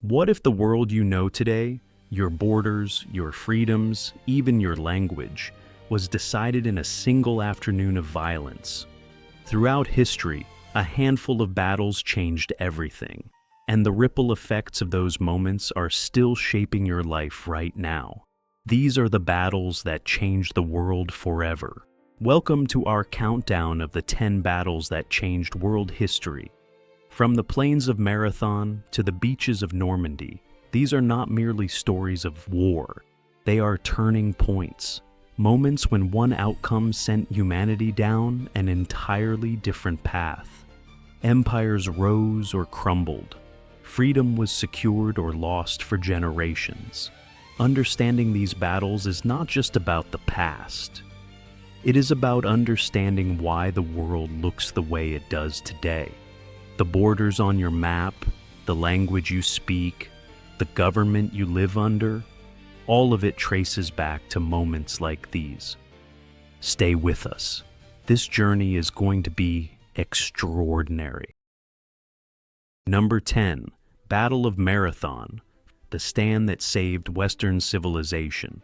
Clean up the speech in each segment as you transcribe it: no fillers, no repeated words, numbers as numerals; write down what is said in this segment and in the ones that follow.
What if the world you know today, your borders, your freedoms, even your language, was decided in a single afternoon of violence? Throughout history, a handful of battles changed everything, and the ripple effects of those moments are still shaping your life right now. These are the battles that changed the world forever. Welcome to our countdown of the 10 battles that changed world history. From the plains of Marathon to the beaches of Normandy, these are not merely stories of war. They are turning points, moments when one outcome sent humanity down an entirely different path. Empires rose or crumbled. Freedom was secured or lost for generations. Understanding these battles is not just about the past. It is about understanding why the world looks the way it does today. The borders on your map, the language you speak, the government you live under, all of it traces back to moments like these. Stay with us. This journey is going to be extraordinary. Number 10, Battle of Marathon, the stand that saved Western civilization.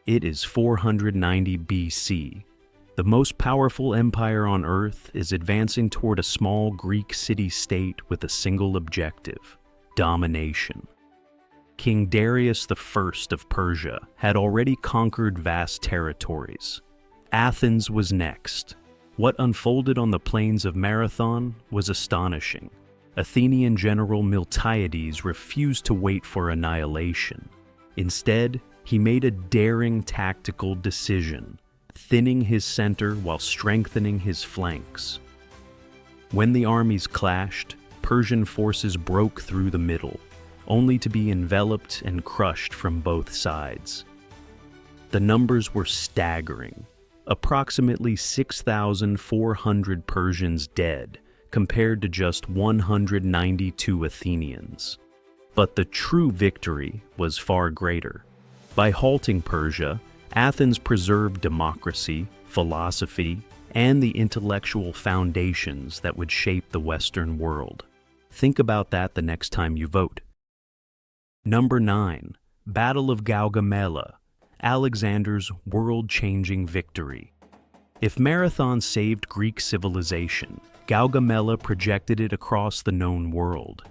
It is 490 BC. The most powerful empire on Earth is advancing toward a small Greek city-state with a single objective: domination. King Darius I of Persia had already conquered vast territories. Athens was next. What unfolded on the plains of Marathon was astonishing. Athenian general Miltiades refused to wait for annihilation. Instead, he made a daring tactical decision, thinning his center while strengthening his flanks. When the armies clashed, Persian forces broke through the middle, only to be enveloped and crushed from both sides. The numbers were staggering. Approximately 6,400 Persians dead, compared to just 192 Athenians. But the true victory was far greater. By halting Persia, Athens preserved democracy, philosophy, and the intellectual foundations that would shape the Western world. Think about that the next time you vote. Number 9, Battle of Gaugamela, Alexander's world-changing victory. If Marathon saved Greek civilization, Gaugamela projected it across the known world.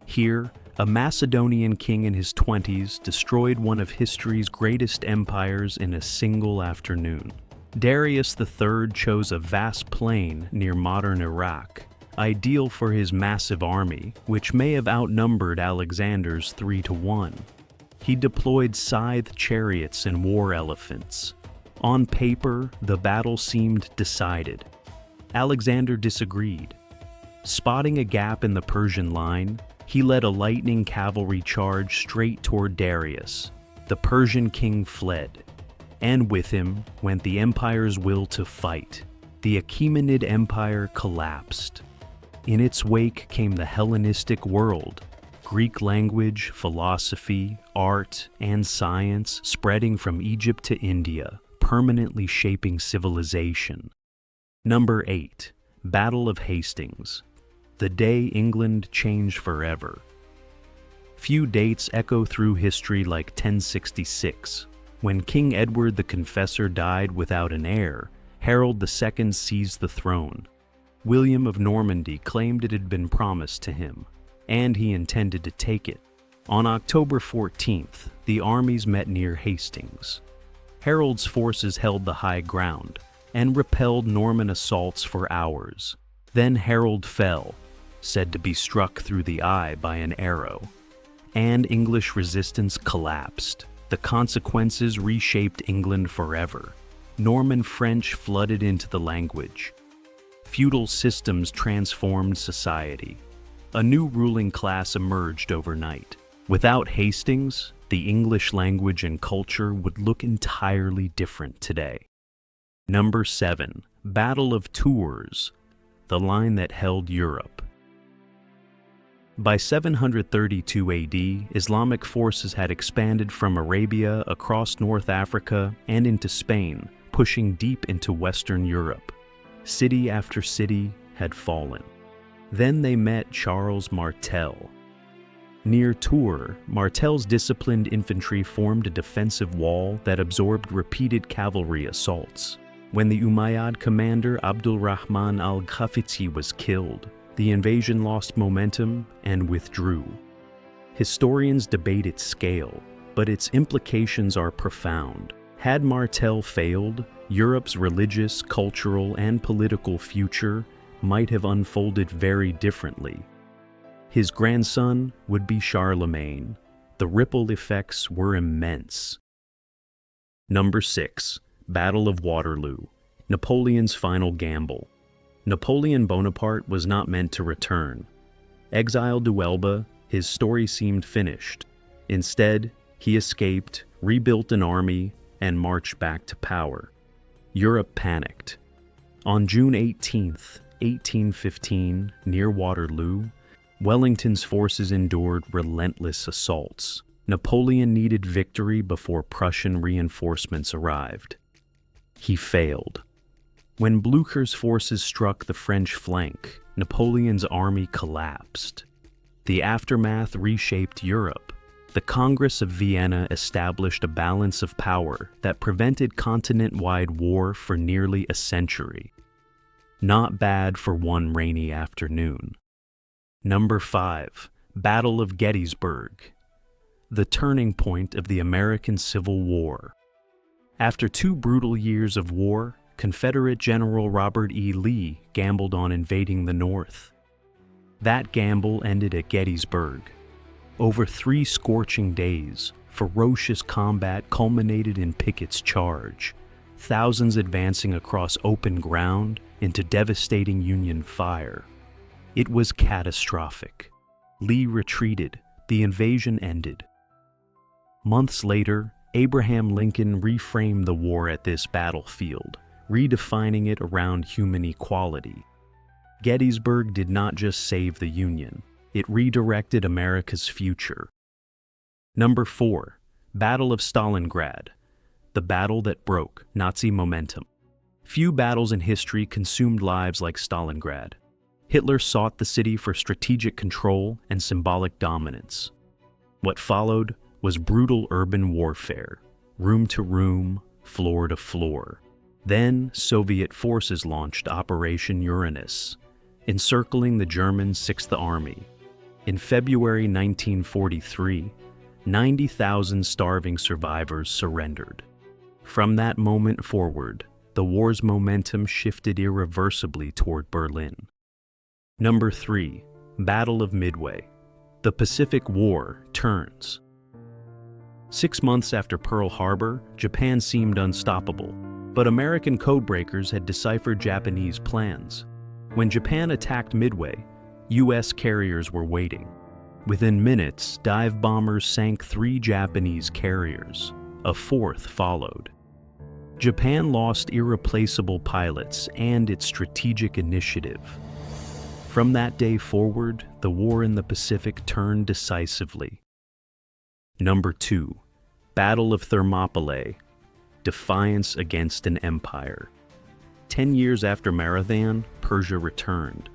Here, a Macedonian king in his 20s destroyed one of history's greatest empires in a single afternoon. Darius III chose a vast plain near modern Iraq, ideal for his massive army, which may have outnumbered Alexander's 3-1. He deployed scythe chariots and war elephants. On paper, the battle seemed decided. Alexander disagreed. Spotting a gap in the Persian line, he led a lightning cavalry charge straight toward Darius. The Persian king fled, and with him went the empire's will to fight. The Achaemenid Empire collapsed. In its wake came the Hellenistic world, Greek language, philosophy, art, and science spreading from Egypt to India, permanently shaping civilization. Number 8, Battle of Hastings, the day England changed forever. Few dates echo through history like 1066. When King Edward the Confessor died without an heir, Harold II seized the throne. William of Normandy claimed it had been promised to him, and he intended to take it. On October 14th, the armies met near Hastings. Harold's forces held the high ground and repelled Norman assaults for hours. Then Harold fell, said to be struck through the eye by an arrow, and English resistance collapsed. The consequences reshaped England forever. Norman French flooded into the language. Feudal systems transformed society. A new ruling class emerged overnight. Without Hastings, the English language and culture would look entirely different today. Number 7, Battle of Tours, the line that held Europe. By 732 AD, Islamic forces had expanded from Arabia across North Africa and into Spain, pushing deep into Western Europe. City after city had fallen. Then they met Charles Martel. Near Tours, Martel's disciplined infantry formed a defensive wall that absorbed repeated cavalry assaults. When the Umayyad commander Abdulrahman al-Khafiti was killed, the invasion lost momentum and withdrew. Historians debate its scale, but its implications are profound. Had Martel failed, Europe's religious, cultural, and political future might have unfolded very differently. His grandson would be Charlemagne. The ripple effects were immense. Number 6. Battle of Waterloo. Napoleon's final gamble. Napoleon Bonaparte was not meant to return. Exiled to Elba, his story seemed finished. Instead, he escaped, rebuilt an army, and marched back to power. Europe panicked. On June 18, 1815, near Waterloo, Wellington's forces endured relentless assaults. Napoleon needed victory before Prussian reinforcements arrived. He failed. When Blücher's forces struck the French flank, Napoleon's army collapsed. The aftermath reshaped Europe. The Congress of Vienna established a balance of power that prevented continent-wide war for nearly a century. Not bad for one rainy afternoon. Number 5. Battle of Gettysburg. The turning point of the American Civil War. After 2 brutal years of war, Confederate General Robert E. Lee gambled on invading the North. That gamble ended at Gettysburg. Over 3 scorching days, ferocious combat culminated in Pickett's charge, thousands advancing across open ground into devastating Union fire. It was catastrophic. Lee retreated. The invasion ended. Months later, Abraham Lincoln reframed the war at this battlefield, redefining it around human equality. Gettysburg did not just save the Union, it redirected America's future. Number 4. Battle of Stalingrad. The battle that broke Nazi momentum. Few battles in history consumed lives like Stalingrad. Hitler sought the city for strategic control and symbolic dominance. What followed was brutal urban warfare, room to room, floor to floor. Then Soviet forces launched Operation Uranus, encircling the German Sixth Army. In February 1943, 90,000 starving survivors surrendered. From that moment forward, the war's momentum shifted irreversibly toward Berlin. Number 3. Battle of Midway. The Pacific War turns. 6 months after Pearl Harbor, Japan seemed unstoppable, but American codebreakers had deciphered Japanese plans. When Japan attacked Midway, U.S. carriers were waiting. Within minutes, dive bombers sank 3 Japanese carriers. A 4th followed. Japan lost irreplaceable pilots and its strategic initiative. From that day forward, the war in the Pacific turned decisively. Number 2. Battle of Thermopylae. Defiance against an empire. 10 years after Marathon, Persia returned.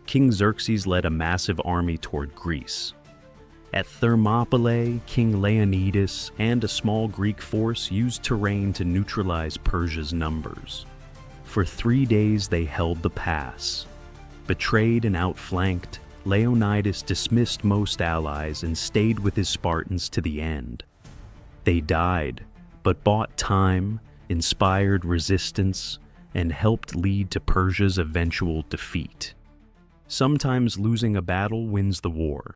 King Xerxes led a massive army toward Greece. At Thermopylae, King Leonidas and a small Greek force used terrain to neutralize Persia's numbers. For 3 days they held the pass. Betrayed and outflanked, Leonidas dismissed most allies and stayed with his Spartans to the end. They died, but bought time, inspired resistance, and helped lead to Persia's eventual defeat. Sometimes losing a battle wins the war.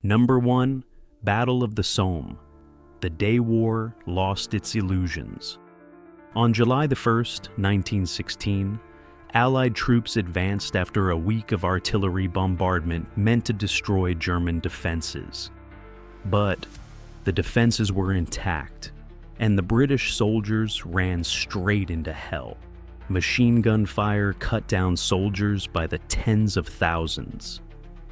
Number 1. Battle of the Somme. The day war lost its illusions. On July 1, 1916, Allied troops advanced after a week of artillery bombardment meant to destroy German defenses. But the defenses were intact, and the British soldiers ran straight into hell. Machine gun fire cut down soldiers by the tens of thousands.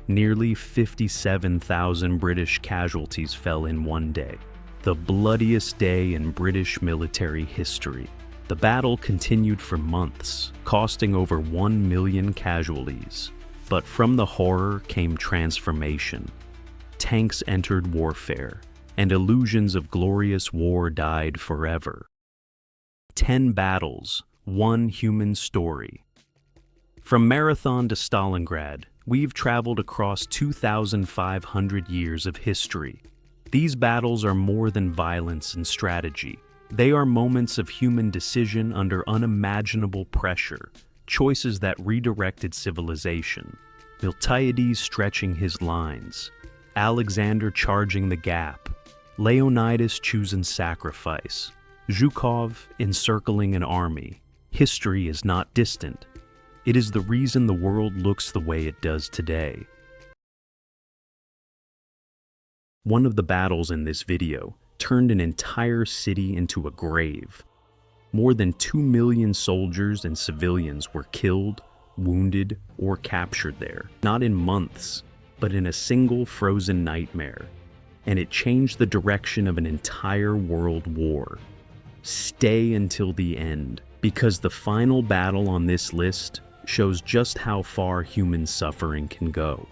Nearly 57,000 British casualties fell in one day, the bloodiest day in British military history. The battle continued for months, costing over 1 million casualties. But from the horror came transformation. tanks entered warfare, and illusions of glorious war died forever. 10 battles, one human story. From Marathon to Stalingrad, we've traveled across 2,500 years of history. These battles are more than violence and strategy. They are moments of human decision under unimaginable pressure, choices that redirected civilization. Miltiades stretching his lines, Alexander charging the gap, Leonidas choosing sacrifice, Zhukov encircling an army. History is not distant. It is the reason the world looks the way it does today. One of the battles in this video turned an entire city into a grave. More than 2 million soldiers and civilians were killed, wounded, or captured there, not in months, but in a single frozen nightmare. And it changed the direction of an entire world war. Stay until the end, because the final battle on this list shows just how far human suffering can go.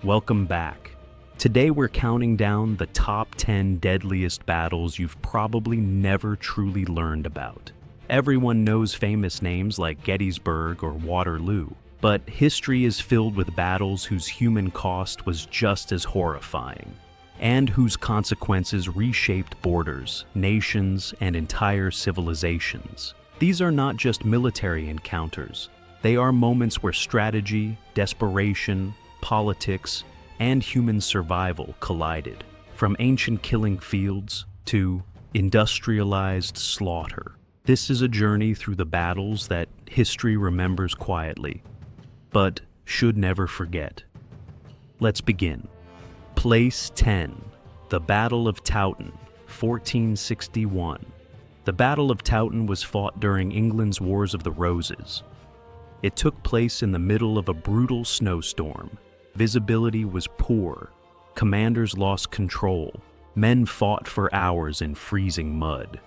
Welcome back. Today we're counting down the top 10 deadliest battles you've probably never truly learned about. Everyone knows famous names like Gettysburg or Waterloo, but history is filled with battles whose human cost was just as horrifying, and whose consequences reshaped borders, nations, and entire civilizations. These are not just military encounters. They are moments where strategy, desperation, politics, and human survival collided, from ancient killing fields to industrialized slaughter. This is a journey through the battles that history remembers quietly, but should never forget. Let's begin. Place 10. The Battle of Towton, 1461. The Battle of Towton was fought during England's Wars of the Roses. It took place in the middle of a brutal snowstorm. Visibility was poor. Commanders lost control. Men fought for hours in freezing mud.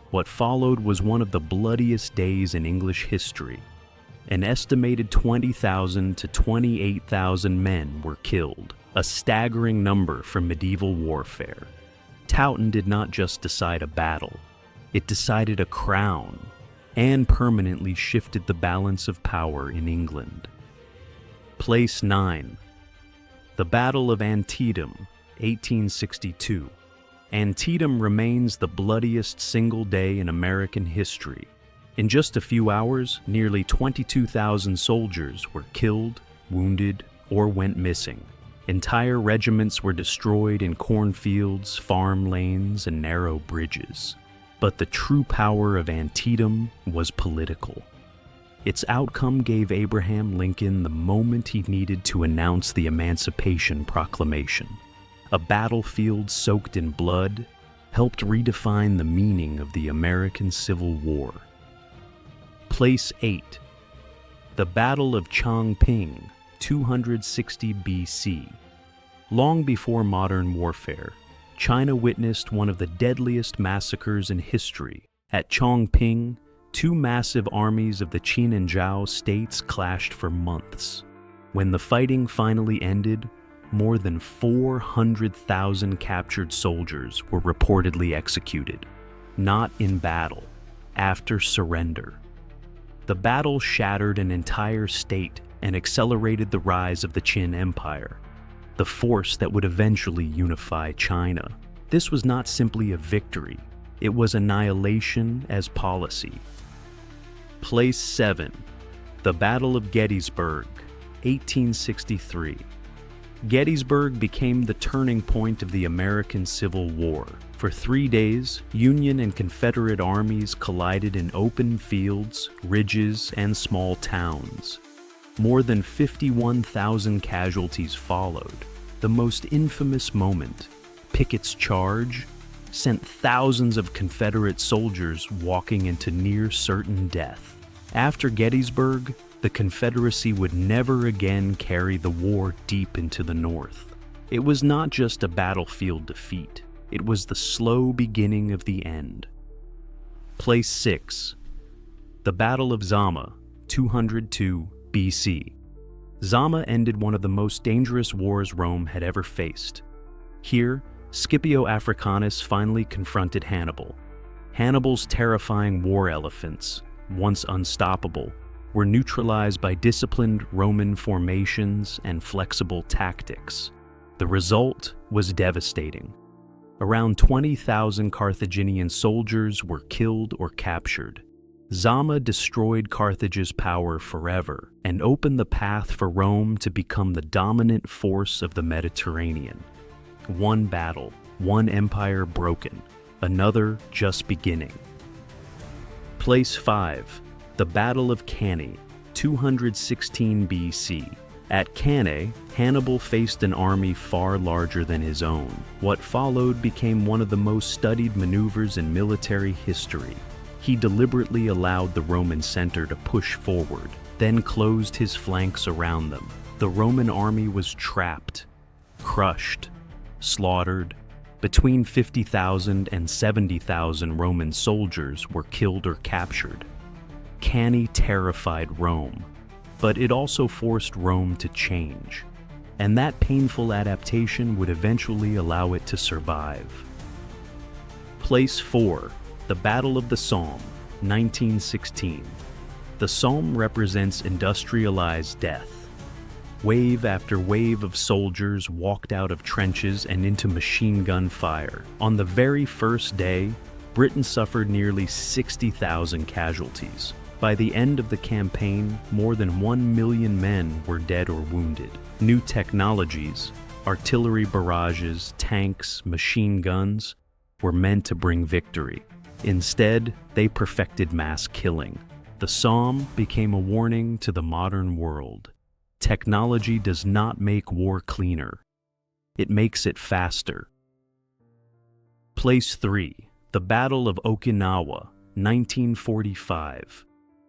What followed was one of the bloodiest days in English history. An estimated 20,000 to 28,000 men were killed, a staggering number for medieval warfare. Towton did not just decide a battle. It decided a crown and permanently shifted the balance of power in England. Place 9. The Battle of Antietam, 1862. Antietam remains the bloodiest single day in American history. In just a few hours, nearly 22,000 soldiers were killed, wounded, or went missing. Entire regiments were destroyed in cornfields, farm lanes, and narrow bridges. But the true power of Antietam was political. Its outcome gave Abraham Lincoln the moment he needed to announce the Emancipation Proclamation. A battlefield soaked in blood helped redefine the meaning of the American Civil War. Place 8. The Battle of Chongping, 260 BC. Long before modern warfare, China witnessed one of the deadliest massacres in history. At Chongping, two massive armies of the Qin and Zhao states clashed for months. When the fighting finally ended, more than 400,000 captured soldiers were reportedly executed, not in battle, after surrender. The battle shattered an entire state and accelerated the rise of the Qin Empire, the force that would eventually unify China. This was not simply a victory, it was annihilation as policy. Place 7. The Battle of Gettysburg, 1863. Gettysburg became the turning point of the American Civil War. For 3 days, Union and Confederate armies collided in open fields, ridges, and small towns. More than 51,000 casualties followed. The most infamous moment, Pickett's charge, sent thousands of Confederate soldiers walking into near-certain death. After Gettysburg, the Confederacy would never again carry the war deep into the North. It was not just a battlefield defeat. It was the slow beginning of the end. Place 6. The Battle of Zama, 202 BC. Zama ended one of the most dangerous wars Rome had ever faced. Here, Scipio Africanus finally confronted Hannibal. Hannibal's terrifying war elephants, once unstoppable, were neutralized by disciplined Roman formations and flexible tactics. The result was devastating. Around 20,000 Carthaginian soldiers were killed or captured. Zama destroyed Carthage's power forever and opened the path for Rome to become the dominant force of the Mediterranean. One battle, one empire broken, another just beginning. Place 5. The Battle of Cannae, 216 BC. At Cannae, Hannibal faced an army far larger than his own. What followed became one of the most studied maneuvers in military history. He deliberately allowed the Roman center to push forward, then closed his flanks around them. The Roman army was trapped, crushed, slaughtered. Between 50,000 and 70,000 Roman soldiers were killed or captured. Cannae terrified Rome, but it also forced Rome to change, and that painful adaptation would eventually allow it to survive. Place 4. The Battle of the Somme, 1916. The Somme represents industrialized death. Wave after wave of soldiers walked out of trenches and into machine gun fire. On the very first day, Britain suffered nearly 60,000 casualties. By the end of the campaign, more than 1 million men were dead or wounded. New technologies, artillery barrages, tanks, machine guns, were meant to bring victory. Instead, they perfected mass killing. The Somme became a warning to the modern world. Technology does not make war cleaner. It makes it faster. Place 3. The Battle of Okinawa, 1945.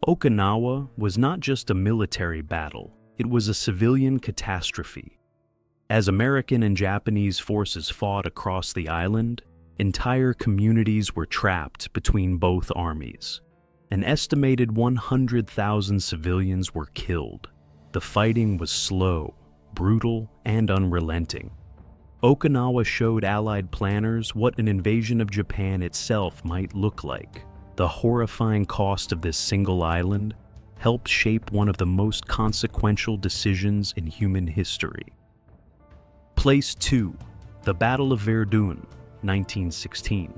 Okinawa was not just a military battle, it was a civilian catastrophe. As American and Japanese forces fought across the island, entire communities were trapped between both armies. An estimated 100,000 civilians were killed. The fighting was slow, brutal, and unrelenting. Okinawa showed Allied planners what an invasion of Japan itself might look like. The horrifying cost of this single island helped shape one of the most consequential decisions in human history. Place 2. The Battle of Verdun, 1916.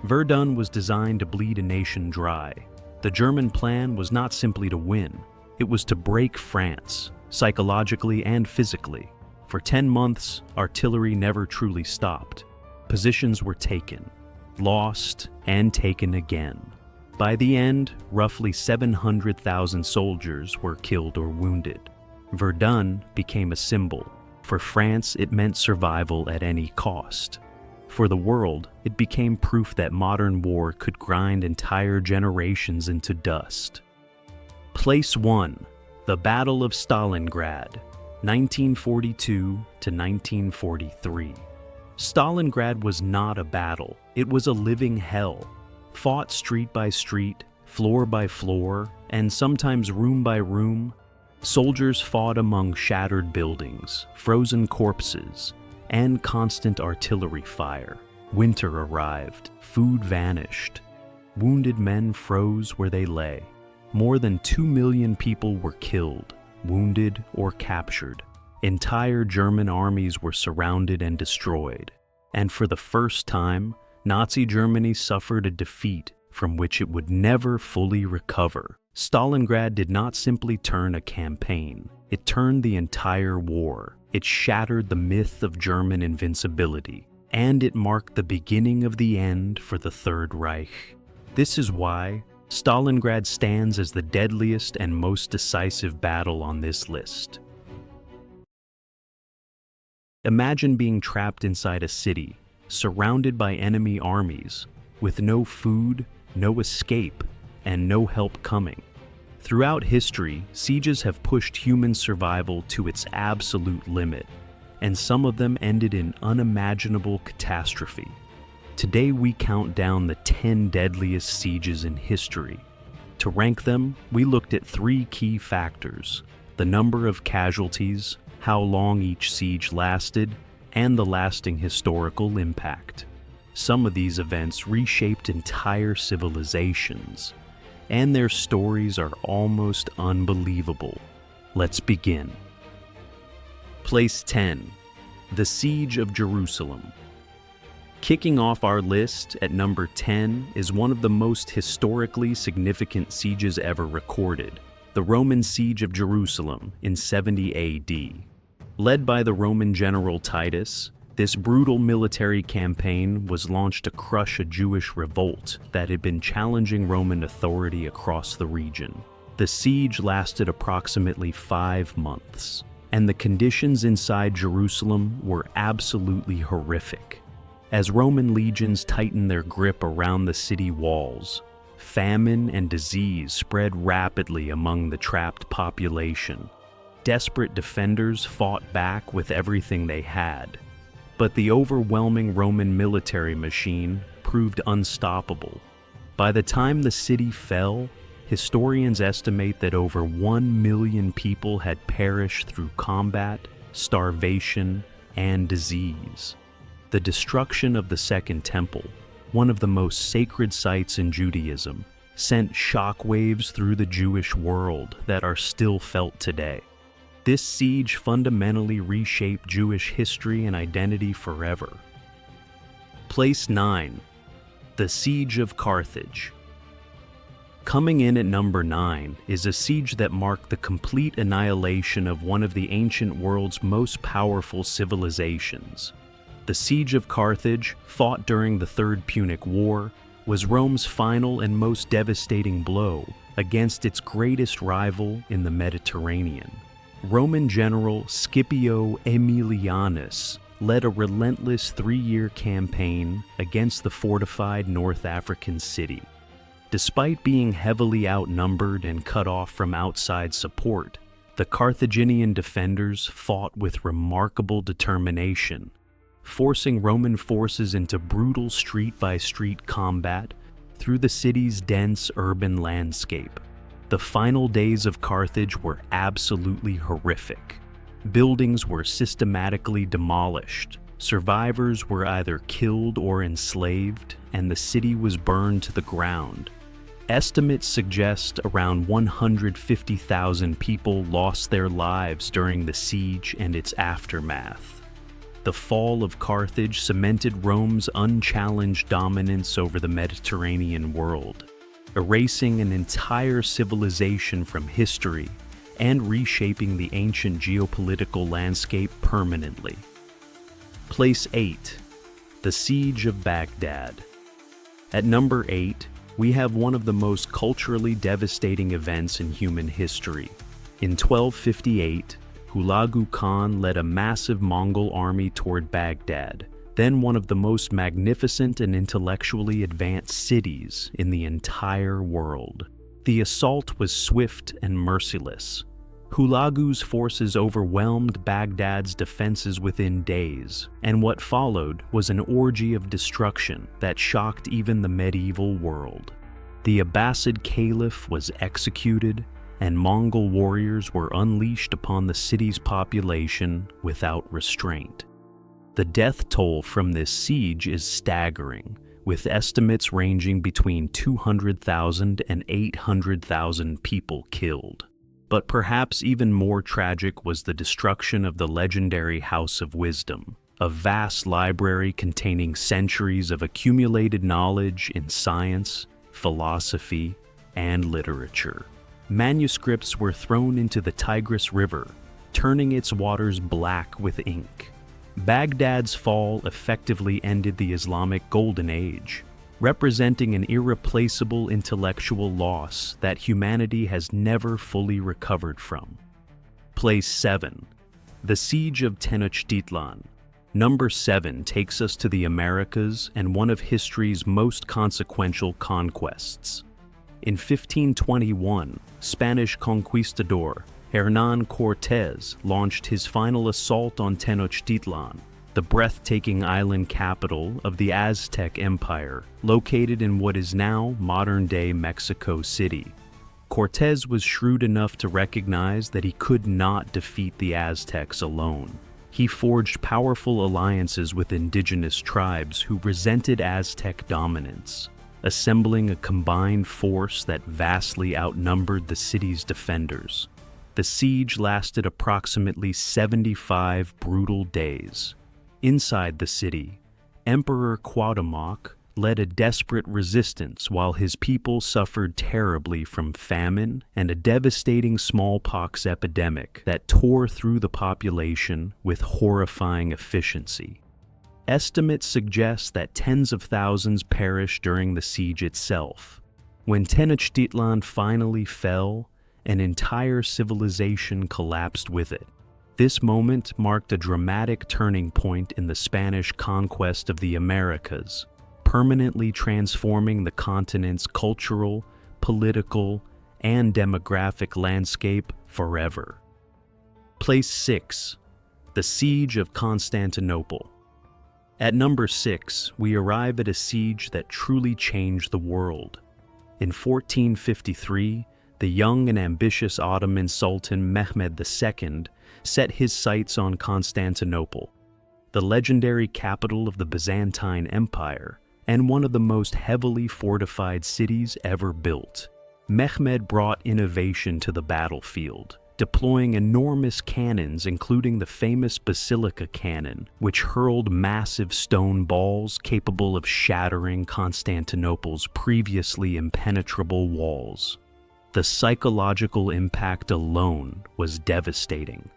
Verdun was designed to bleed a nation dry. The German plan was not simply to win, it was to break France, psychologically and physically. For 10 months, artillery never truly stopped. Positions were taken, lost, and taken again. By the end, roughly 700,000 soldiers were killed or wounded. Verdun became a symbol. For France, it meant survival at any cost. For the world, it became proof that modern war could grind entire generations into dust. Place 1. The Battle of Stalingrad, 1942 to 1943. Stalingrad was not a battle, it was a living hell. Fought street by street, floor by floor, and sometimes room by room, soldiers fought among shattered buildings, frozen corpses, and constant artillery fire. Winter arrived, food vanished. Wounded men froze where they lay. More than 2 million people were killed, wounded, or captured. Entire German armies were surrounded and destroyed. And for the first time, Nazi Germany suffered a defeat from which it would never fully recover. Stalingrad did not simply turn a campaign, it turned the entire war. It shattered the myth of German invincibility, and it marked the beginning of the end for the Third Reich. This is why Stalingrad stands as the deadliest and most decisive battle on this list. Imagine being trapped inside a city, surrounded by enemy armies, with no food, no escape, and no help coming. Throughout history, sieges have pushed human survival to its absolute limit, and some of them ended in unimaginable catastrophe. Today we count down the 10 deadliest sieges in history. To rank them, we looked at 3 key factors: the number of casualties, how long each siege lasted, and the lasting historical impact. Some of these events reshaped entire civilizations, and their stories are almost unbelievable. Let's begin. Place 10. The Siege of Jerusalem. Kicking off our list at number 10 is one of the most historically significant sieges ever recorded, the Roman Siege of Jerusalem in 70 AD. Led by the Roman general Titus, this brutal military campaign was launched to crush a Jewish revolt that had been challenging Roman authority across the region. The siege lasted approximately 5 months, and the conditions inside Jerusalem were absolutely horrific. As Roman legions tightened their grip around the city walls, famine and disease spread rapidly among the trapped population. Desperate defenders fought back with everything they had, but the overwhelming Roman military machine proved unstoppable. By the time the city fell, historians estimate that over 1 million people had perished through combat, starvation, and disease. The destruction of the Second Temple, one of the most sacred sites in Judaism, sent shockwaves through the Jewish world that are still felt today. This siege fundamentally reshaped Jewish history and identity forever. Place 9. The Siege of Carthage. Coming in at number 9 is a siege that marked the complete annihilation of one of the ancient world's most powerful civilizations. The Siege of Carthage, fought during the Third Punic War, was Rome's final and most devastating blow against its greatest rival in the Mediterranean. Roman general Scipio Aemilianus led a relentless 3-year campaign against the fortified North African city. Despite being heavily outnumbered and cut off from outside support, the Carthaginian defenders fought with remarkable determination, forcing Roman forces into brutal street-by-street combat through the city's dense urban landscape. The final days of Carthage were absolutely horrific. Buildings were systematically demolished, survivors were either killed or enslaved, and the city was burned to the ground. Estimates suggest around 150,000 people lost their lives during the siege and its aftermath. The fall of Carthage cemented Rome's unchallenged dominance over the Mediterranean world, erasing an entire civilization from history and reshaping the ancient geopolitical landscape permanently. Place 8. The Siege of Baghdad. At number 8, we have one of the most culturally devastating events in human history. In 1258, Hulagu Khan led a massive Mongol army toward Baghdad, then one of the most magnificent and intellectually advanced cities in the entire world. The assault was swift and merciless. Hulagu's forces overwhelmed Baghdad's defenses within days, and what followed was an orgy of destruction that shocked even the medieval world. The Abbasid Caliph was executed, and Mongol warriors were unleashed upon the city's population without restraint. The death toll from this siege is staggering, with estimates ranging between 200,000 and 800,000 people killed. But perhaps even more tragic was the destruction of the legendary House of Wisdom, a vast library containing centuries of accumulated knowledge in science, philosophy, and literature. Manuscripts were thrown into the Tigris River, turning its waters black with ink. Baghdad's fall effectively ended the Islamic Golden Age, representing an irreplaceable intellectual loss that humanity has never fully recovered from. Place 7. The Siege of Tenochtitlan. Number 7 takes us to the Americas and one of history's most consequential conquests. In 1521, Spanish conquistador Hernán Cortés launched his final assault on Tenochtitlan, the breathtaking island capital of the Aztec Empire, located in what is now modern-day Mexico City. Cortés was shrewd enough to recognize that he could not defeat the Aztecs alone. He forged powerful alliances with indigenous tribes who resented Aztec dominance, assembling a combined force that vastly outnumbered the city's defenders. The siege lasted approximately 75 brutal days. Inside the city, Emperor Cuauhtémoc led a desperate resistance while his people suffered terribly from famine and a devastating smallpox epidemic that tore through the population with horrifying efficiency. Estimates suggest that tens of thousands perished during the siege itself. When Tenochtitlan finally fell, an entire civilization collapsed with it. This moment marked a dramatic turning point in the Spanish conquest of the Americas, permanently transforming the continent's cultural, political, and demographic landscape forever. Place 6. The Siege of Constantinople. At number 6, we arrive at a siege that truly changed the world. In 1453, the young and ambitious Ottoman Sultan Mehmed II set his sights on Constantinople, the legendary capital of the Byzantine Empire, and one of the most heavily fortified cities ever built. Mehmed brought innovation to the battlefield, deploying enormous cannons including the famous Basilica Cannon, which hurled massive stone balls capable of shattering Constantinople's previously impenetrable walls. The psychological impact alone was devastating.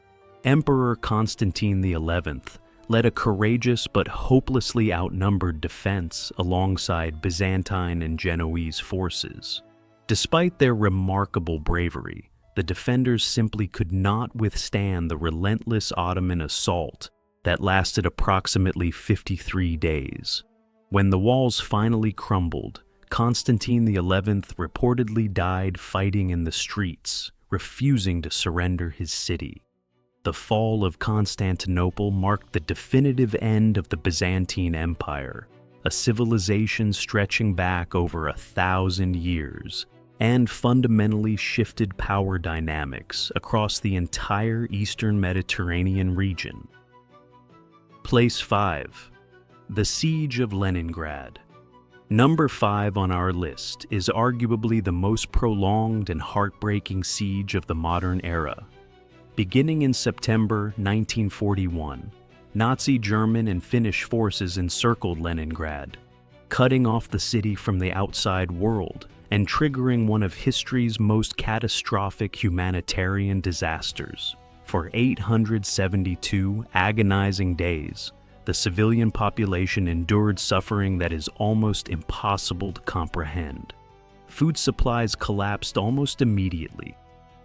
Emperor Constantine XI led a courageous but hopelessly outnumbered defense alongside Byzantine and Genoese forces. Despite their remarkable bravery, the defenders simply could not withstand the relentless Ottoman assault that lasted approximately 53 days. When the walls finally crumbled, Constantine XI reportedly died fighting in the streets, refusing to surrender his city. The fall of Constantinople marked the definitive end of the Byzantine Empire, a civilization stretching back over 1,000 years, and fundamentally shifted power dynamics across the entire Eastern Mediterranean region. Place 5. The Siege of Leningrad. Number 5 on our list is arguably the most prolonged and heartbreaking siege of the modern era. Beginning in September 1941, Nazi German and Finnish forces encircled Leningrad, cutting off the city from the outside world and triggering one of history's most catastrophic humanitarian disasters. For 872 agonizing days, the civilian population endured suffering that is almost impossible to comprehend. Food supplies collapsed almost immediately,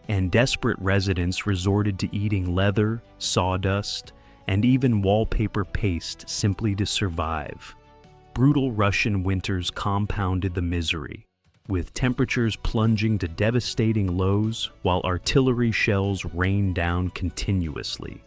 and desperate residents resorted to eating leather, sawdust, and even wallpaper paste simply to survive. Brutal Russian winters compounded the misery, with temperatures plunging to devastating lows while artillery shells rained down continuously.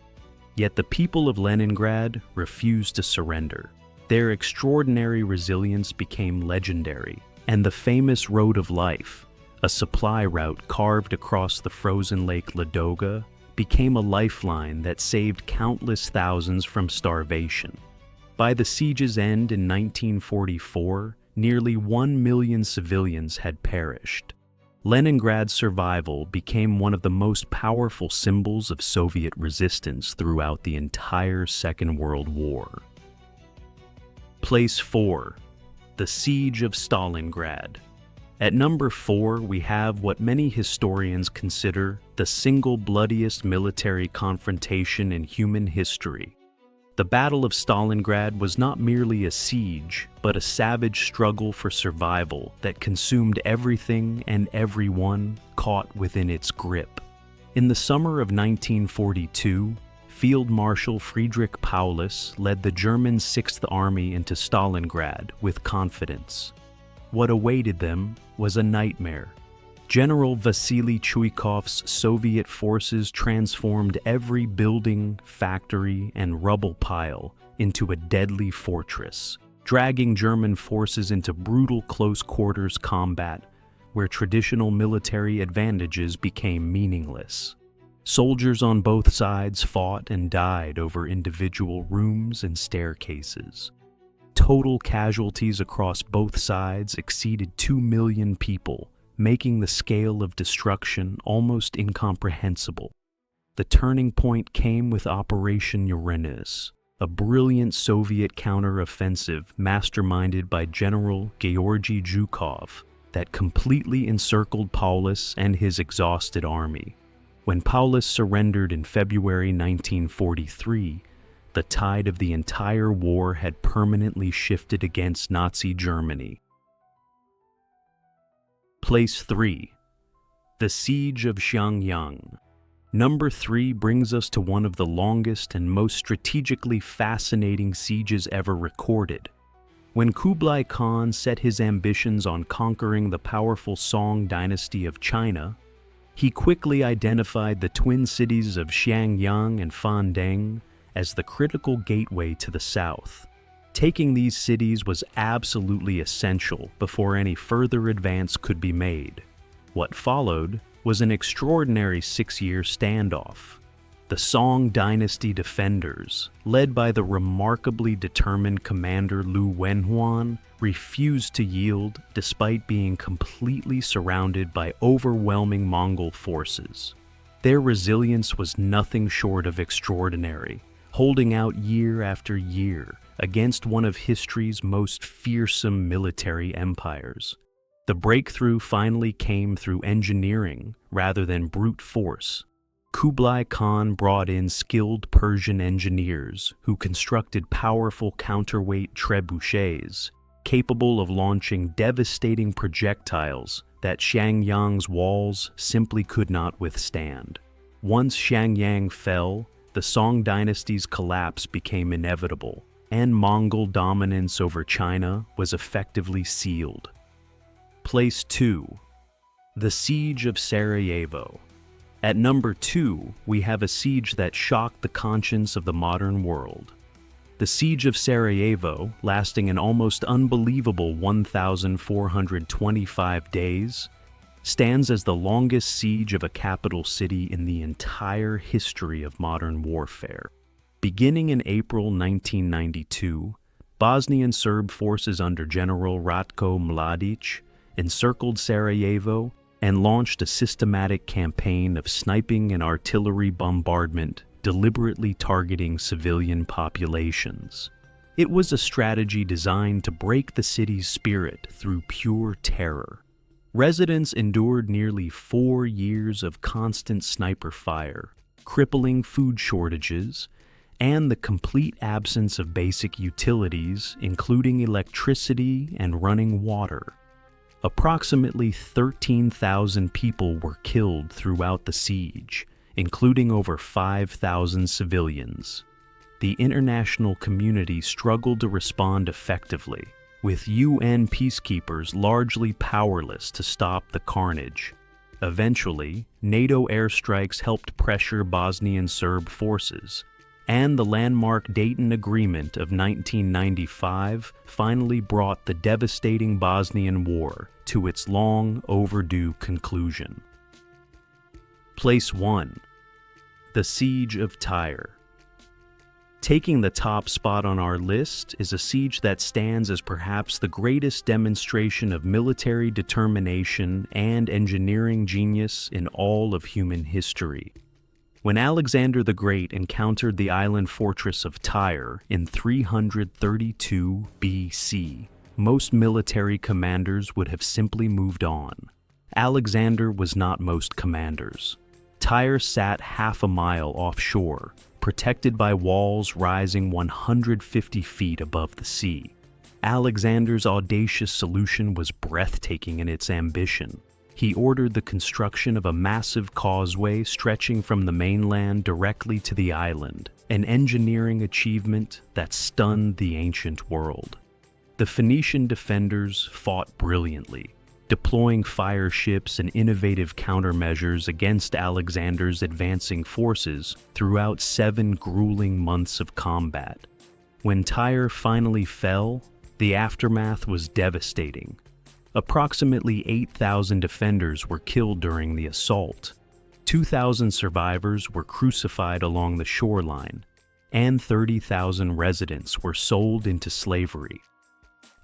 Yet the people of Leningrad refused to surrender. Their extraordinary resilience became legendary, and the famous Road of Life, a supply route carved across the frozen Lake Ladoga, became a lifeline that saved countless thousands from starvation. By the siege's end in 1944, nearly 1 million civilians had perished. Leningrad's survival became one of the most powerful symbols of Soviet resistance throughout the entire Second World War. Place 4. The Siege of Stalingrad. At number 4, we have what many historians consider the single bloodiest military confrontation in human history. The Battle of Stalingrad was not merely a siege, but a savage struggle for survival that consumed everything and everyone caught within its grip. In the summer of 1942, Field Marshal Friedrich Paulus led the German Sixth Army into Stalingrad with confidence. What awaited them was a nightmare. General Vasily Chuikov's Soviet forces transformed every building, factory, and rubble pile into a deadly fortress, dragging German forces into brutal close-quarters combat where traditional military advantages became meaningless. Soldiers on both sides fought and died over individual rooms and staircases. Total casualties across both sides exceeded 2 million people, making the scale of destruction almost incomprehensible. The turning point came with Operation Uranus, a brilliant Soviet counter-offensive masterminded by General Georgy Zhukov that completely encircled Paulus and his exhausted army. When Paulus surrendered in February 1943, the tide of the entire war had permanently shifted against Nazi Germany. Place 3. The Siege of Xiangyang. Number 3 brings us to one of the longest and most strategically fascinating sieges ever recorded. When Kublai Khan set his ambitions on conquering the powerful Song dynasty of China, he quickly identified the twin cities of Xiangyang and Fandeng as the critical gateway to the south. Taking these cities was absolutely essential before any further advance could be made. What followed was an extraordinary 6-year standoff. The Song dynasty defenders, led by the remarkably determined commander Lu Wenhuan, refused to yield despite being completely surrounded by overwhelming Mongol forces. Their resilience was nothing short of extraordinary, holding out year after year against one of history's most fearsome military empires. The breakthrough finally came through engineering rather than brute force. Kublai Khan brought in skilled Persian engineers who constructed powerful counterweight trebuchets, capable of launching devastating projectiles that Xiangyang's walls simply could not withstand. Once Xiangyang fell, the Song dynasty's collapse became inevitable, and Mongol dominance over China was effectively sealed. Place 2. The Siege of Sarajevo. At number 2, we have a siege that shocked the conscience of the modern world. The Siege of Sarajevo, lasting an almost unbelievable 1,425 days, stands as the longest siege of a capital city in the entire history of modern warfare. Beginning in April 1992, Bosnian Serb forces under General Ratko Mladic encircled Sarajevo and launched a systematic campaign of sniping and artillery bombardment, deliberately targeting civilian populations. It was a strategy designed to break the city's spirit through pure terror. Residents endured nearly 4 years of constant sniper fire, crippling food shortages, and the complete absence of basic utilities, including electricity and running water. Approximately 13,000 people were killed throughout the siege, including over 5,000 civilians. The international community struggled to respond effectively, with UN peacekeepers largely powerless to stop the carnage. Eventually, NATO airstrikes helped pressure Bosnian Serb forces, and the landmark Dayton Agreement of 1995 finally brought the devastating Bosnian War to its long overdue conclusion. Place 1. The Siege of Tyre. Taking the top spot on our list is a siege that stands as perhaps the greatest demonstration of military determination and engineering genius in all of human history. When Alexander the Great encountered the island fortress of Tyre in 332 BC, most military commanders would have simply moved on. Alexander was not most commanders. Tyre sat half a mile offshore, protected by walls rising 150 feet above the sea. Alexander's audacious solution was breathtaking in its ambition. He ordered the construction of a massive causeway stretching from the mainland directly to the island, an engineering achievement that stunned the ancient world. The Phoenician defenders fought brilliantly, deploying fire ships and innovative countermeasures against Alexander's advancing forces throughout 7 grueling months of combat. When Tyre finally fell, the aftermath was devastating. Approximately 8,000 defenders were killed during the assault. 2,000 survivors were crucified along the shoreline, and 30,000 residents were sold into slavery.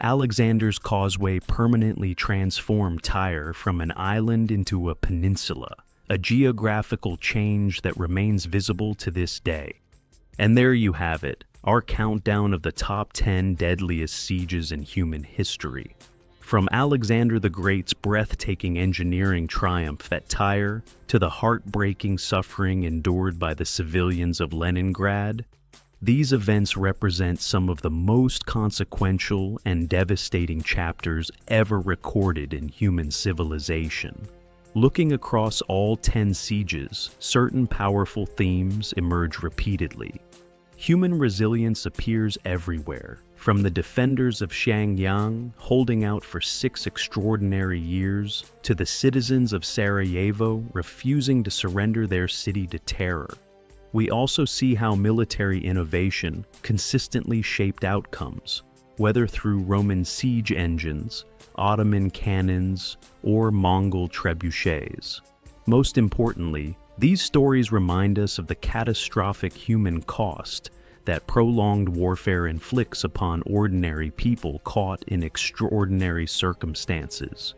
Alexander's causeway permanently transformed Tyre from an island into a peninsula, a geographical change that remains visible to this day. And there you have it, our countdown of the top 10 deadliest sieges in human history. From Alexander the Great's breathtaking engineering triumph at Tyre to the heartbreaking suffering endured by the civilians of Leningrad, these events represent some of the most consequential and devastating chapters ever recorded in human civilization. Looking across all 10 sieges, certain powerful themes emerge repeatedly. Human resilience appears everywhere, from the defenders of Shangyang holding out for 6 extraordinary years to the citizens of Sarajevo refusing to surrender their city to terror. We also see how military innovation consistently shaped outcomes, whether through Roman siege engines, Ottoman cannons, or Mongol trebuchets. Most importantly, these stories remind us of the catastrophic human cost that prolonged warfare inflicts upon ordinary people caught in extraordinary circumstances.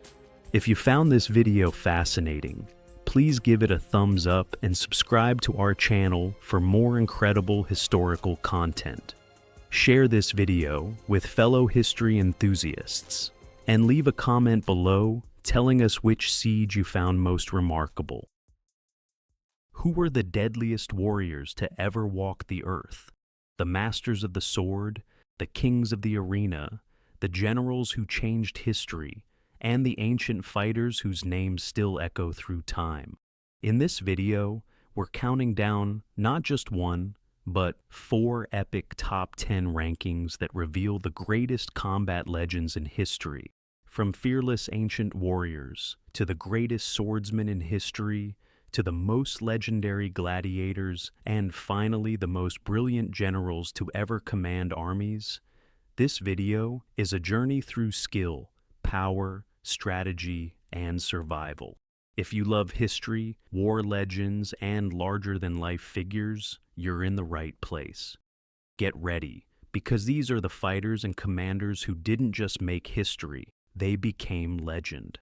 If you found this video fascinating, please give it a thumbs up and subscribe to our channel for more incredible historical content. Share this video with fellow history enthusiasts, and leave a comment below telling us which siege you found most remarkable. Who were the deadliest warriors to ever walk the earth? The masters of the sword, the kings of the arena, the generals who changed history, and the ancient fighters whose names still echo through time. In this video, we're counting down not just one, but 4 epic top 10 rankings that reveal the greatest combat legends in history. From fearless ancient warriors, to the greatest swordsmen in history, to the most legendary gladiators, and finally the most brilliant generals to ever command armies, this video is a journey through skill, power, strategy, and survival. If you love history, war legends, and larger-than-life figures, you're in the right place. Get ready, because these are the fighters and commanders who didn't just make history, they became legend.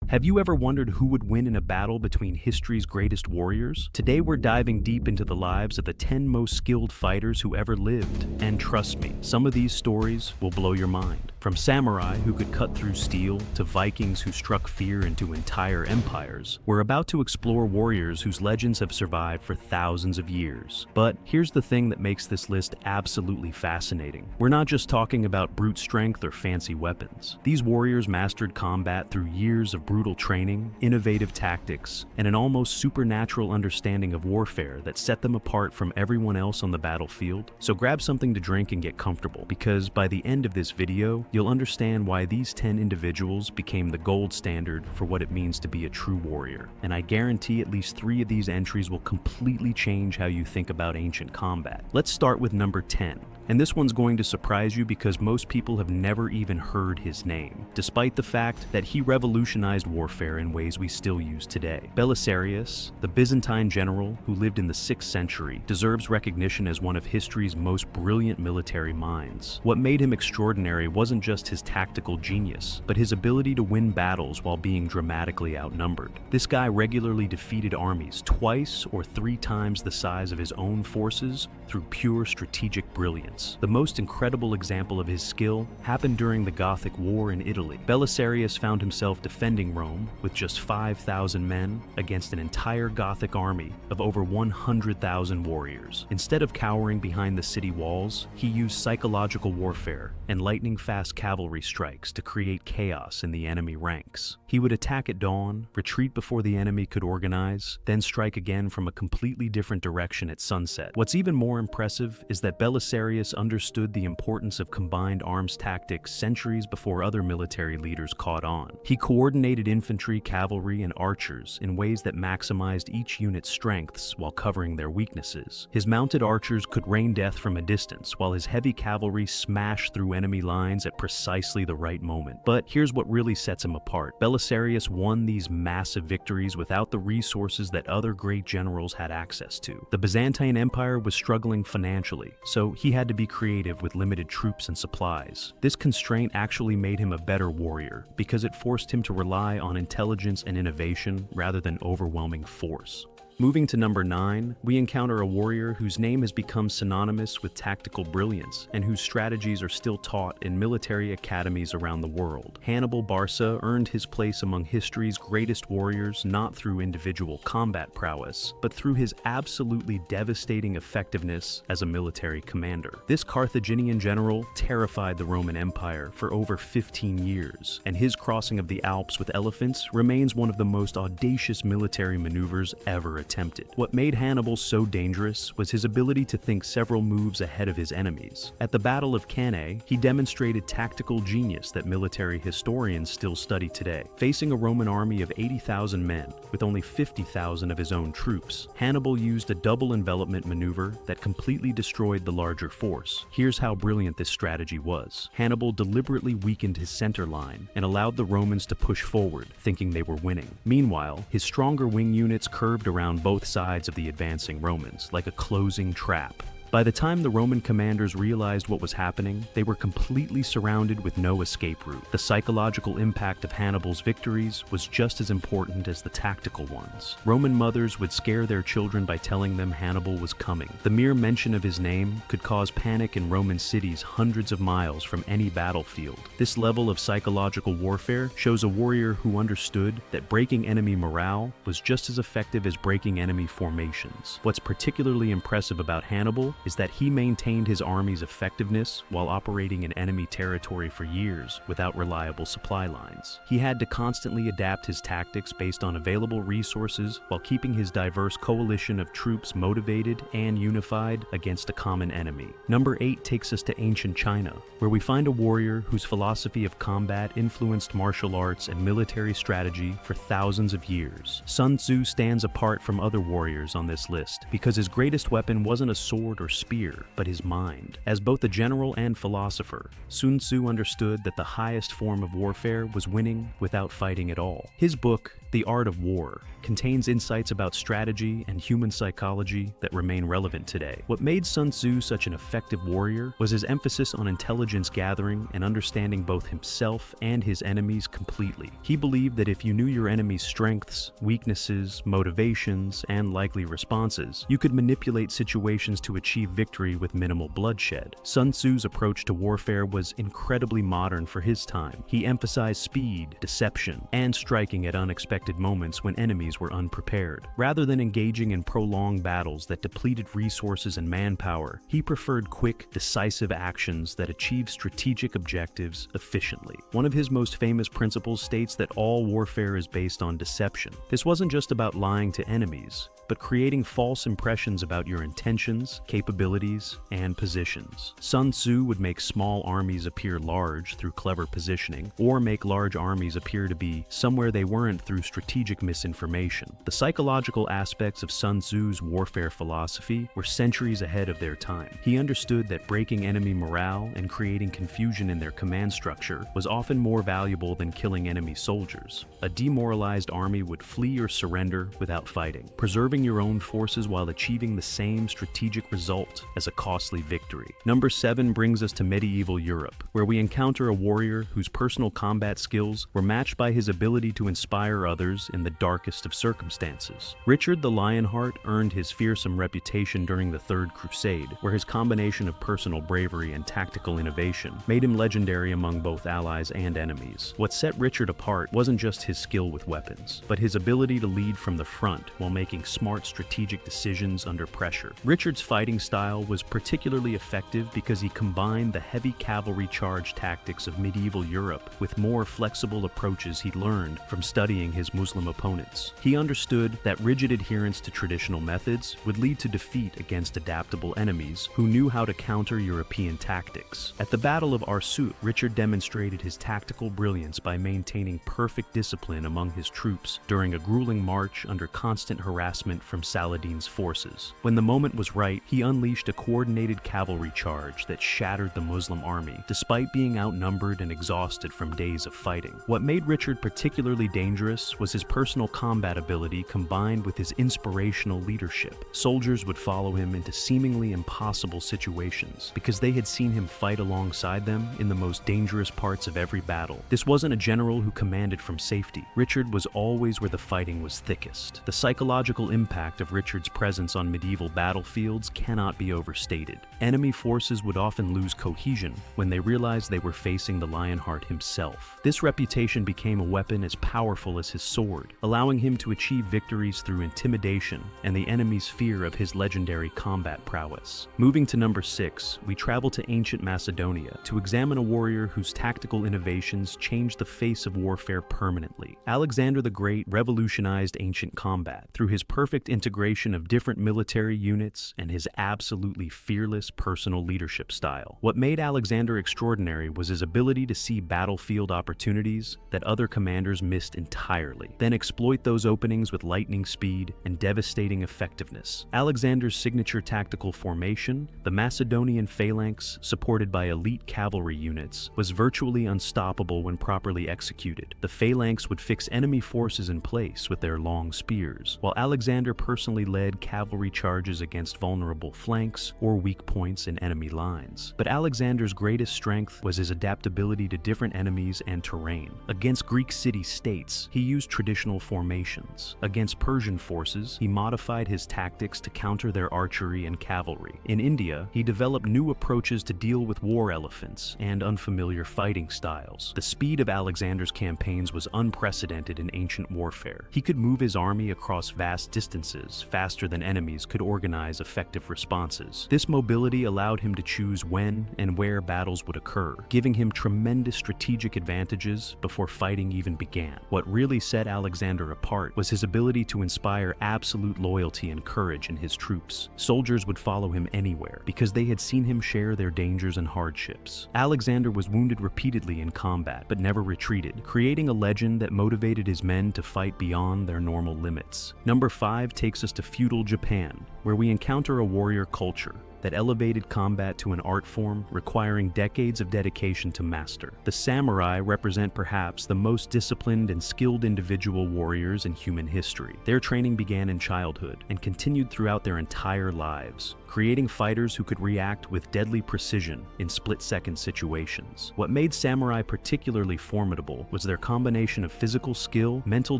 Have you ever wondered who would win in a battle between history's greatest warriors? Today we're diving deep into the lives of the 10 most skilled fighters who ever lived. And trust me, some of these stories will blow your mind. From samurai who could cut through steel to Vikings who struck fear into entire empires, we're about to explore warriors whose legends have survived for thousands of years. But here's the thing that makes this list absolutely fascinating. We're not just talking about brute strength or fancy weapons. These warriors mastered combat through years of brutal training, innovative tactics, and an almost supernatural understanding of warfare that set them apart from everyone else on the battlefield. So grab something to drink and get comfortable, because by the end of this video, you'll understand why these 10 individuals became the gold standard for what it means to be a true warrior. And I guarantee at least 3 of these entries will completely change how you think about ancient combat. Let's start with number 10. And this one's going to surprise you because most people have never even heard his name, despite the fact that he revolutionized warfare in ways we still use today. Belisarius, the Byzantine general who lived in the 6th century, deserves recognition as one of history's most brilliant military minds. What made him extraordinary wasn't just his tactical genius, but his ability to win battles while being dramatically outnumbered. This guy regularly defeated armies twice or 3 times the size of his own forces through pure strategic brilliance. The most incredible example of his skill happened during the Gothic War in Italy. Belisarius found himself defending Rome with just 5,000 men against an entire Gothic army of over 100,000 warriors. Instead of cowering behind the city walls, he used psychological warfare and lightning-fast cavalry strikes to create chaos in the enemy ranks. He would attack at dawn, retreat before the enemy could organize, then strike again from a completely different direction at sunset. What's even more impressive is that Belisarius understood the importance of combined arms tactics centuries before other military leaders caught on. He coordinated integrated infantry, cavalry, and archers in ways that maximized each unit's strengths while covering their weaknesses. His mounted archers could rain death from a distance, while his heavy cavalry smashed through enemy lines at precisely the right moment. But here's what really sets him apart. Belisarius won these massive victories without the resources that other great generals had access to. The Byzantine Empire was struggling financially, so he had to be creative with limited troops and supplies. This constraint actually made him a better warrior, because it forced him to rely on intelligence and innovation rather than overwhelming force. Moving to number 9, we encounter a warrior whose name has become synonymous with tactical brilliance and whose strategies are still taught in military academies around the world. Hannibal Barca earned his place among history's greatest warriors not through individual combat prowess, but through his absolutely devastating effectiveness as a military commander. This Carthaginian general terrified the Roman Empire for over 15 years, and his crossing of the Alps with elephants remains one of the most audacious military maneuvers ever attempted. What made Hannibal so dangerous was his ability to think several moves ahead of his enemies. At the Battle of Cannae, he demonstrated tactical genius that military historians still study today. Facing a Roman army of 80,000 men, with only 50,000 of his own troops, Hannibal used a double envelopment maneuver that completely destroyed the larger force. Here's how brilliant this strategy was. Hannibal deliberately weakened his center line and allowed the Romans to push forward, thinking they were winning. Meanwhile, his stronger wing units curved around both sides of the advancing Romans, like a closing trap. By the time the Roman commanders realized what was happening, they were completely surrounded with no escape route. The psychological impact of Hannibal's victories was just as important as the tactical ones. Roman mothers would scare their children by telling them Hannibal was coming. The mere mention of his name could cause panic in Roman cities hundreds of miles from any battlefield. This level of psychological warfare shows a warrior who understood that breaking enemy morale was just as effective as breaking enemy formations. What's particularly impressive about Hannibal is that he maintained his army's effectiveness while operating in enemy territory for years without reliable supply lines. He had to constantly adapt his tactics based on available resources while keeping his diverse coalition of troops motivated and unified against a common enemy. Number 8 takes us to ancient China, where we find a warrior whose philosophy of combat influenced martial arts and military strategy for thousands of years. Sun Tzu stands apart from other warriors on this list because his greatest weapon wasn't a sword or spear, but his mind. As both a general and philosopher, Sun Tzu understood that the highest form of warfare was winning without fighting at all. His book, The Art of War, contains insights about strategy and human psychology that remain relevant today. What made Sun Tzu such an effective warrior was his emphasis on intelligence gathering and understanding both himself and his enemies completely. He believed that if you knew your enemy's strengths, weaknesses, motivations, and likely responses, you could manipulate situations to achieve victory with minimal bloodshed. Sun Tzu's approach to warfare was incredibly modern for his time. He emphasized speed, deception, and striking at unexpected moments when enemies were unprepared. Rather than engaging in prolonged battles that depleted resources and manpower, he preferred quick, decisive actions that achieved strategic objectives efficiently. One of his most famous principles states that all warfare is based on deception. This wasn't just about lying to enemies, but creating false impressions about your intentions, capabilities, and positions. Sun Tzu would make small armies appear large through clever positioning, or make large armies appear to be somewhere they weren't through strategic misinformation. The psychological aspects of Sun Tzu's warfare philosophy were centuries ahead of their time. He understood that breaking enemy morale and creating confusion in their command structure was often more valuable than killing enemy soldiers. A demoralized army would flee or surrender without fighting, preserving your own forces while achieving the same strategic result as a costly victory. Number 7 brings us to medieval Europe, where we encounter a warrior whose personal combat skills were matched by his ability to inspire others in the darkest of circumstances. Richard the Lionheart earned his fearsome reputation during the Third Crusade, where his combination of personal bravery and tactical innovation made him legendary among both allies and enemies. What set Richard apart wasn't just his skill with weapons, but his ability to lead from the front while making smart strategic decisions under pressure. Richard's fighting style was particularly effective because he combined the heavy cavalry charge tactics of medieval Europe with more flexible approaches he'd learned from studying his against Muslim opponents. He understood that rigid adherence to traditional methods would lead to defeat against adaptable enemies who knew how to counter European tactics. At the Battle of Arsout, Richard demonstrated his tactical brilliance by maintaining perfect discipline among his troops during a grueling march under constant harassment from Saladin's forces. When the moment was right, he unleashed a coordinated cavalry charge that shattered the Muslim army, despite being outnumbered and exhausted from days of fighting. What made Richard particularly dangerous was his personal combat ability combined with his inspirational leadership. Soldiers would follow him into seemingly impossible situations because they had seen him fight alongside them in the most dangerous parts of every battle. This wasn't a general who commanded from safety. Richard was always where the fighting was thickest. The psychological impact of Richard's presence on medieval battlefields cannot be overstated. Enemy forces would often lose cohesion when they realized they were facing the Lionheart himself. This reputation became a weapon as powerful as his sword, allowing him to achieve victories through intimidation and the enemy's fear of his legendary combat prowess. Moving to number 6, we travel to ancient Macedonia to examine a warrior whose tactical innovations changed the face of warfare permanently. Alexander the Great revolutionized ancient combat through his perfect integration of different military units and his absolutely fearless personal leadership style. What made Alexander extraordinary was his ability to see battlefield opportunities that other commanders missed entirely, then exploit those openings with lightning speed and devastating effectiveness. Alexander's signature tactical formation, the Macedonian phalanx supported by elite cavalry units, was virtually unstoppable when properly executed. The phalanx would fix enemy forces in place with their long spears, while Alexander personally led cavalry charges against vulnerable flanks or weak points in enemy lines. But Alexander's greatest strength was his adaptability to different enemies and terrain. Against Greek city-states, he used traditional formations. Against Persian forces, he modified his tactics to counter their archery and cavalry. In India, he developed new approaches to deal with war elephants and unfamiliar fighting styles. The speed of Alexander's campaigns was unprecedented in ancient warfare. He could move his army across vast distances faster than enemies could organize effective responses. This mobility allowed him to choose when and where battles would occur, giving him tremendous strategic advantages before fighting even began. What really set Alexander apart was his ability to inspire absolute loyalty and courage in his troops. Soldiers would follow him anywhere because they had seen him share their dangers and hardships. Alexander was wounded repeatedly in combat, but never retreated, creating a legend that motivated his men to fight beyond their normal limits. Number 5 takes us to feudal Japan, where we encounter a warrior culture that elevated combat to an art form requiring decades of dedication to master. The samurai represent perhaps the most disciplined and skilled individual warriors in human history. Their training began in childhood and continued throughout their entire lives, creating fighters who could react with deadly precision in split-second situations. What made samurai particularly formidable was their combination of physical skill, mental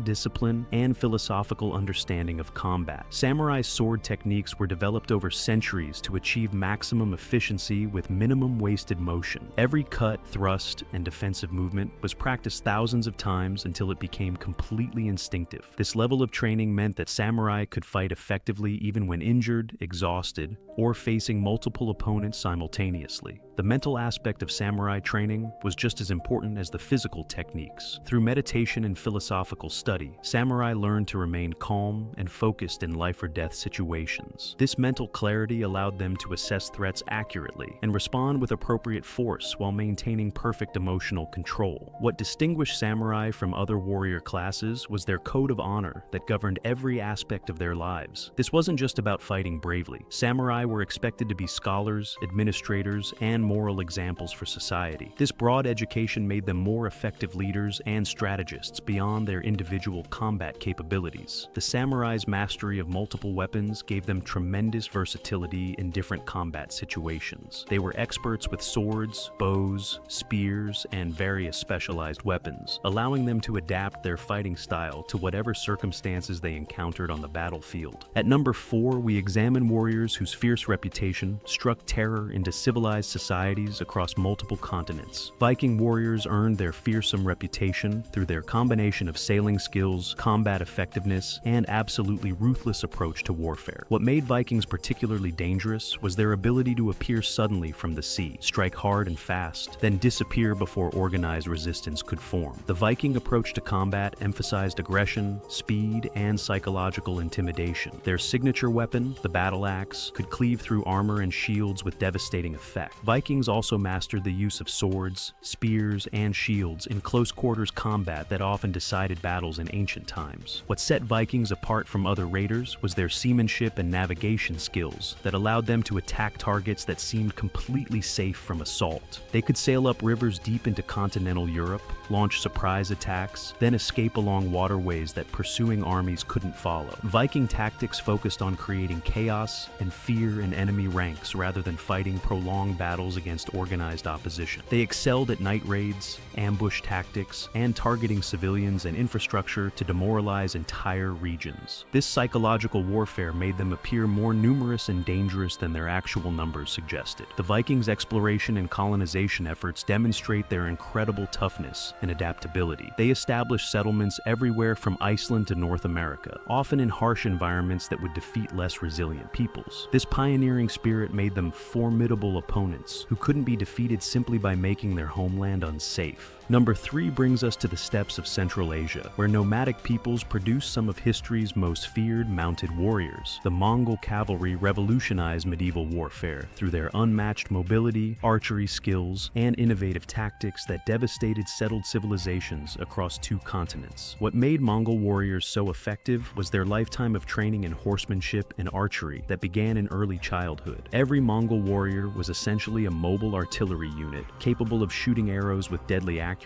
discipline, and philosophical understanding of combat. Samurai's sword techniques were developed over centuries to achieve maximum efficiency with minimum wasted motion. Every cut, thrust, and defensive movement was practiced thousands of times until it became completely instinctive. This level of training meant that samurai could fight effectively even when injured, exhausted, or facing multiple opponents simultaneously. The mental aspect of samurai training was just as important as the physical techniques. Through meditation and philosophical study, samurai learned to remain calm and focused in life or death situations. This mental clarity allowed them to assess threats accurately and respond with appropriate force while maintaining perfect emotional control. What distinguished samurai from other warrior classes was their code of honor that governed every aspect of their lives. This wasn't just about fighting bravely. Samurai were expected to be scholars, administrators, and moral examples for society. This broad education made them more effective leaders and strategists beyond their individual combat capabilities. The samurai's mastery of multiple weapons gave them tremendous versatility in different combat situations. They were experts with swords, bows, spears, and various specialized weapons, allowing them to adapt their fighting style to whatever circumstances they encountered on the battlefield. At number 4, we examine warriors whose fierce reputation struck terror into civilized society societies across multiple continents. Viking warriors earned their fearsome reputation through their combination of sailing skills, combat effectiveness, and absolutely ruthless approach to warfare. What made Vikings particularly dangerous was their ability to appear suddenly from the sea, strike hard and fast, then disappear before organized resistance could form. The Viking approach to combat emphasized aggression, speed, and psychological intimidation. Their signature weapon, the battle axe, could cleave through armor and shields with devastating effect. Vikings also mastered the use of swords, spears, and shields in close-quarters combat that often decided battles in ancient times. What set Vikings apart from other raiders was their seamanship and navigation skills that allowed them to attack targets that seemed completely safe from assault. They could sail up rivers deep into continental Europe, launch surprise attacks, then escape along waterways that pursuing armies couldn't follow. Viking tactics focused on creating chaos and fear in enemy ranks rather than fighting prolonged battles against organized opposition. They excelled at night raids, ambush tactics, and targeting civilians and infrastructure to demoralize entire regions. This psychological warfare made them appear more numerous and dangerous than their actual numbers suggested. The Vikings' exploration and colonization efforts demonstrate their incredible toughness and adaptability. They established settlements everywhere from Iceland to North America, often in harsh environments that would defeat less resilient peoples. This pioneering spirit made them formidable opponents who couldn't be defeated simply by making their homeland unsafe. Number 3 brings us to the steppes of Central Asia, where nomadic peoples produced some of history's most feared mounted warriors. The Mongol cavalry revolutionized medieval warfare through their unmatched mobility, archery skills, and innovative tactics that devastated settled civilizations across 2 continents. What made Mongol warriors so effective was their lifetime of training in horsemanship and archery that began in early childhood. Every Mongol warrior was essentially a mobile artillery unit, capable of shooting arrows with deadly accuracy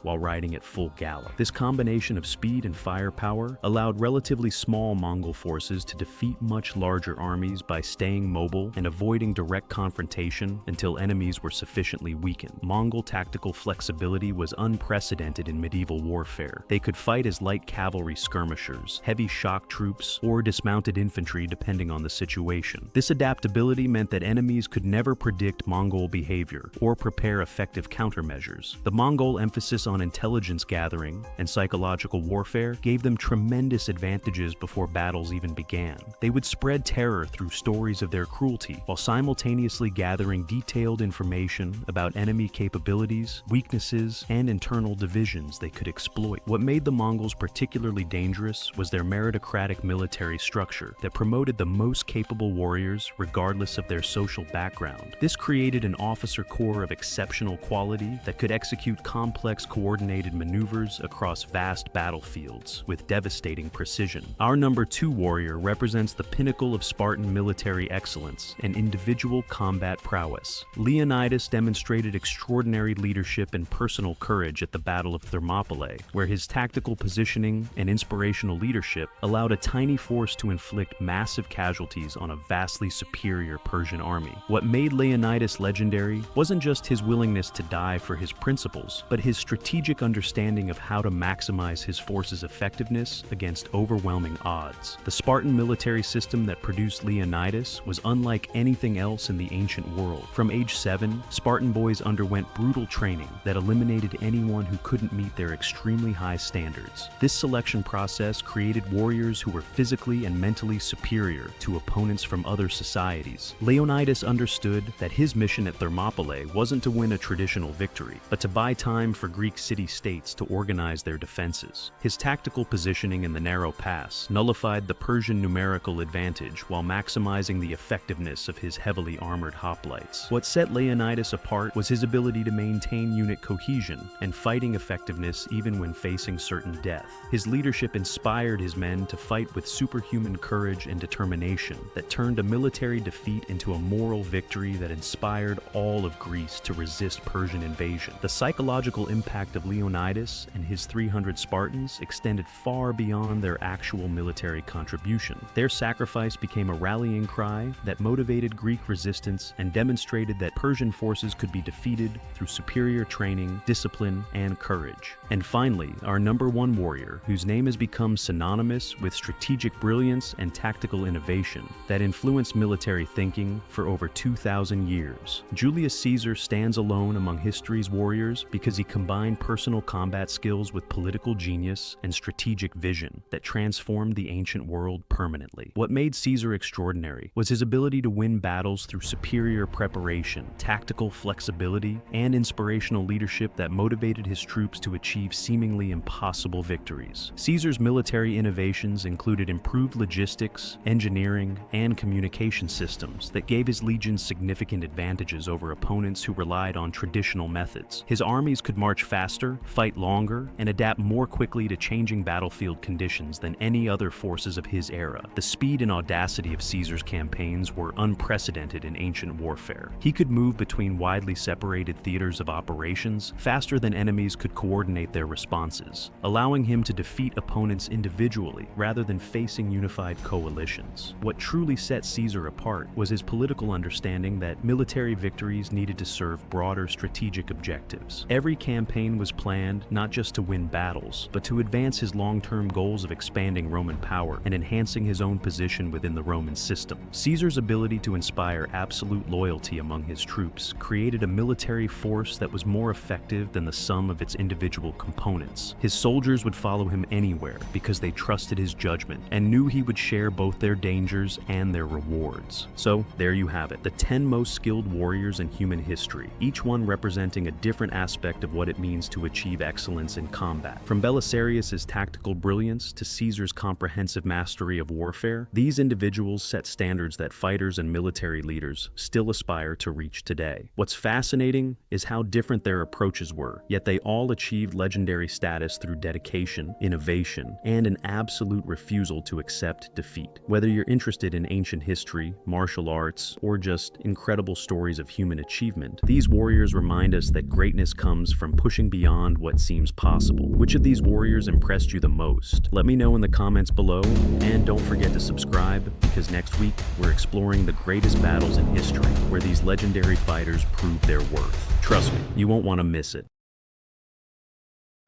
while riding at full gallop. This combination of speed and firepower allowed relatively small Mongol forces to defeat much larger armies by staying mobile and avoiding direct confrontation until enemies were sufficiently weakened. Mongol tactical flexibility was unprecedented in medieval warfare. They could fight as light cavalry skirmishers, heavy shock troops, or dismounted infantry depending on the situation. This adaptability meant that enemies could never predict Mongol behavior or prepare effective countermeasures. The Mongol emphasis on intelligence gathering and psychological warfare gave them tremendous advantages before battles even began. They would spread terror through stories of their cruelty, while simultaneously gathering detailed information about enemy capabilities, weaknesses, and internal divisions they could exploit. What made the Mongols particularly dangerous was their meritocratic military structure that promoted the most capable warriors regardless of their social background. This created an officer corps of exceptional quality that could execute complex coordinated maneuvers across vast battlefields with devastating precision. Our number 2 warrior represents the pinnacle of Spartan military excellence and individual combat prowess. Leonidas demonstrated extraordinary leadership and personal courage at the Battle of Thermopylae, where his tactical positioning and inspirational leadership allowed a tiny force to inflict massive casualties on a vastly superior Persian army. What made Leonidas legendary wasn't just his willingness to die for his principles, but his strategic understanding of how to maximize his force's effectiveness against overwhelming odds. The Spartan military system that produced Leonidas was unlike anything else in the ancient world. From age 7, Spartan boys underwent brutal training that eliminated anyone who couldn't meet their extremely high standards. This selection process created warriors who were physically and mentally superior to opponents from other societies. Leonidas understood that his mission at Thermopylae wasn't to win a traditional victory, but to buy time for Greek city-states to organize their defenses. His tactical positioning in the narrow pass nullified the Persian numerical advantage while maximizing the effectiveness of his heavily armored hoplites. What set Leonidas apart was his ability to maintain unit cohesion and fighting effectiveness even when facing certain death. His leadership inspired his men to fight with superhuman courage and determination that turned a military defeat into a moral victory that inspired all of Greece to resist Persian invasion. The psychological psychological impact of Leonidas and his 300 Spartans extended far beyond their actual military contribution. Their sacrifice became a rallying cry that motivated Greek resistance and demonstrated that Persian forces could be defeated through superior training, discipline, and courage. And finally, our number one warrior, whose name has become synonymous with strategic brilliance and tactical innovation that influenced military thinking for over 2,000 years. Julius Caesar stands alone among history's warriors because he combined personal combat skills with political genius and strategic vision that transformed the ancient world permanently. What made Caesar extraordinary was his ability to win battles through superior preparation, tactical flexibility, and inspirational leadership that motivated his troops to achieve seemingly impossible victories. Caesar's military innovations included improved logistics, engineering, and communication systems that gave his legions significant advantages over opponents who relied on traditional methods. His armies could march faster, fight longer, and adapt more quickly to changing battlefield conditions than any other forces of his era. The speed and audacity of Caesar's campaigns were unprecedented in ancient warfare. He could move between widely separated theaters of operations faster than enemies could coordinate their responses, allowing him to defeat opponents individually rather than facing unified coalitions. What truly set Caesar apart was his political understanding that military victories needed to serve broader strategic objectives. Every campaign was planned not just to win battles, but to advance his long-term goals of expanding Roman power and enhancing his own position within the Roman system. Caesar's ability to inspire absolute loyalty among his troops created a military force that was more effective than the sum of its individual components. His soldiers would follow him anywhere because they trusted his judgment and knew he would share both their dangers and their rewards. So there you have it, the 10 most skilled warriors in human history, each one representing a different aspect of what it means to achieve excellence in combat. From Belisarius' tactical brilliance to Caesar's comprehensive mastery of warfare, these individuals set standards that fighters and military leaders still aspire to reach today. What's fascinating is how different their approaches were, yet they all achieved legendary status through dedication, innovation, and an absolute refusal to accept defeat. Whether you're interested in ancient history, martial arts, or just incredible stories of human achievement, these warriors remind us that greatness comes from pushing beyond what seems possible. Which of these warriors impressed you the most? Let me know in the comments below, and don't forget to subscribe, because next week we're exploring the greatest battles in history where these legendary fighters prove their worth. Trust me, you won't want to miss it.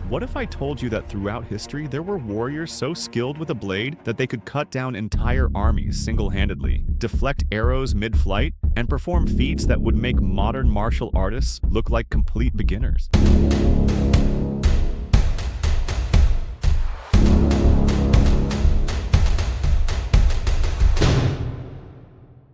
What if I told you that throughout history there were warriors so skilled with a blade that they could cut down entire armies single-handedly, deflect arrows mid-flight, and perform feats that would make modern martial artists look like complete beginners?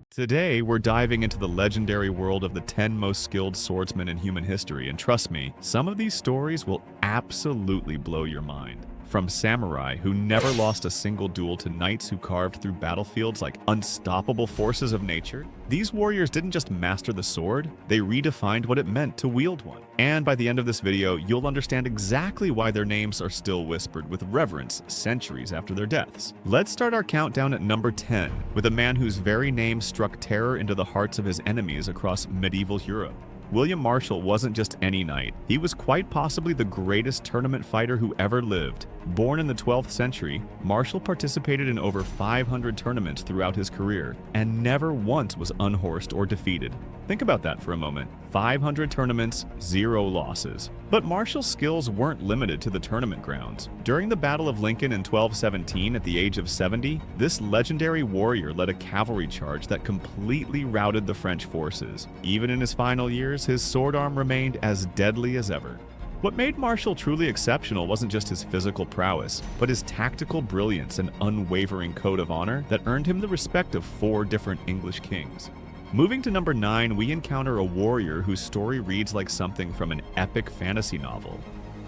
Today, we're diving into the legendary world of the 10 most skilled swordsmen in human history, and trust me, some of these stories will absolutely blow your mind. From samurai who never lost a single duel to knights who carved through battlefields like unstoppable forces of nature, these warriors didn't just master the sword, they redefined what it meant to wield one. And by the end of this video, you'll understand exactly why their names are still whispered with reverence centuries after their deaths. Let's start our countdown at number 10, with a man whose very name struck terror into the hearts of his enemies across medieval Europe. William Marshall wasn't just any knight. He was quite possibly the greatest tournament fighter who ever lived. Born in the 12th century, Marshall participated in over 500 tournaments throughout his career, and never once was unhorsed or defeated. Think about that for a moment. 500 tournaments, 0 losses. But Marshall's skills weren't limited to the tournament grounds. During the Battle of Lincoln in 1217, at the age of 70, this legendary warrior led a cavalry charge that completely routed the French forces. Even in his final years, his sword arm remained as deadly as ever. What made Marshall truly exceptional wasn't just his physical prowess, but his tactical brilliance and unwavering code of honor that earned him the respect of 4 different English kings. Moving to number 9, we encounter a warrior whose story reads like something from an epic fantasy novel.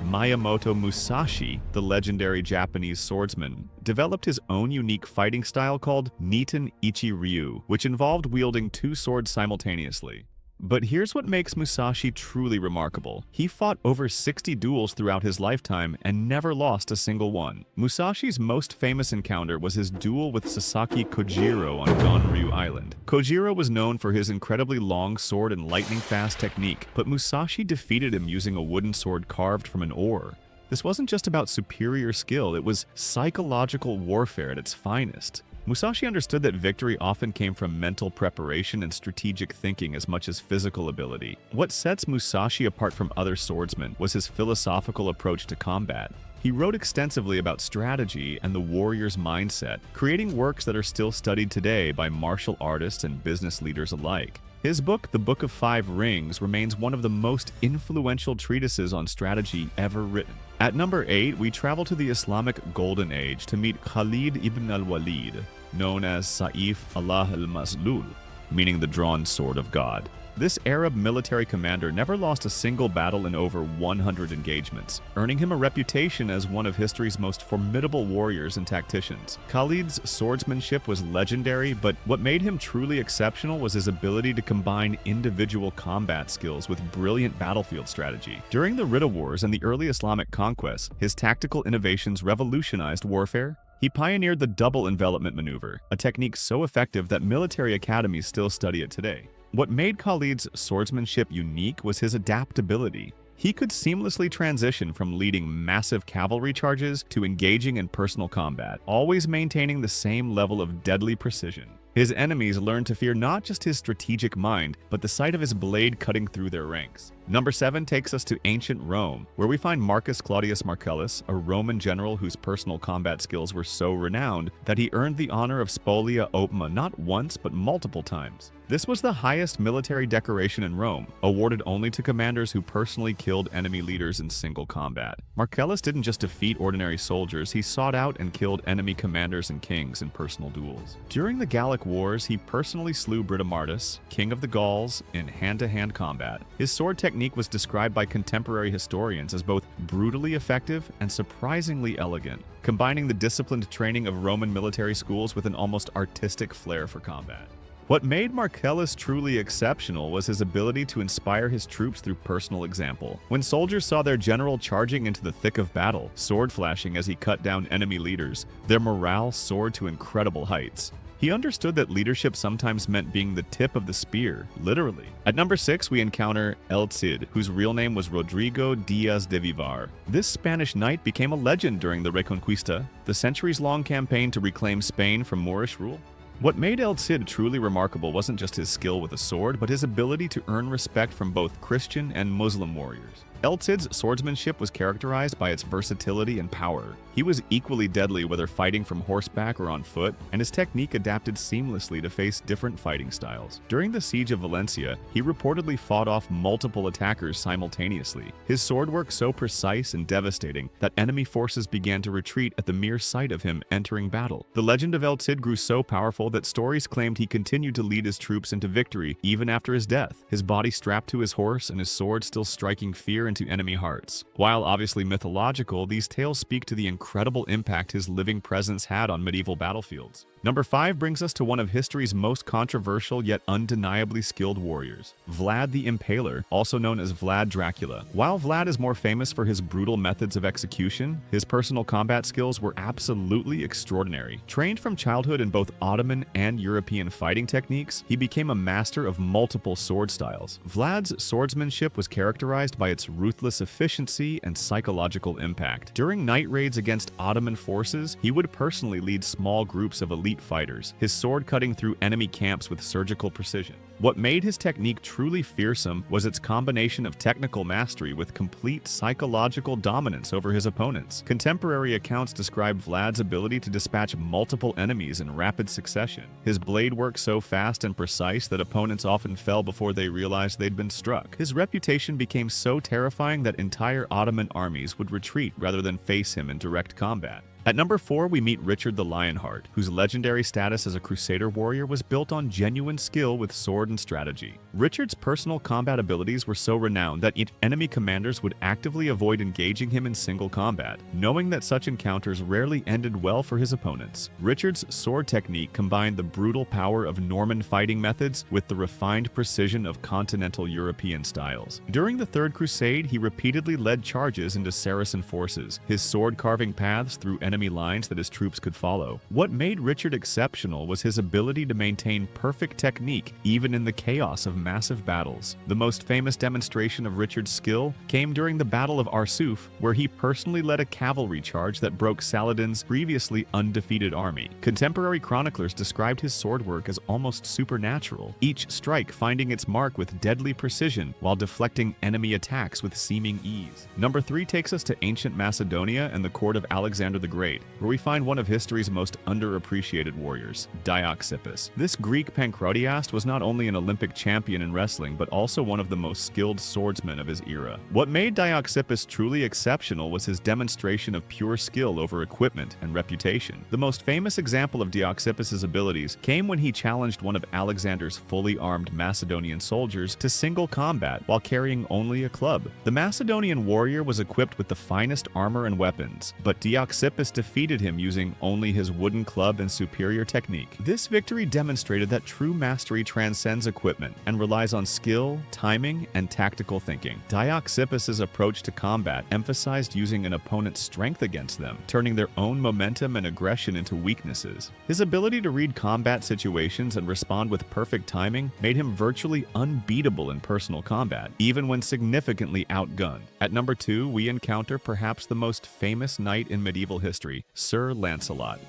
Miyamoto Musashi, the legendary Japanese swordsman, developed his own unique fighting style called Niten Ichi Ryu, which involved wielding 2 swords simultaneously. But here's what makes Musashi truly remarkable. He fought over 60 duels throughout his lifetime and never lost a single one. Musashi's most famous encounter was his duel with Sasaki Kojiro on Gonryu Island. Kojiro was known for his incredibly long sword and lightning-fast technique, but Musashi defeated him using a wooden sword carved from an oar. This wasn't just about superior skill, it was psychological warfare at its finest. Musashi understood that victory often came from mental preparation and strategic thinking as much as physical ability. What sets Musashi apart from other swordsmen was his philosophical approach to combat. He wrote extensively about strategy and the warrior's mindset, creating works that are still studied today by martial artists and business leaders alike. His book, The Book of Five Rings, remains one of the most influential treatises on strategy ever written. At number 8, we travel to the Islamic Golden Age to meet Khalid ibn al-Walid, known as Saif Allah al-Maslul, meaning the drawn sword of God. This Arab military commander never lost a single battle in over 100 engagements, earning him a reputation as one of history's most formidable warriors and tacticians. Khalid's swordsmanship was legendary, but what made him truly exceptional was his ability to combine individual combat skills with brilliant battlefield strategy. During the Ridda Wars and the early Islamic conquests, his tactical innovations revolutionized warfare. He pioneered the double envelopment maneuver, a technique so effective that military academies still study it today. What made Khalid's swordsmanship unique was his adaptability. He could seamlessly transition from leading massive cavalry charges to engaging in personal combat, always maintaining the same level of deadly precision. His enemies learned to fear not just his strategic mind, but the sight of his blade cutting through their ranks. Number 7 takes us to ancient Rome, where we find Marcus Claudius Marcellus, a Roman general whose personal combat skills were so renowned that he earned the honor of Spolia Opima not once but multiple times. This was the highest military decoration in Rome, awarded only to commanders who personally killed enemy leaders in single combat. Marcellus didn't just defeat ordinary soldiers, he sought out and killed enemy commanders and kings in personal duels. During the Gallic Wars, he personally slew Britomartis, king of the Gauls, in hand-to-hand combat. His sword technique was described by contemporary historians as both brutally effective and surprisingly elegant, combining the disciplined training of Roman military schools with an almost artistic flair for combat. What made Marcellus truly exceptional was his ability to inspire his troops through personal example. When soldiers saw their general charging into the thick of battle, sword flashing as he cut down enemy leaders, their morale soared to incredible heights. He understood that leadership sometimes meant being the tip of the spear, literally. At number 6, we encounter El Cid, whose real name was Rodrigo Diaz de Vivar. This Spanish knight became a legend during the Reconquista, the centuries-long campaign to reclaim Spain from Moorish rule. What made El Cid truly remarkable wasn't just his skill with a sword, but his ability to earn respect from both Christian and Muslim warriors. El Cid's swordsmanship was characterized by its versatility and power. He was equally deadly whether fighting from horseback or on foot, and his technique adapted seamlessly to face different fighting styles. During the siege of Valencia, he reportedly fought off multiple attackers simultaneously. His sword work so precise and devastating that enemy forces began to retreat at the mere sight of him entering battle. The legend of El Cid grew so powerful that stories claimed he continued to lead his troops into victory even after his death, his body strapped to his horse and his sword still striking fear into enemy hearts. While obviously mythological, these tales speak to the incredible impact his living presence had on medieval battlefields. Number 5 brings us to one of history's most controversial yet undeniably skilled warriors, Vlad the Impaler, also known as Vlad Dracula. While Vlad is more famous for his brutal methods of execution, his personal combat skills were absolutely extraordinary. Trained from childhood in both Ottoman and European fighting techniques, he became a master of multiple sword styles. Vlad's swordsmanship was characterized by its ruthless efficiency and psychological impact. During night raids against Ottoman forces, he would personally lead small groups of elite fighters, his sword cutting through enemy camps with surgical precision. What made his technique truly fearsome was its combination of technical mastery with complete psychological dominance over his opponents. Contemporary accounts describe Vlad's ability to dispatch multiple enemies in rapid succession. His blade work so fast and precise that opponents often fell before they realized they'd been struck. His reputation became so terrifying that entire Ottoman armies would retreat rather than face him in direct combat. At number 4, we meet Richard the Lionheart, whose legendary status as a crusader warrior was built on genuine skill with sword and strategy. Richard's personal combat abilities were so renowned that enemy commanders would actively avoid engaging him in single combat, knowing that such encounters rarely ended well for his opponents. Richard's sword technique combined the brutal power of Norman fighting methods with the refined precision of continental European styles. During the Third Crusade, he repeatedly led charges into Saracen forces, his sword carving paths through enemy lines that his troops could follow. What made Richard exceptional was his ability to maintain perfect technique even in the chaos of massive battles. The most famous demonstration of Richard's skill came during the Battle of Arsuf, where he personally led a cavalry charge that broke Saladin's previously undefeated army. Contemporary chroniclers described his sword work as almost supernatural, each strike finding its mark with deadly precision while deflecting enemy attacks with seeming ease. Number 3 takes us to ancient Macedonia and the court of Alexander the Great, where we find one of history's most underappreciated warriors, Dioxippus. This Greek pancratiast was not only an Olympic champion in wrestling, but also one of the most skilled swordsmen of his era. What made Dioxippus truly exceptional was his demonstration of pure skill over equipment and reputation. The most famous example of Dioxippus's abilities came when he challenged one of Alexander's fully armed Macedonian soldiers to single combat while carrying only a club. The Macedonian warrior was equipped with the finest armor and weapons, but Dioxippus defeated him using only his wooden club and superior technique. This victory demonstrated that true mastery transcends equipment and relies on skill, timing, and tactical thinking. Dioxippus's approach to combat emphasized using an opponent's strength against them, turning their own momentum and aggression into weaknesses. His ability to read combat situations and respond with perfect timing made him virtually unbeatable in personal combat, even when significantly outgunned. At number 2, we encounter perhaps the most famous knight in medieval history, Sir Lancelot.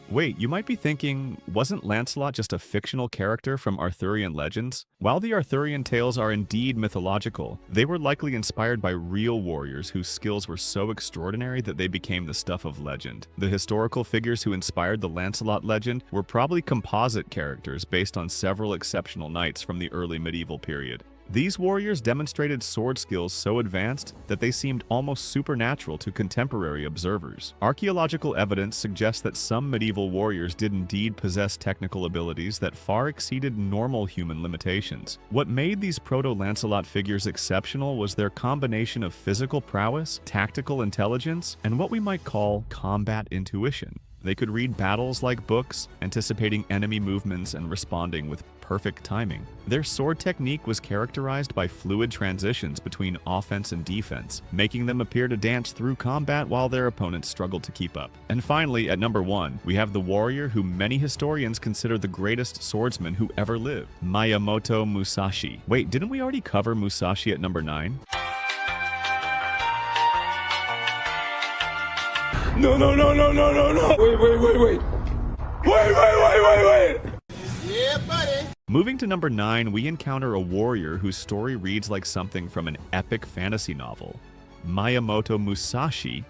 Wait, you might be thinking, wasn't Lancelot just a fictional character from Arthurian legends? While the Arthurian tales are indeed mythological, they were likely inspired by real warriors whose skills were so extraordinary that they became the stuff of legend. The historical figures who inspired the Lancelot legend were probably composite characters based on several exceptional knights from the early medieval period. These warriors demonstrated sword skills so advanced that they seemed almost supernatural to contemporary observers. Archaeological evidence suggests that some medieval warriors did indeed possess technical abilities that far exceeded normal human limitations. What made these proto-Lancelot figures exceptional was their combination of physical prowess, tactical intelligence, and what we might call combat intuition. They could read battles like books, anticipating enemy movements and responding with perfect timing. Their sword technique was characterized by fluid transitions between offense and defense, making them appear to dance through combat while their opponents struggled to keep up. And finally, at number 1, we have the warrior who many historians consider the greatest swordsman who ever lived, Miyamoto Musashi. Wait, didn't we already cover Musashi at number 9? No. Wait. Yeah, buddy. Moving to number 9, we encounter a warrior whose story reads like something from an epic fantasy novel. Miyamoto Musashi.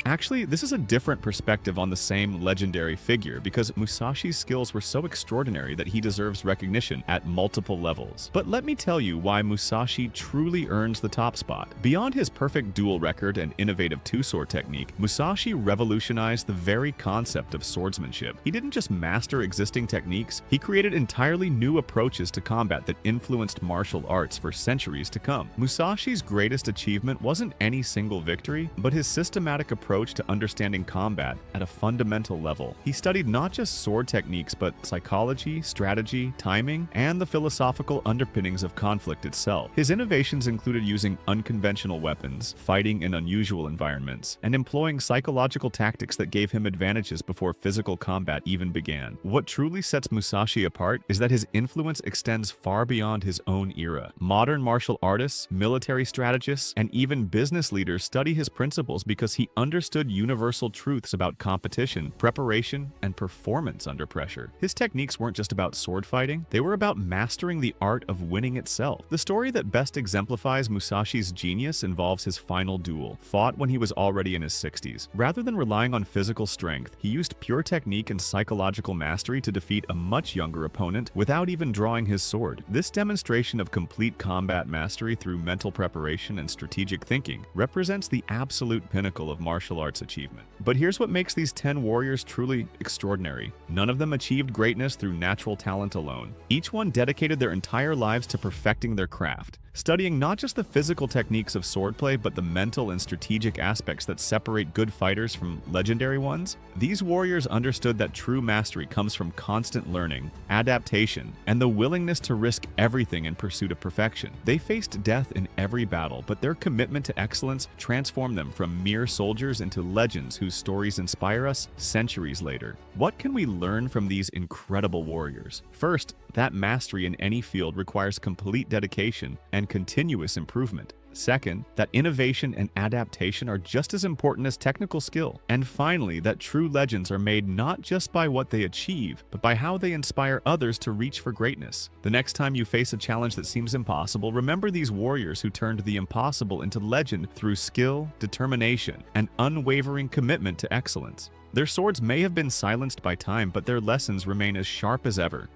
Actually, this is a different perspective on the same legendary figure because Musashi's skills were so extraordinary that he deserves recognition at multiple levels. But let me tell you why Musashi truly earns the top spot. Beyond his perfect duel record and innovative two-sword technique, Musashi revolutionized the very concept of swordsmanship. He didn't just master existing techniques, he created entirely new approaches to combat that influenced martial arts for centuries to come. Musashi's greatest achievement wasn't any single victory, but his systematic approach to understanding combat at a fundamental level. He studied not just sword techniques, but psychology, strategy, timing, and the philosophical underpinnings of conflict itself. His innovations included using unconventional weapons, fighting in unusual environments, and employing psychological tactics that gave him advantages before physical combat even began. What truly sets Musashi apart is that his influence extends far beyond his own era. Modern martial artists, military strategists, and even business leaders study his principles because he understood universal truths about competition, preparation, and performance under pressure. His techniques weren't just about sword fighting, they were about mastering the art of winning itself. The story that best exemplifies Musashi's genius involves his final duel, fought when he was already in his 60s. Rather than relying on physical strength, he used pure technique and psychological mastery to defeat a much younger opponent without even drawing his sword. This demonstration of complete combat mastery through mental preparation and strategic thinking represents the absolute pinnacle of martial martial arts achievement. But here's what makes these 10 warriors truly extraordinary. None of them achieved greatness through natural talent alone. Each one dedicated their entire lives to perfecting their craft, studying not just the physical techniques of swordplay, but the mental and strategic aspects that separate good fighters from legendary ones. These warriors understood that true mastery comes from constant learning, adaptation, and the willingness to risk everything in pursuit of perfection. They faced death in every battle, but their commitment to excellence transformed them from mere soldiers into legends whose stories inspire us centuries later. What can we learn from these incredible warriors? First, that mastery in any field requires complete dedication and continuous improvement. Second, that innovation and adaptation are just as important as technical skill. And finally, that true legends are made not just by what they achieve, but by how they inspire others to reach for greatness. The next time you face a challenge that seems impossible, remember these warriors who turned the impossible into legend through skill, determination, and unwavering commitment to excellence. Their swords may have been silenced by time, but their lessons remain as sharp as ever.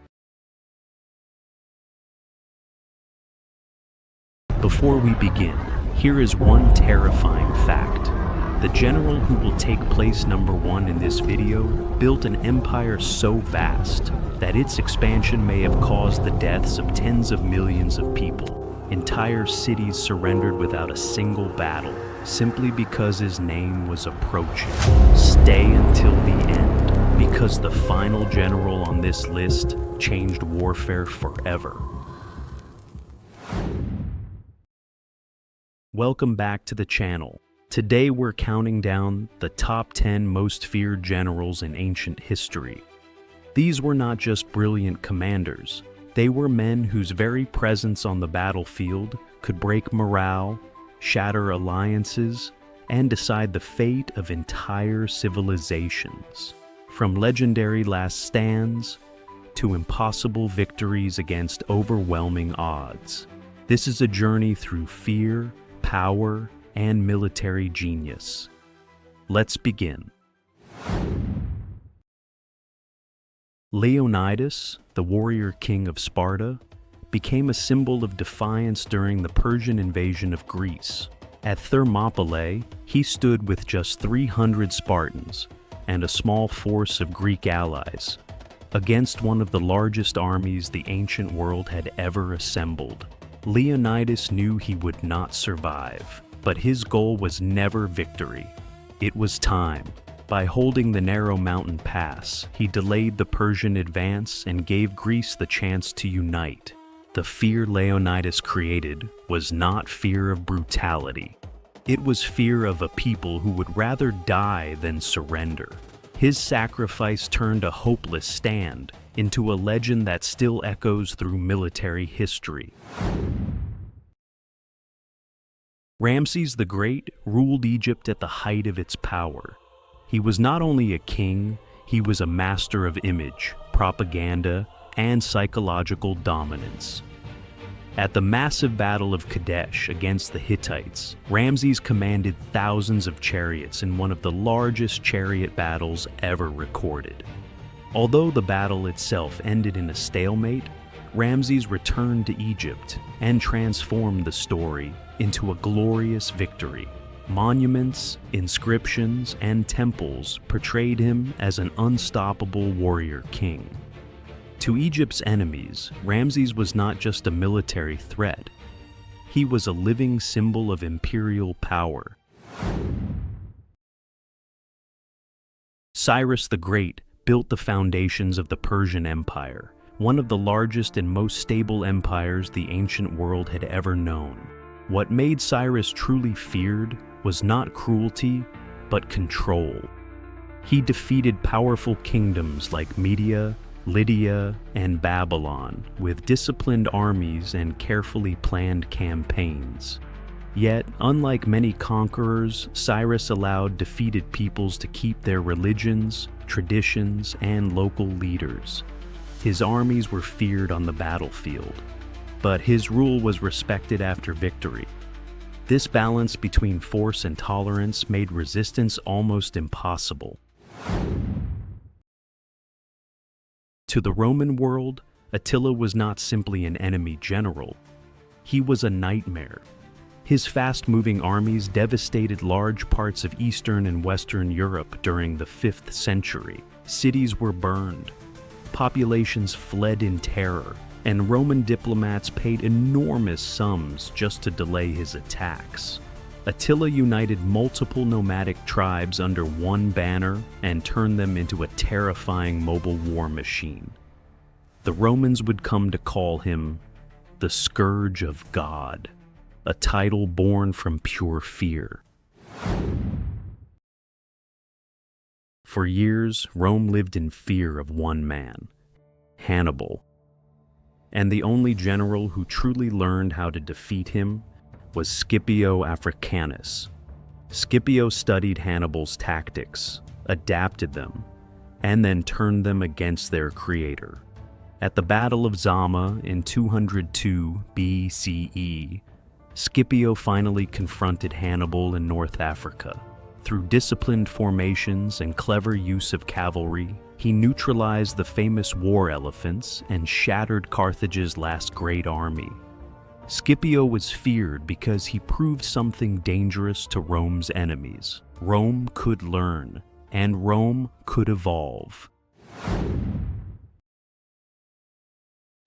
Before we begin, here is one terrifying fact. The general who will take place number 1 in this video built an empire so vast that its expansion may have caused the deaths of tens of millions of people. Entire cities surrendered without a single battle, simply because his name was approaching. Stay until the end, because the final general on this list changed warfare forever. Welcome back to the channel. Today we're counting down the top 10 most feared generals in ancient history. These were not just brilliant commanders. They were men whose very presence on the battlefield could break morale, shatter alliances, and decide the fate of entire civilizations. From legendary last stands to impossible victories against overwhelming odds. This is a journey through fear, power, and military genius. Let's begin. Leonidas, the warrior king of Sparta, became a symbol of defiance during the Persian invasion of Greece. At Thermopylae, he stood with just 300 Spartans and a small force of Greek allies against one of the largest armies the ancient world had ever assembled. Leonidas knew he would not survive, but his goal was never victory. It was time. By holding the narrow mountain pass, he delayed the Persian advance and gave Greece the chance to unite. The fear Leonidas created was not fear of brutality. It was fear of a people who would rather die than surrender. His sacrifice turned a hopeless stand into a legend that still echoes through military history. Ramses the Great ruled Egypt at the height of its power. He was not only a king, he was a master of image, propaganda, and psychological dominance. At the massive Battle of Kadesh against the Hittites, Ramses commanded thousands of chariots in one of the largest chariot battles ever recorded. Although the battle itself ended in a stalemate, Ramses returned to Egypt and transformed the story into a glorious victory. Monuments, inscriptions, and temples portrayed him as an unstoppable warrior king. To Egypt's enemies, Ramses was not just a military threat. He was a living symbol of imperial power. Cyrus the Great built the foundations of the Persian Empire, one of the largest and most stable empires the ancient world had ever known. What made Cyrus truly feared was not cruelty, but control. He defeated powerful kingdoms like Media, Lydia, and Babylon with disciplined armies and carefully planned campaigns. Yet, unlike many conquerors, Cyrus allowed defeated peoples to keep their religions, traditions, and local leaders. His armies were feared on the battlefield, but his rule was respected after victory. This balance between force and tolerance made resistance almost impossible. To the Roman world, Attila was not simply an enemy general. He was a nightmare. His fast-moving armies devastated large parts of Eastern and Western Europe during the 5th century. Cities were burned, populations fled in terror, and Roman diplomats paid enormous sums just to delay his attacks. Attila united multiple nomadic tribes under one banner and turned them into a terrifying mobile war machine. The Romans would come to call him the Scourge of God, a title born from pure fear. For years, Rome lived in fear of one man, Hannibal. And the only general who truly learned how to defeat him was Scipio Africanus. Scipio studied Hannibal's tactics, adapted them, and then turned them against their creator. At the Battle of Zama in 202 BCE, Scipio finally confronted Hannibal in North Africa. Through disciplined formations and clever use of cavalry, he neutralized the famous war elephants and shattered Carthage's last great army. Scipio was feared because he proved something dangerous to Rome's enemies. Rome could learn, and Rome could evolve.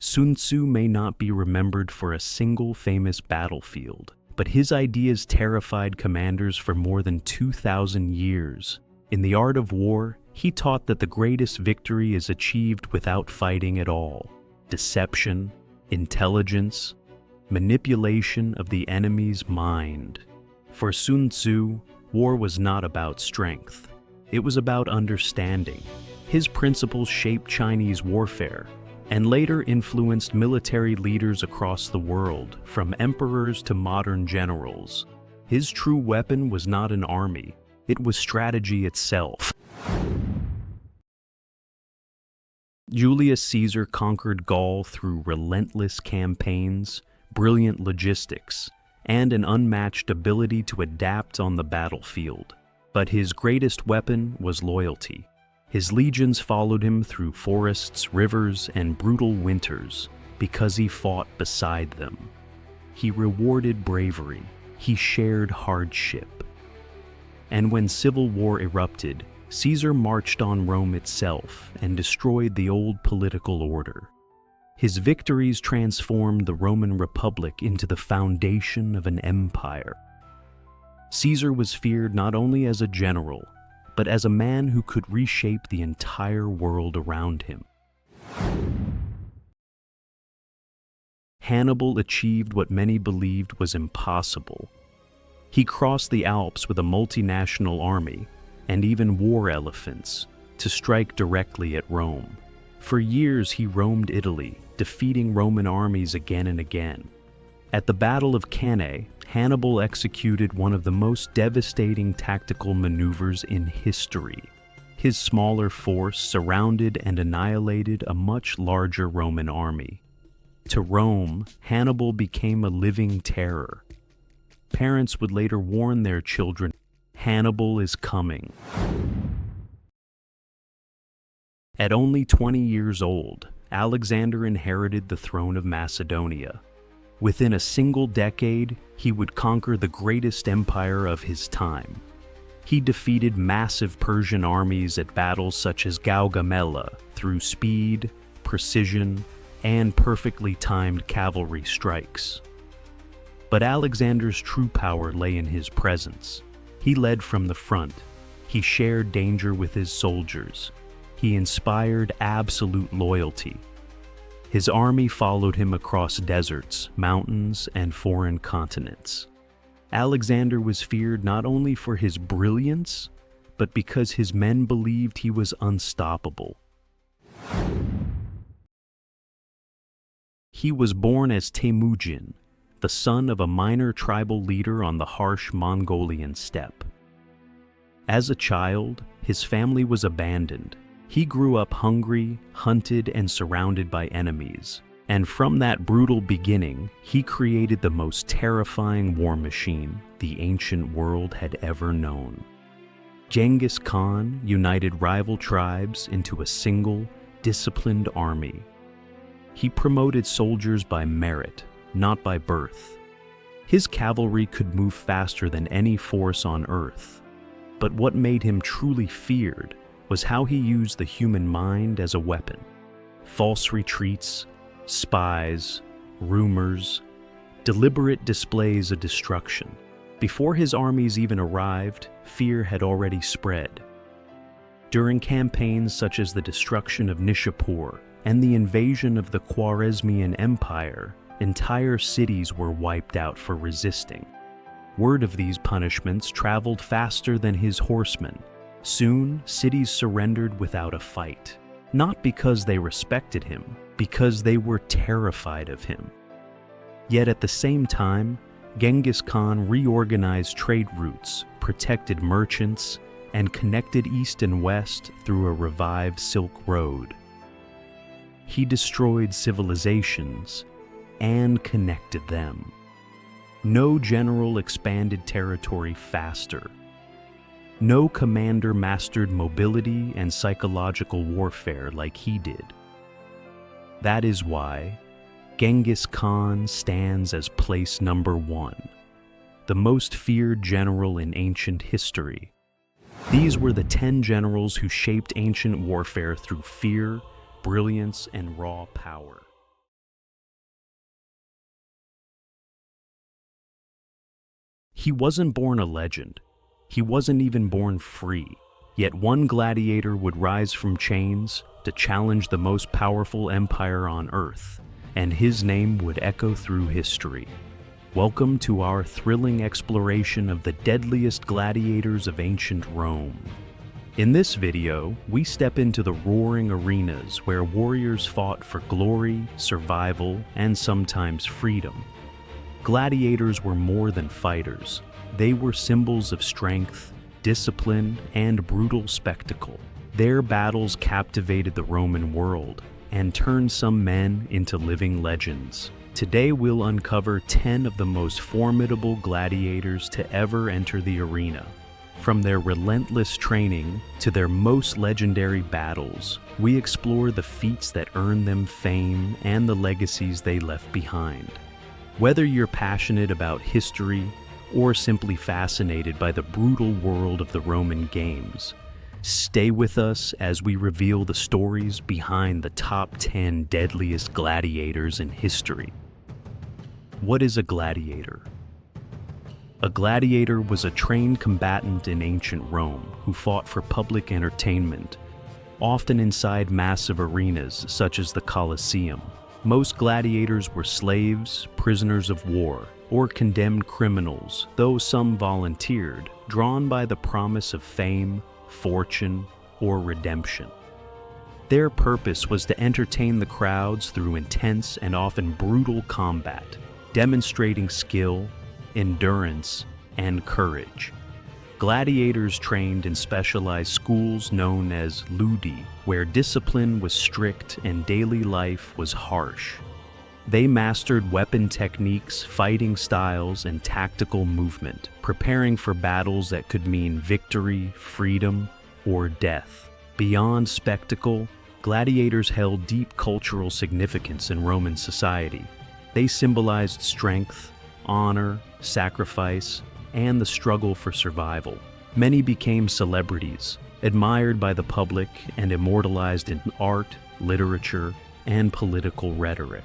Sun Tzu may not be remembered for a single famous battlefield, but his ideas terrified commanders for more than 2,000 years. In the art of war, he taught that the greatest victory is achieved without fighting at all. Deception, intelligence, manipulation of the enemy's mind. For Sun Tzu, war was not about strength. It was about understanding. His principles shaped Chinese warfare and later influenced military leaders across the world, from emperors to modern generals. His true weapon was not an army, it was strategy itself. Julius Caesar conquered Gaul through relentless campaigns, brilliant logistics, and an unmatched ability to adapt on the battlefield. But his greatest weapon was loyalty. His legions followed him through forests, rivers, and brutal winters because he fought beside them. He rewarded bravery. He shared hardship. And when civil war erupted, Caesar marched on Rome itself and destroyed the old political order. His victories transformed the Roman Republic into the foundation of an empire. Caesar was feared not only as a general, but as a man who could reshape the entire world around him. Hannibal achieved what many believed was impossible. He crossed the Alps with a multinational army and even war elephants to strike directly at Rome. For years he roamed Italy, defeating Roman armies again and again. At the Battle of Cannae, Hannibal executed one of the most devastating tactical maneuvers in history. His smaller force surrounded and annihilated a much larger Roman army. To Rome, Hannibal became a living terror. Parents would later warn their children, "Hannibal is coming." At only 20 years old, Alexander inherited the throne of Macedonia. Within a single decade, he would conquer the greatest empire of his time. He defeated massive Persian armies at battles such as Gaugamela through speed, precision, and perfectly timed cavalry strikes. But Alexander's true power lay in his presence. He led from the front. He shared danger with his soldiers. He inspired absolute loyalty. His army followed him across deserts, mountains, and foreign continents. Alexander was feared not only for his brilliance, but because his men believed he was unstoppable. He was born as Temujin, the son of a minor tribal leader on the harsh Mongolian steppe. As a child, his family was abandoned. He grew up hungry, hunted, and surrounded by enemies. And from that brutal beginning, he created the most terrifying war machine the ancient world had ever known. Genghis Khan united rival tribes into a single, disciplined army. He promoted soldiers by merit, not by birth. His cavalry could move faster than any force on Earth. But what made him truly feared was how he used the human mind as a weapon. False retreats, spies, rumors, deliberate displays of destruction. Before his armies even arrived, fear had already spread. During campaigns such as the destruction of Nishapur and the invasion of the Khwarezmian Empire, entire cities were wiped out for resisting. Word of these punishments traveled faster than his horsemen. Soon, cities surrendered without a fight. Not because they respected him, because they were terrified of him. Yet at the same time, Genghis Khan reorganized trade routes, protected merchants, and connected East and West through a revived Silk Road. He destroyed civilizations and connected them. No general expanded territory faster. No commander mastered mobility and psychological warfare like he did. That is why Genghis Khan stands as place number 1, the most feared general in ancient history. These were the 10 generals who shaped ancient warfare through fear, brilliance, and raw power. He wasn't born a legend. He wasn't even born free. Yet one gladiator would rise from chains to challenge the most powerful empire on Earth, and his name would echo through history. Welcome to our thrilling exploration of the deadliest gladiators of ancient Rome. In this video, we step into the roaring arenas where warriors fought for glory, survival, and sometimes freedom. Gladiators were more than fighters. They were symbols of strength, discipline, and brutal spectacle. Their battles captivated the Roman world and turned some men into living legends. Today we'll uncover 10 of the most formidable gladiators to ever enter the arena. From their relentless training to their most legendary battles, we explore the feats that earned them fame and the legacies they left behind. Whether you're passionate about history or simply fascinated by the brutal world of the Roman games, stay with us as we reveal the stories behind the top 10 deadliest gladiators in history. What is a gladiator? A gladiator was a trained combatant in ancient Rome who fought for public entertainment, often inside massive arenas such as the Colosseum. Most gladiators were slaves, prisoners of war, or condemned criminals, though some volunteered, drawn by the promise of fame, fortune, or redemption. Their purpose was to entertain the crowds through intense and often brutal combat, demonstrating skill, endurance, and courage. Gladiators trained in specialized schools known as ludi, where discipline was strict and daily life was harsh. They mastered weapon techniques, fighting styles, and tactical movement, preparing for battles that could mean victory, freedom, or death. Beyond spectacle, gladiators held deep cultural significance in Roman society. They symbolized strength, honor, sacrifice, and the struggle for survival. Many became celebrities, admired by the public and immortalized in art, literature, and political rhetoric.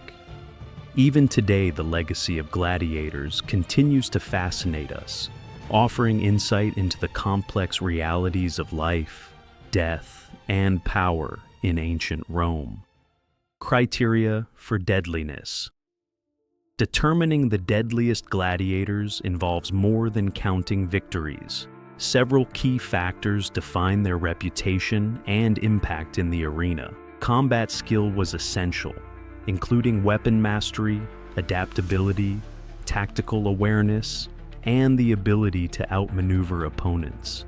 Even today, the legacy of gladiators continues to fascinate us, offering insight into the complex realities of life, death, and power in ancient Rome. Criteria for deadliness. Determining the deadliest gladiators involves more than counting victories. Several key factors define their reputation and impact in the arena. Combat skill was essential, including weapon mastery, adaptability, tactical awareness, and the ability to outmaneuver opponents.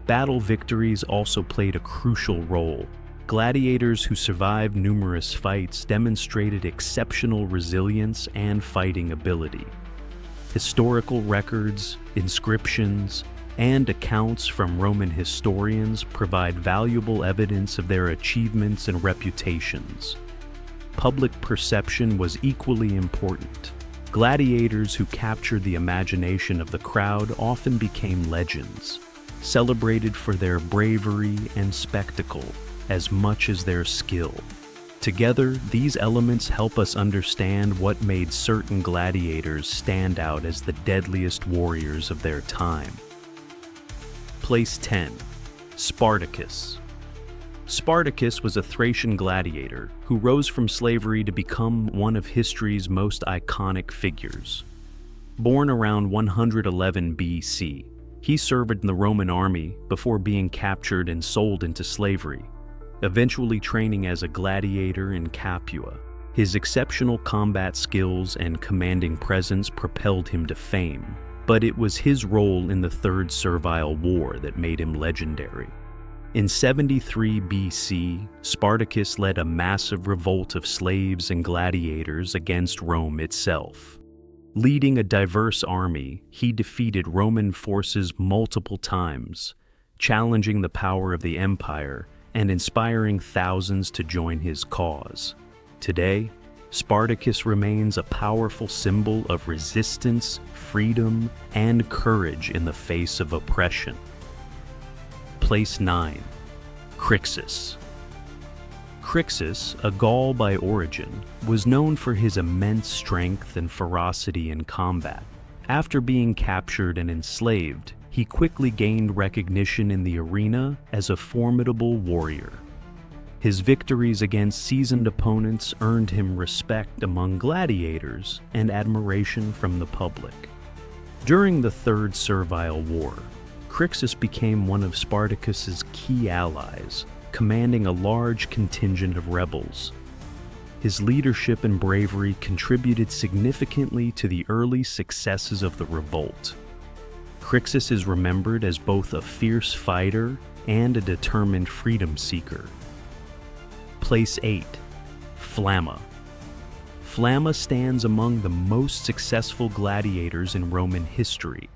Battle victories also played a crucial role. Gladiators who survived numerous fights demonstrated exceptional resilience and fighting ability. Historical records, inscriptions, and accounts from Roman historians provide valuable evidence of their achievements and reputations. Public perception was equally important. Gladiators who captured the imagination of the crowd often became legends, celebrated for their bravery and spectacle as much as their skill. Together, these elements help us understand what made certain gladiators stand out as the deadliest warriors of their time. Place 10. Spartacus. Spartacus was a Thracian gladiator who rose from slavery to become one of history's most iconic figures. Born around 111 BC, he served in the Roman army before being captured and sold into slavery, eventually training as a gladiator in Capua. His exceptional combat skills and commanding presence propelled him to fame, but it was his role in the Third Servile War that made him legendary. In 73 BC, Spartacus led a massive revolt of slaves and gladiators against Rome itself. Leading a diverse army, he defeated Roman forces multiple times, challenging the power of the empire and inspiring thousands to join his cause. Today, Spartacus remains a powerful symbol of resistance, freedom, and courage in the face of oppression. Place 9. Crixus. Crixus, a Gaul by origin, was known for his immense strength and ferocity in combat. After being captured and enslaved, he quickly gained recognition in the arena as a formidable warrior. His victories against seasoned opponents earned him respect among gladiators and admiration from the public. During the Third Servile War, Crixus became one of Spartacus's key allies, commanding a large contingent of rebels. His leadership and bravery contributed significantly to the early successes of the revolt. Crixus is remembered as both a fierce fighter and a determined freedom seeker. Place 8. Flamma. Flamma stands among the most successful gladiators in Roman history.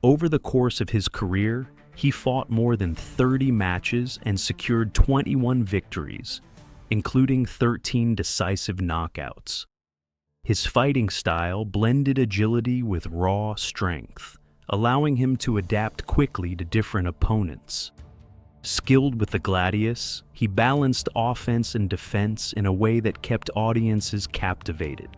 Over the course of his career, he fought more than 30 matches and secured 21 victories, including 13 decisive knockouts. His fighting style blended agility with raw strength, allowing him to adapt quickly to different opponents. Skilled with the gladius, he balanced offense and defense in a way that kept audiences captivated.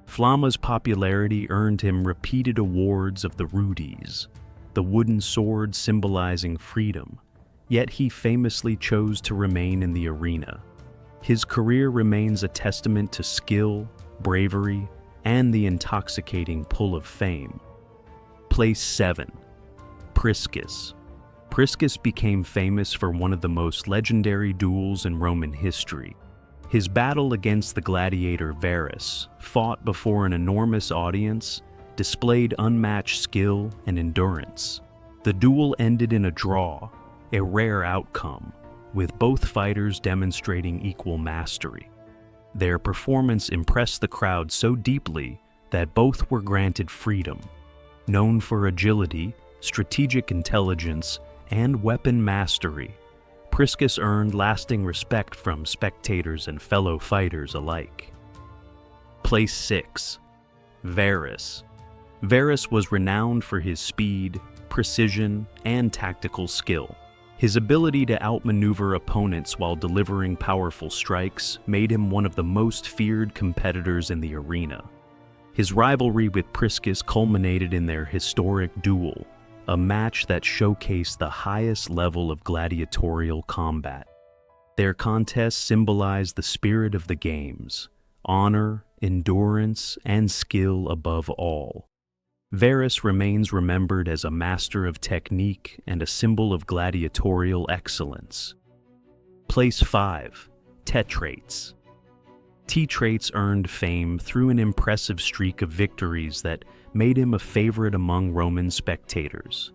Flamma's popularity earned him repeated awards of the Rudes, the wooden sword symbolizing freedom, yet he famously chose to remain in the arena. His career remains a testament to skill, bravery, and the intoxicating pull of fame. Place 7. Priscus. Priscus became famous for one of the most legendary duels in Roman history. His battle against the gladiator Varus, fought before an enormous audience, displayed unmatched skill and endurance. The duel ended in a draw, a rare outcome, with both fighters demonstrating equal mastery. Their performance impressed the crowd so deeply that both were granted freedom. Known for agility, strategic intelligence, and weapon mastery, Priscus earned lasting respect from spectators and fellow fighters alike. Place 6. Varus. Varus was renowned for his speed, precision, and tactical skill. His ability to outmaneuver opponents while delivering powerful strikes made him one of the most feared competitors in the arena. His rivalry with Priscus culminated in their historic duel, a match that showcased the highest level of gladiatorial combat. Their contest symbolized the spirit of the games, honor, endurance, and skill above all. Varus remains remembered as a master of technique and a symbol of gladiatorial excellence. Place 5. Tetrates. Tetrates earned fame through an impressive streak of victories that made him a favorite among Roman spectators.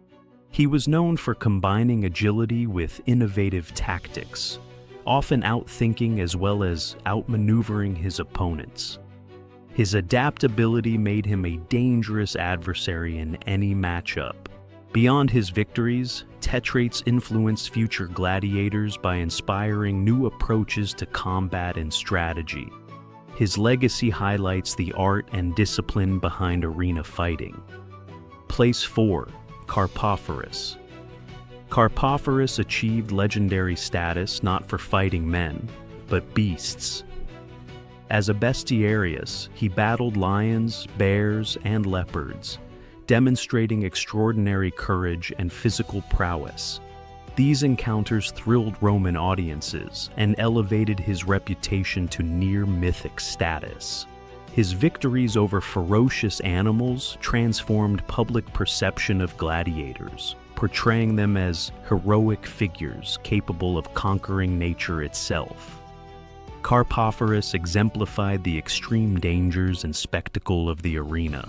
He was known for combining agility with innovative tactics, often outthinking as well as outmaneuvering his opponents. His adaptability made him a dangerous adversary in any matchup. Beyond his victories, Tetrates influenced future gladiators by inspiring new approaches to combat and strategy. His legacy highlights the art and discipline behind arena fighting. Place 4. Carpophorus. Carpophorus achieved legendary status not for fighting men, but beasts. As a bestiarius, he battled lions, bears, and leopards, demonstrating extraordinary courage and physical prowess. These encounters thrilled Roman audiences and elevated his reputation to near-mythic status. His victories over ferocious animals transformed public perception of gladiators, portraying them as heroic figures capable of conquering nature itself. Carpophorus exemplified the extreme dangers and spectacle of the arena.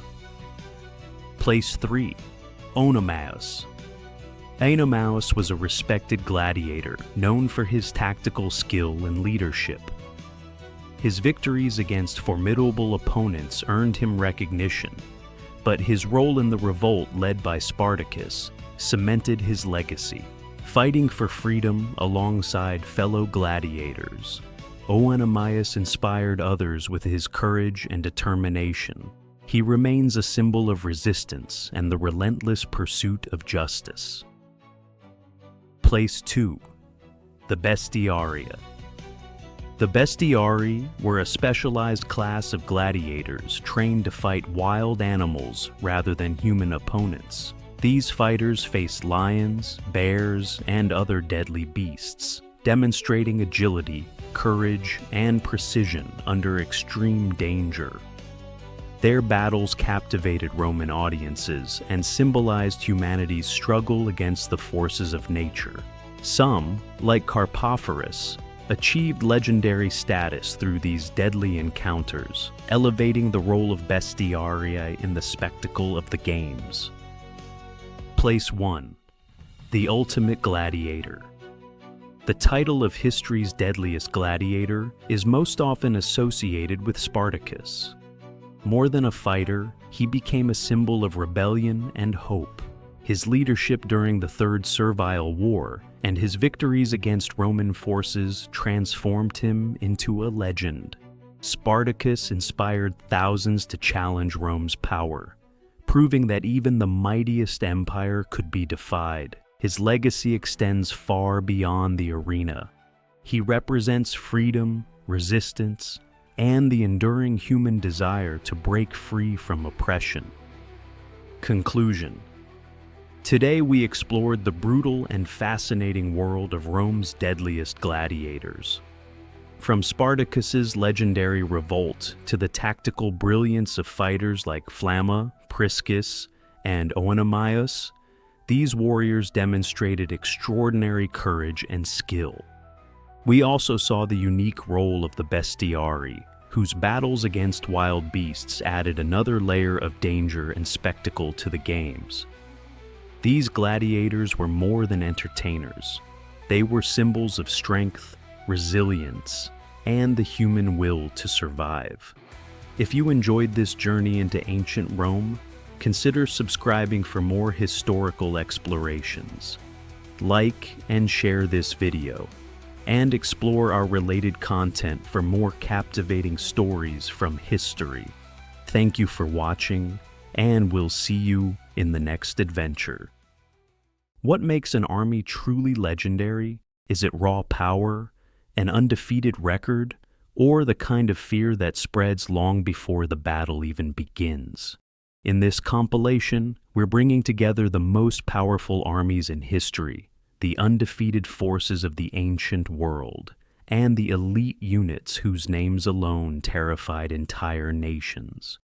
Place 3. Oenomaus. Oenomaus was a respected gladiator, known for his tactical skill and leadership. His victories against formidable opponents earned him recognition, but his role in the revolt led by Spartacus cemented his legacy. Fighting for freedom alongside fellow gladiators, Oenomaus inspired others with his courage and determination. He remains a symbol of resistance and the relentless pursuit of justice. Place 2. The Bestiaria. The Bestiarii were a specialized class of gladiators trained to fight wild animals rather than human opponents. These fighters faced lions, bears, and other deadly beasts, demonstrating agility, courage, and precision under extreme danger. Their battles captivated Roman audiences and symbolized humanity's struggle against the forces of nature. Some, like Carpophorus, achieved legendary status through these deadly encounters, elevating the role of bestiarii in the spectacle of the games. Place 1. The Ultimate Gladiator. The title of history's deadliest gladiator is most often associated with Spartacus. More than a fighter, he became a symbol of rebellion and hope. His leadership during the Third Servile War and his victories against Roman forces transformed him into a legend. Spartacus inspired thousands to challenge Rome's power, proving that even the mightiest empire could be defied. His legacy extends far beyond the arena. He represents freedom, resistance, and the enduring human desire to break free from oppression. Conclusion. Today we explored the brutal and fascinating world of Rome's deadliest gladiators. From Spartacus's legendary revolt to the tactical brilliance of fighters like Flamma, Priscus, and Oenomaus, these warriors demonstrated extraordinary courage and skill. We also saw the unique role of the bestiarii, whose battles against wild beasts added another layer of danger and spectacle to the games. These gladiators were more than entertainers. They were symbols of strength, resilience, and the human will to survive. If you enjoyed this journey into ancient Rome, consider subscribing for more historical explorations. Like and share this video, and explore our related content for more captivating stories from history. Thank you for watching, and we'll see you in the next adventure. What makes an army truly legendary? Is it raw power, an undefeated record, or the kind of fear that spreads long before the battle even begins? In this compilation, we're bringing together the most powerful armies in history, the undefeated forces of the ancient world, and the elite units whose names alone terrified entire nations.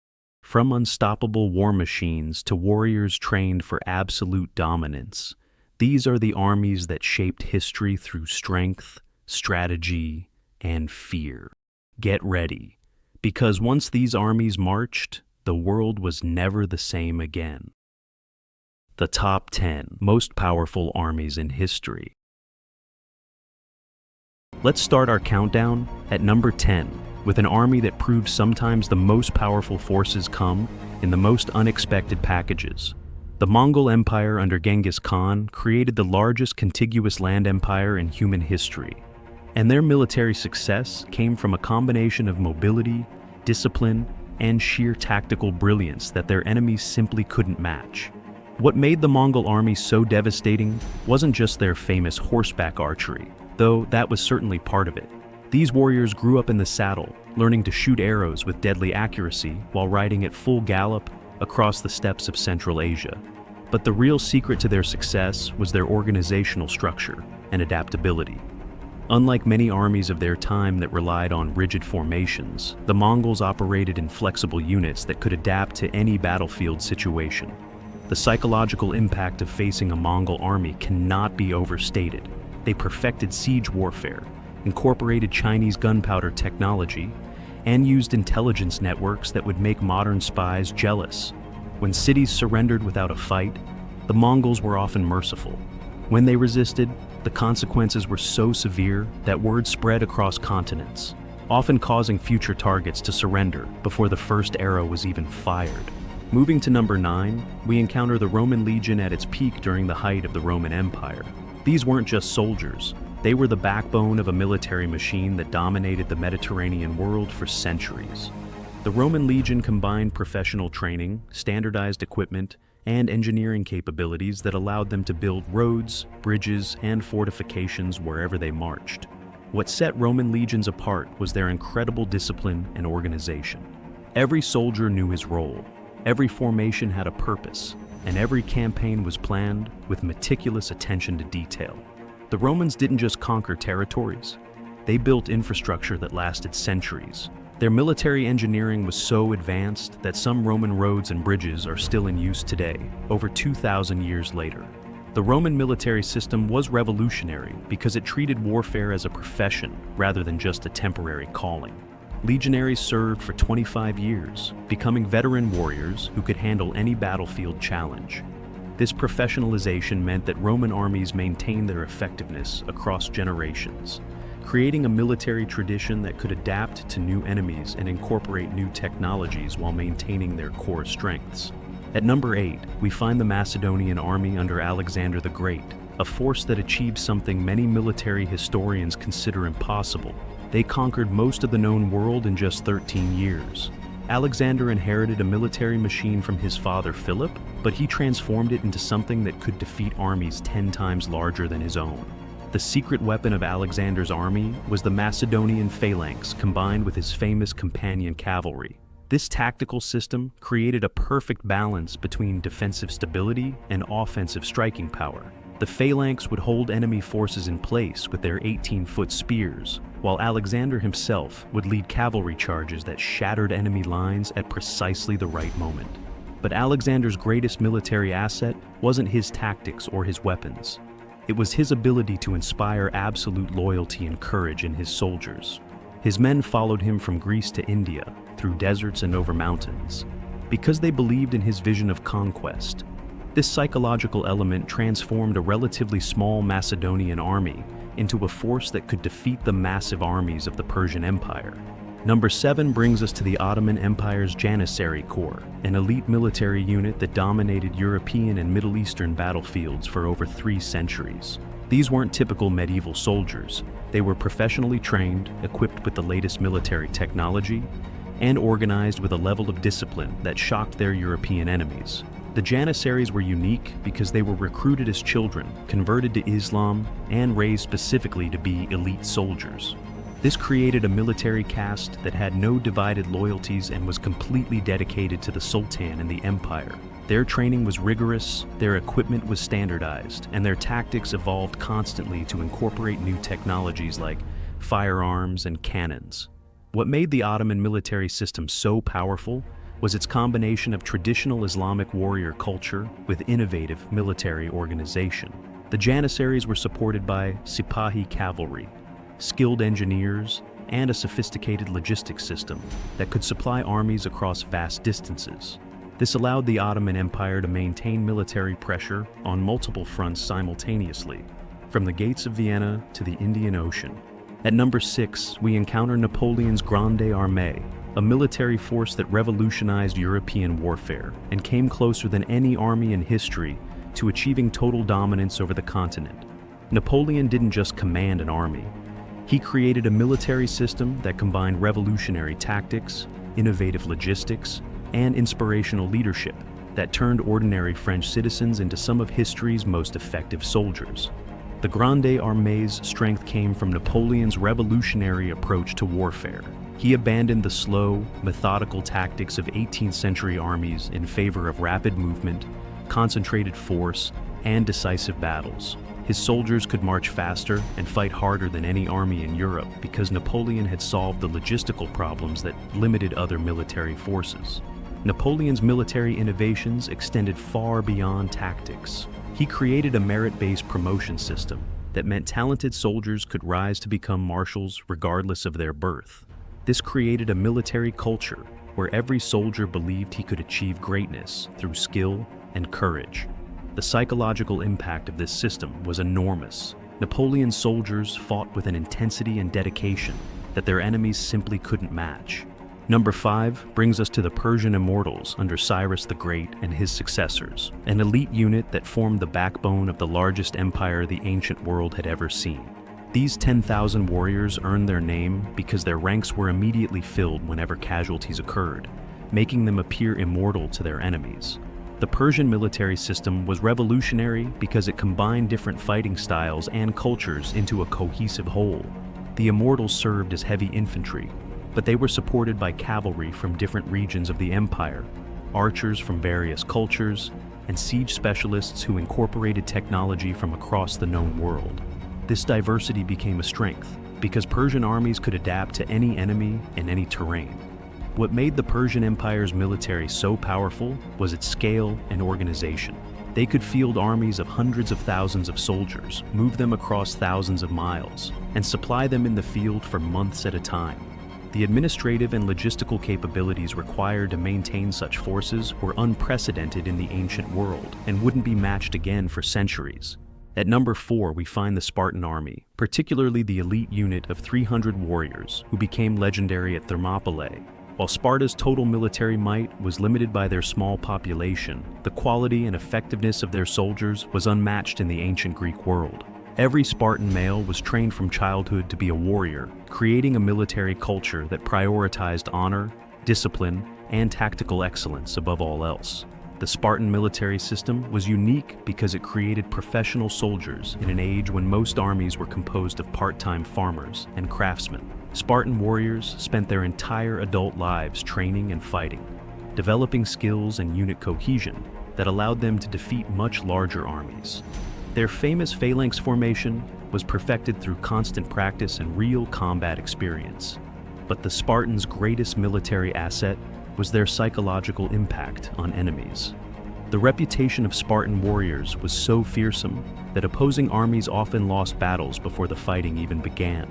From unstoppable war machines to warriors trained for absolute dominance, these are the armies that shaped history through strength, strategy, and fear. Get ready, because once these armies marched, the world was never the same again. The top 10 most powerful armies in history. Let's start our countdown at number 10 with an army that proves sometimes the most powerful forces come in the most unexpected packages. The Mongol Empire under Genghis Khan created the largest contiguous land empire in human history. And their military success came from a combination of mobility, discipline, and sheer tactical brilliance that their enemies simply couldn't match. What made the Mongol army so devastating wasn't just their famous horseback archery, though that was certainly part of it. These warriors grew up in the saddle, learning to shoot arrows with deadly accuracy while riding at full gallop across the steppes of Central Asia. But the real secret to their success was their organizational structure and adaptability. Unlike many armies of their time that relied on rigid formations, the Mongols operated in flexible units that could adapt to any battlefield situation. The psychological impact of facing a Mongol army cannot be overstated. They perfected siege warfare, incorporated Chinese gunpowder technology, and used intelligence networks that would make modern spies jealous. When cities surrendered without a fight, the Mongols were often merciful. When they resisted, the consequences were so severe that word spread across continents, often causing future targets to surrender before the first arrow was even fired. Moving to number 9, we encounter the Roman legion at its peak during the height of the Roman Empire. These weren't just soldiers. They were the backbone of a military machine that dominated the Mediterranean world for centuries. The Roman legion combined professional training, standardized equipment, and engineering capabilities that allowed them to build roads, bridges, and fortifications wherever they marched. What set Roman legions apart was their incredible discipline and organization. Every soldier knew his role, every formation had a purpose, and every campaign was planned with meticulous attention to detail. The Romans didn't just conquer territories, they built infrastructure that lasted centuries. Their military engineering was so advanced that some Roman roads and bridges are still in use today, over 2,000 years later. The Roman military system was revolutionary because it treated warfare as a profession rather than just a temporary calling. Legionaries served for 25 years, becoming veteran warriors who could handle any battlefield challenge. This professionalization meant that Roman armies maintained their effectiveness across generations, creating a military tradition that could adapt to new enemies and incorporate new technologies while maintaining their core strengths. At number 8, we find the Macedonian army under Alexander the Great, a force that achieved something many military historians consider impossible. They conquered most of the known world in just 13 years. Alexander inherited a military machine from his father Philip, but he transformed it into something that could defeat armies 10 times larger than his own. The secret weapon of Alexander's army was the Macedonian phalanx combined with his famous companion cavalry. This tactical system created a perfect balance between defensive stability and offensive striking power. The phalanx would hold enemy forces in place with their 18-foot spears, while Alexander himself would lead cavalry charges that shattered enemy lines at precisely the right moment. But Alexander's greatest military asset wasn't his tactics or his weapons. It was his ability to inspire absolute loyalty and courage in his soldiers. His men followed him from Greece to India, through deserts and over mountains, because they believed in his vision of conquest. This psychological element transformed a relatively small Macedonian army into a force that could defeat the massive armies of the Persian Empire. Number 7 brings us to the Ottoman Empire's Janissary Corps, an elite military unit that dominated European and Middle Eastern battlefields for over 3 centuries. These weren't typical medieval soldiers. They were professionally trained, equipped with the latest military technology, and organized with a level of discipline that shocked their European enemies. The Janissaries were unique because they were recruited as children, converted to Islam, and raised specifically to be elite soldiers. This created a military caste that had no divided loyalties and was completely dedicated to the Sultan and the empire. Their training was rigorous, their equipment was standardized, and their tactics evolved constantly to incorporate new technologies like firearms and cannons. What made the Ottoman military system so powerful was its combination of traditional Islamic warrior culture with innovative military organization. The Janissaries were supported by Sipahi cavalry, skilled engineers, and a sophisticated logistics system that could supply armies across vast distances. This allowed the Ottoman Empire to maintain military pressure on multiple fronts simultaneously, from the gates of Vienna to the Indian Ocean. At number 6, we encounter Napoleon's Grande Armée, a military force that revolutionized European warfare and came closer than any army in history to achieving total dominance over the continent. Napoleon didn't just command an army. He created a military system that combined revolutionary tactics, innovative logistics, and inspirational leadership that turned ordinary French citizens into some of history's most effective soldiers. The Grande Armée's strength came from Napoleon's revolutionary approach to warfare. He abandoned the slow, methodical tactics of 18th century armies in favor of rapid movement, concentrated force, and decisive battles. His soldiers could march faster and fight harder than any army in Europe because Napoleon had solved the logistical problems that limited other military forces. Napoleon's military innovations extended far beyond tactics. He created a merit-based promotion system that meant talented soldiers could rise to become marshals regardless of their birth. This created a military culture where every soldier believed he could achieve greatness through skill and courage. The psychological impact of this system was enormous. Napoleon's soldiers fought with an intensity and dedication that their enemies simply couldn't match. Number 5 brings us to the Persian immortals under Cyrus the Great and his successors, an elite unit that formed the backbone of the largest empire the ancient world had ever seen. These 10,000 warriors earned their name because their ranks were immediately filled whenever casualties occurred, making them appear immortal to their enemies. The Persian military system was revolutionary because it combined different fighting styles and cultures into a cohesive whole. The immortals served as heavy infantry, but they were supported by cavalry from different regions of the empire, archers from various cultures, and siege specialists who incorporated technology from across the known world. This diversity became a strength because Persian armies could adapt to any enemy and any terrain. What made the Persian Empire's military so powerful was its scale and organization. They could field armies of hundreds of thousands of soldiers, move them across thousands of miles, and supply them in the field for months at a time. The administrative and logistical capabilities required to maintain such forces were unprecedented in the ancient world and wouldn't be matched again for centuries. At number 4, we find the Spartan army, particularly the elite unit of 300 warriors who became legendary at Thermopylae. While Sparta's total military might was limited by their small population, the quality and effectiveness of their soldiers was unmatched in the ancient Greek world. Every Spartan male was trained from childhood to be a warrior, creating a military culture that prioritized honor, discipline, and tactical excellence above all else. The Spartan military system was unique because it created professional soldiers in an age when most armies were composed of part-time farmers and craftsmen. Spartan warriors spent their entire adult lives training and fighting, developing skills and unit cohesion that allowed them to defeat much larger armies. Their famous phalanx formation was perfected through constant practice and real combat experience. But the Spartans' greatest military asset was their psychological impact on enemies. The reputation of Spartan warriors was so fearsome that opposing armies often lost battles before the fighting even began.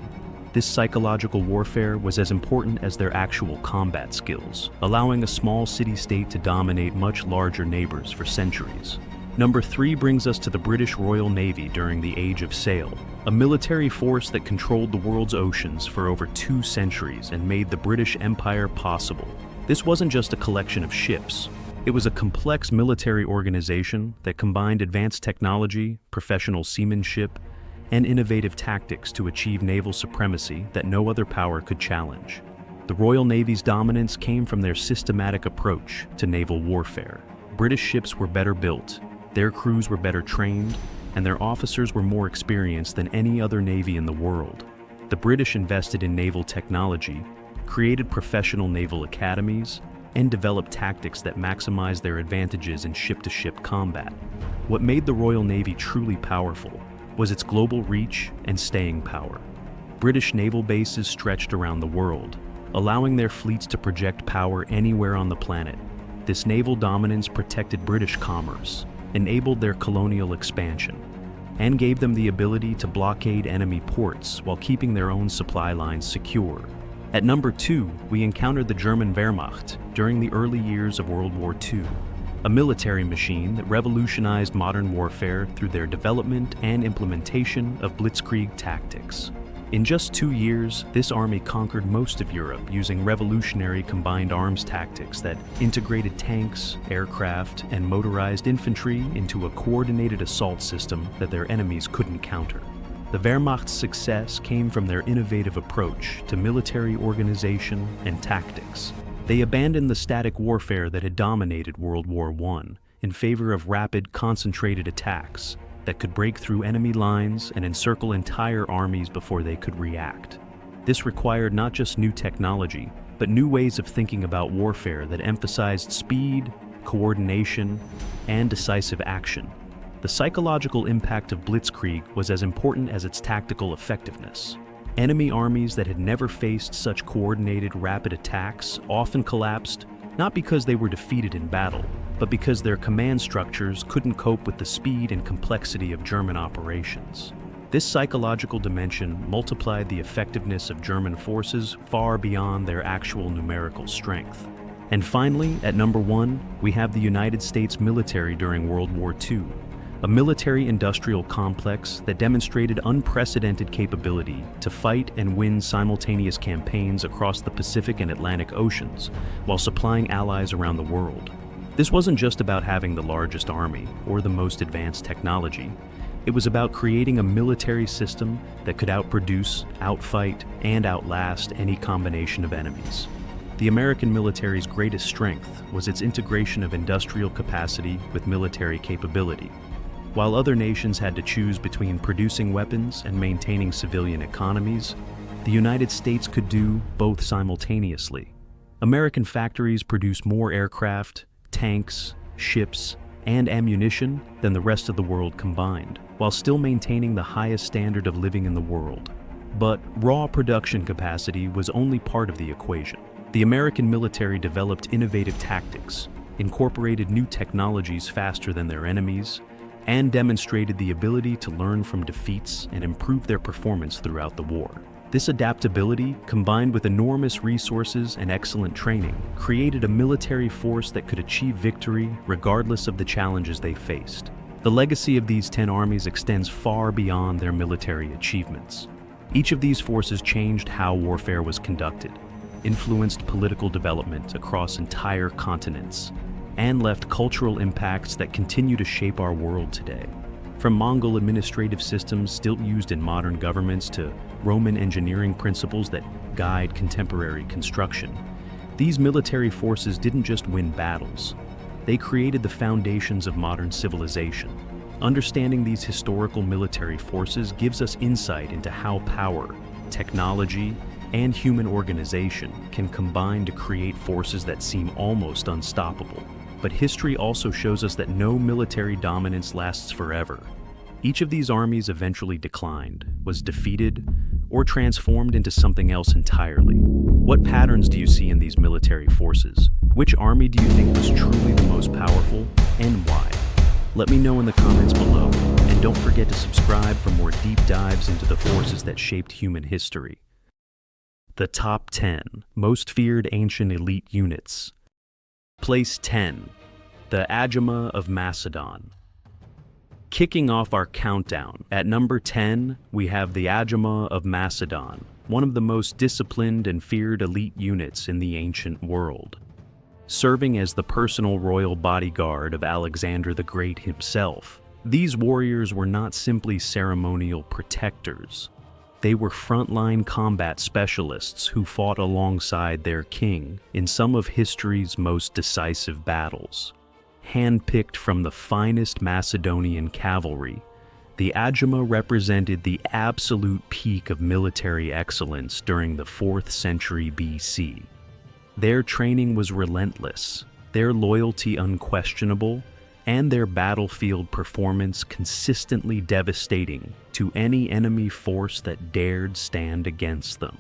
This psychological warfare was as important as their actual combat skills, allowing a small city-state to dominate much larger neighbors for centuries. Number 3 brings us to the British Royal Navy during the Age of Sail, a military force that controlled the world's oceans for over 2 centuries and made the British Empire possible. This wasn't just a collection of ships. It was a complex military organization that combined advanced technology, professional seamanship, and innovative tactics to achieve naval supremacy that no other power could challenge. The Royal Navy's dominance came from their systematic approach to naval warfare. British ships were better built, their crews were better trained, and their officers were more experienced than any other navy in the world. The British invested in naval technology, created professional naval academies, and developed tactics that maximized their advantages in ship-to-ship combat. What made the Royal Navy truly powerful was its global reach and staying power. British naval bases stretched around the world, allowing their fleets to project power anywhere on the planet. This naval dominance protected British commerce, enabled their colonial expansion, and gave them the ability to blockade enemy ports while keeping their own supply lines secure. At number 2, we encountered the German Wehrmacht during the early years of World War II, a military machine that revolutionized modern warfare through their development and implementation of blitzkrieg tactics. In just 2 years, this army conquered most of Europe using revolutionary combined arms tactics that integrated tanks, aircraft, and motorized infantry into a coordinated assault system that their enemies couldn't counter. The Wehrmacht's success came from their innovative approach to military organization and tactics. They abandoned the static warfare that had dominated World War I in favor of rapid, concentrated attacks that could break through enemy lines and encircle entire armies before they could react. This required not just new technology, but new ways of thinking about warfare that emphasized speed, coordination, and decisive action. The psychological impact of Blitzkrieg was as important as its tactical effectiveness. Enemy armies that had never faced such coordinated, rapid attacks often collapsed, not because they were defeated in battle, but because their command structures couldn't cope with the speed and complexity of German operations. This psychological dimension multiplied the effectiveness of German forces far beyond their actual numerical strength. And finally, at number 1, we have the United States military during World War II, a military-industrial complex that demonstrated unprecedented capability to fight and win simultaneous campaigns across the Pacific and Atlantic Oceans while supplying allies around the world. This wasn't just about having the largest army or the most advanced technology. It was about creating a military system that could outproduce, outfight, and outlast any combination of enemies. The American military's greatest strength was its integration of industrial capacity with military capability. While other nations had to choose between producing weapons and maintaining civilian economies, the United States could do both simultaneously. American factories produced more aircraft, tanks, ships, and ammunition than the rest of the world combined, while still maintaining the highest standard of living in the world. But raw production capacity was only part of the equation. The American military developed innovative tactics, incorporated new technologies faster than their enemies, and demonstrated the ability to learn from defeats and improve their performance throughout the war. This adaptability, combined with enormous resources and excellent training, created a military force that could achieve victory regardless of the challenges they faced. The legacy of these 10 armies extends far beyond their military achievements. Each of these forces changed how warfare was conducted, influenced political development across entire continents, and left cultural impacts that continue to shape our world today. From Mongol administrative systems still used in modern governments to Roman engineering principles that guide contemporary construction, these military forces didn't just win battles. They created the foundations of modern civilization. Understanding these historical military forces gives us insight into how power, technology, and human organization can combine to create forces that seem almost unstoppable. But history also shows us that no military dominance lasts forever. Each of these armies eventually declined, was defeated, or transformed into something else entirely. What patterns do you see in these military forces? Which army do you think was truly the most powerful, and why? Let me know in the comments below, and don't forget to subscribe for more deep dives into the forces that shaped human history. The top 10 most feared ancient elite units. Place 10, the Agema of Macedon. Kicking off our countdown, at number 10, we have the Agema of Macedon, one of the most disciplined and feared elite units in the ancient world. Serving as the personal royal bodyguard of Alexander the Great himself, these warriors were not simply ceremonial protectors. They were frontline combat specialists who fought alongside their king in some of history's most decisive battles. Handpicked from the finest Macedonian cavalry, the Agema represented the absolute peak of military excellence during the 4th century BC. Their training was relentless, their loyalty unquestionable, and their battlefield performance consistently devastating to any enemy force that dared stand against them.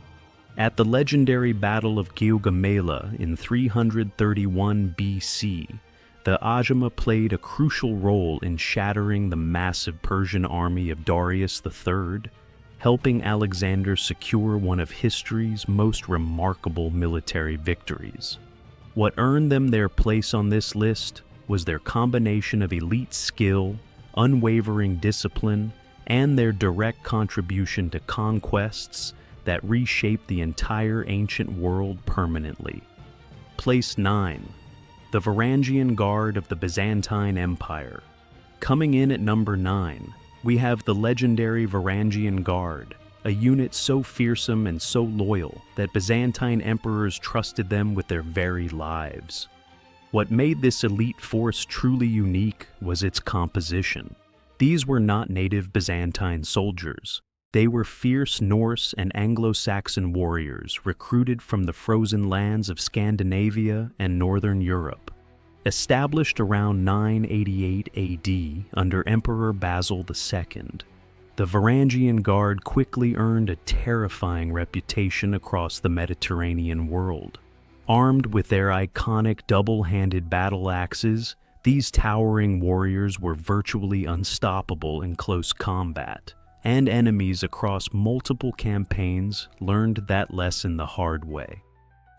At the legendary Battle of Gaugamela in 331 BC, the Agema played a crucial role in shattering the massive Persian army of Darius III, helping Alexander secure one of history's most remarkable military victories. What earned them their place on this list was their combination of elite skill, unwavering discipline, and their direct contribution to conquests that reshaped the entire ancient world permanently. Place 9, the Varangian Guard of the Byzantine Empire. Coming in at number 9, we have the legendary Varangian Guard, a unit so fearsome and so loyal that Byzantine emperors trusted them with their very lives. What made this elite force truly unique was its composition. These were not native Byzantine soldiers. They were fierce Norse and Anglo-Saxon warriors recruited from the frozen lands of Scandinavia and Northern Europe. Established around 988 AD under Emperor Basil II, the Varangian Guard quickly earned a terrifying reputation across the Mediterranean world. Armed with their iconic double-handed battle axes, these towering warriors were virtually unstoppable in close combat, and enemies across multiple campaigns learned that lesson the hard way.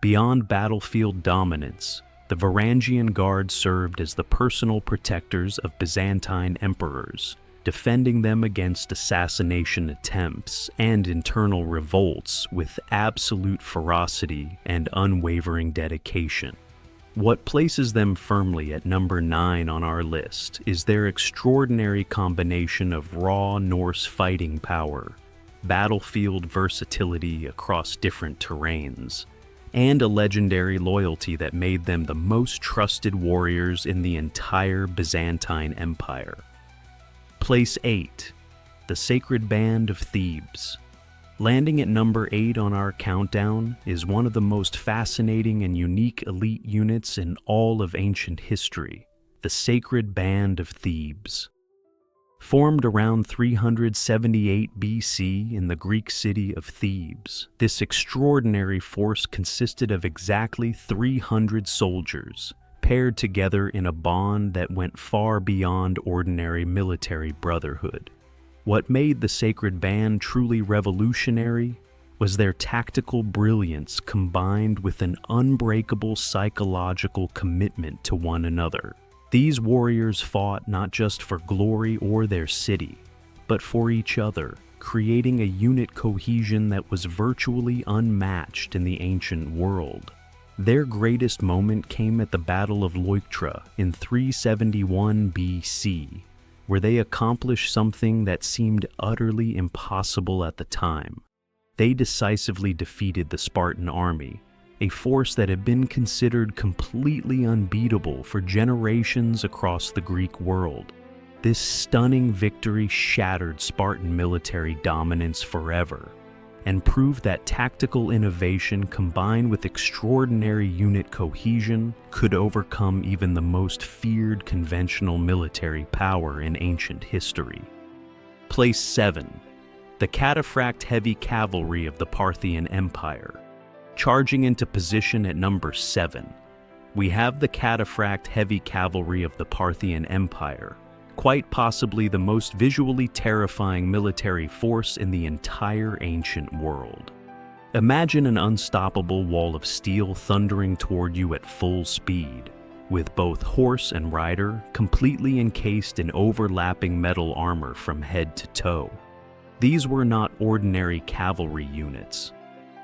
Beyond battlefield dominance, the Varangian Guard served as the personal protectors of Byzantine emperors, defending them against assassination attempts and internal revolts with absolute ferocity and unwavering dedication. What places them firmly at number 9 on our list is their extraordinary combination of raw Norse fighting power, battlefield versatility across different terrains, and a legendary loyalty that made them the most trusted warriors in the entire Byzantine Empire. Place 8, the Sacred Band of Thebes. Landing at number 8 on our countdown is one of the most fascinating and unique elite units in all of ancient history, the Sacred Band of Thebes. Formed around 378 BC in the Greek city of Thebes, this extraordinary force consisted of exactly 300 soldiers, paired together in a bond that went far beyond ordinary military brotherhood. What made the Sacred Band truly revolutionary was their tactical brilliance combined with an unbreakable psychological commitment to one another. These warriors fought not just for glory or their city, but for each other, creating a unit cohesion that was virtually unmatched in the ancient world. Their greatest moment came at the Battle of Leuctra in 371 BC, where they accomplished something that seemed utterly impossible at the time. They decisively defeated the Spartan army, a force that had been considered completely unbeatable for generations across the Greek world. This stunning victory shattered Spartan military dominance forever, and proved that tactical innovation combined with extraordinary unit cohesion could overcome even the most feared conventional military power in ancient history. Place 7, the cataphract heavy cavalry of the Parthian Empire. Charging into position at number 7, we have the cataphract heavy cavalry of the Parthian Empire, quite possibly the most visually terrifying military force in the entire ancient world. Imagine an unstoppable wall of steel thundering toward you at full speed, with both horse and rider completely encased in overlapping metal armor from head to toe. These were not ordinary cavalry units.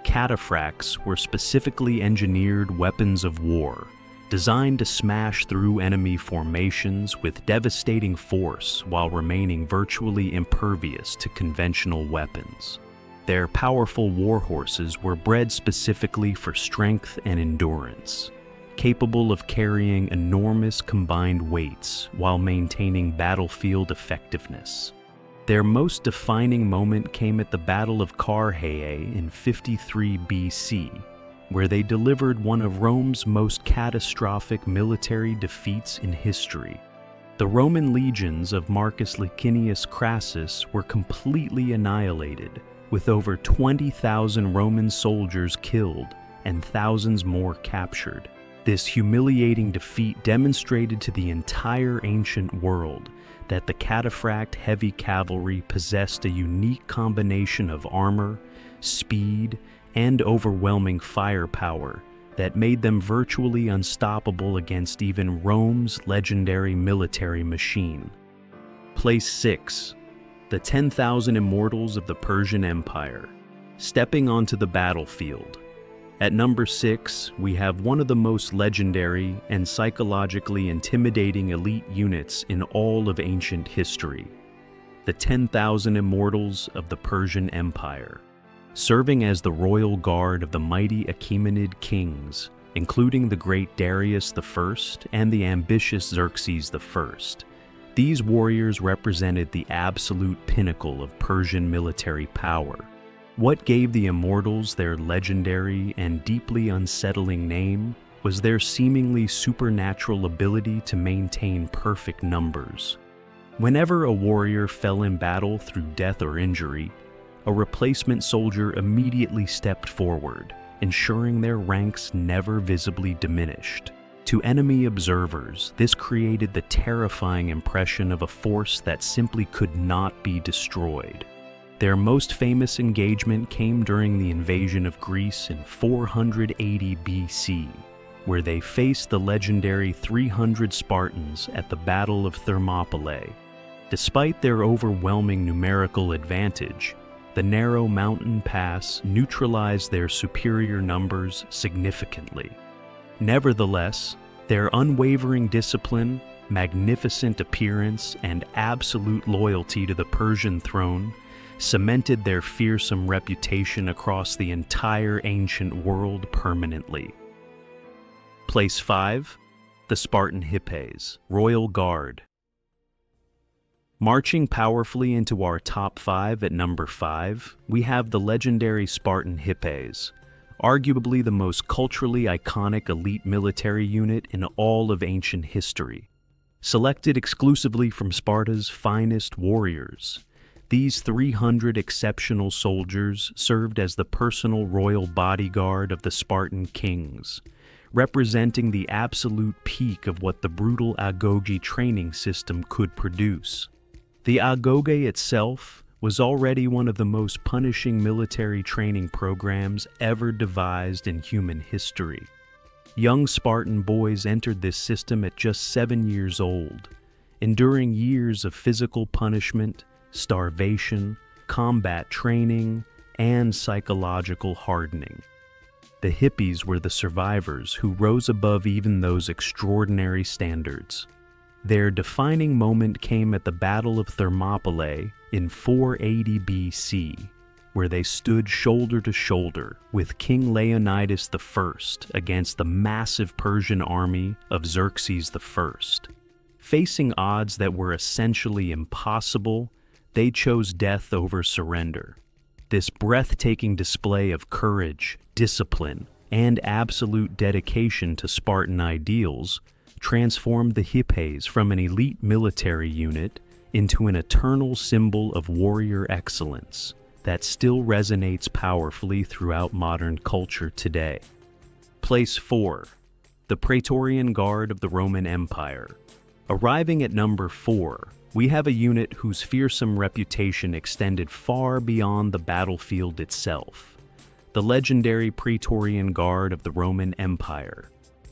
Cataphracts were specifically engineered weapons of war, designed to smash through enemy formations with devastating force while remaining virtually impervious to conventional weapons. Their powerful war horses were bred specifically for strength and endurance, capable of carrying enormous combined weights while maintaining battlefield effectiveness. Their most defining moment came at the Battle of Carrhae in 53 BC, where they delivered one of Rome's most catastrophic military defeats in history. The Roman legions of Marcus Licinius Crassus were completely annihilated, with over 20,000 Roman soldiers killed and thousands more captured. This humiliating defeat demonstrated to the entire ancient world that the cataphract heavy cavalry possessed a unique combination of armor, speed, and overwhelming firepower that made them virtually unstoppable against even Rome's legendary military machine. Place 6, the 10,000 immortals of the Persian Empire. Stepping onto the battlefield. At number 6, we have one of the most legendary and psychologically intimidating elite units in all of ancient history, the 10,000 immortals of the Persian Empire. Serving as the royal guard of the mighty Achaemenid kings, including the great Darius I and the ambitious Xerxes I. These warriors represented the absolute pinnacle of Persian military power. What gave the immortals their legendary and deeply unsettling name was their seemingly supernatural ability to maintain perfect numbers. Whenever a warrior fell in battle through death or injury, a replacement soldier immediately stepped forward, ensuring their ranks never visibly diminished. To enemy observers, this created the terrifying impression of a force that simply could not be destroyed. Their most famous engagement came during the invasion of Greece in 480 BC, where they faced the legendary 300 Spartans at the Battle of Thermopylae. Despite their overwhelming numerical advantage, the narrow mountain pass neutralized their superior numbers significantly. Nevertheless, their unwavering discipline, magnificent appearance, and absolute loyalty to the Persian throne cemented their fearsome reputation across the entire ancient world permanently. Place 5. The Spartan Hippes, Royal Guard. Marching powerfully into our top 5 at number 5, we have the legendary Spartan Hippes, arguably the most culturally iconic elite military unit in all of ancient history. Selected exclusively from Sparta's finest warriors, these 300 exceptional soldiers served as the personal royal bodyguard of the Spartan kings, representing the absolute peak of what the brutal agoge training system could produce. The agoge itself was already one of the most punishing military training programs ever devised in human history. Young Spartan boys entered this system at just 7 years old, enduring years of physical punishment, starvation, combat training, and psychological hardening. The hippies were the survivors who rose above even those extraordinary standards. Their defining moment came at the Battle of Thermopylae in 480 BC, where they stood shoulder to shoulder with King Leonidas I against the massive Persian army of Xerxes I. Facing odds that were essentially impossible, they chose death over surrender. This breathtaking display of courage, discipline, and absolute dedication to Spartan ideals transformed the Hippes from an elite military unit into an eternal symbol of warrior excellence that still resonates powerfully throughout modern culture today. Place 4. The Praetorian Guard of the Roman Empire. Arriving at number 4, we have a unit whose fearsome reputation extended far beyond the battlefield itself. The legendary Praetorian Guard of the Roman Empire.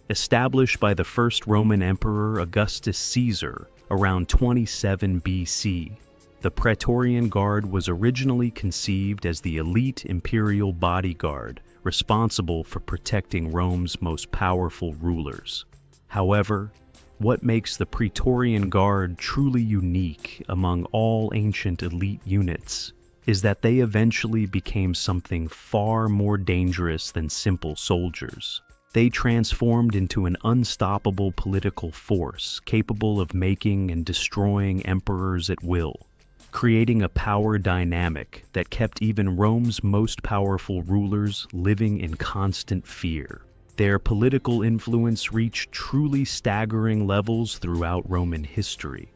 Established by the first Roman Emperor Augustus Caesar around 27 BC, the Praetorian Guard was originally conceived as the elite imperial bodyguard responsible for protecting Rome's most powerful rulers. However, what makes the Praetorian Guard truly unique among all ancient elite units is that they eventually became something far more dangerous than simple soldiers. They transformed into an unstoppable political force capable of making and destroying emperors at will, creating a power dynamic that kept even Rome's most powerful rulers living in constant fear. Their political influence reached truly staggering levels throughout Roman history.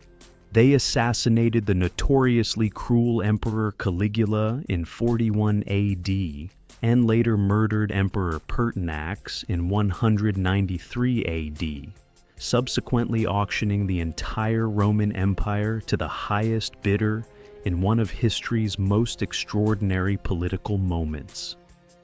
They assassinated the notoriously cruel Emperor Caligula in 41 AD, and later murdered Emperor Pertinax in 193 AD, subsequently auctioning the entire Roman Empire to the highest bidder in one of history's most extraordinary political moments.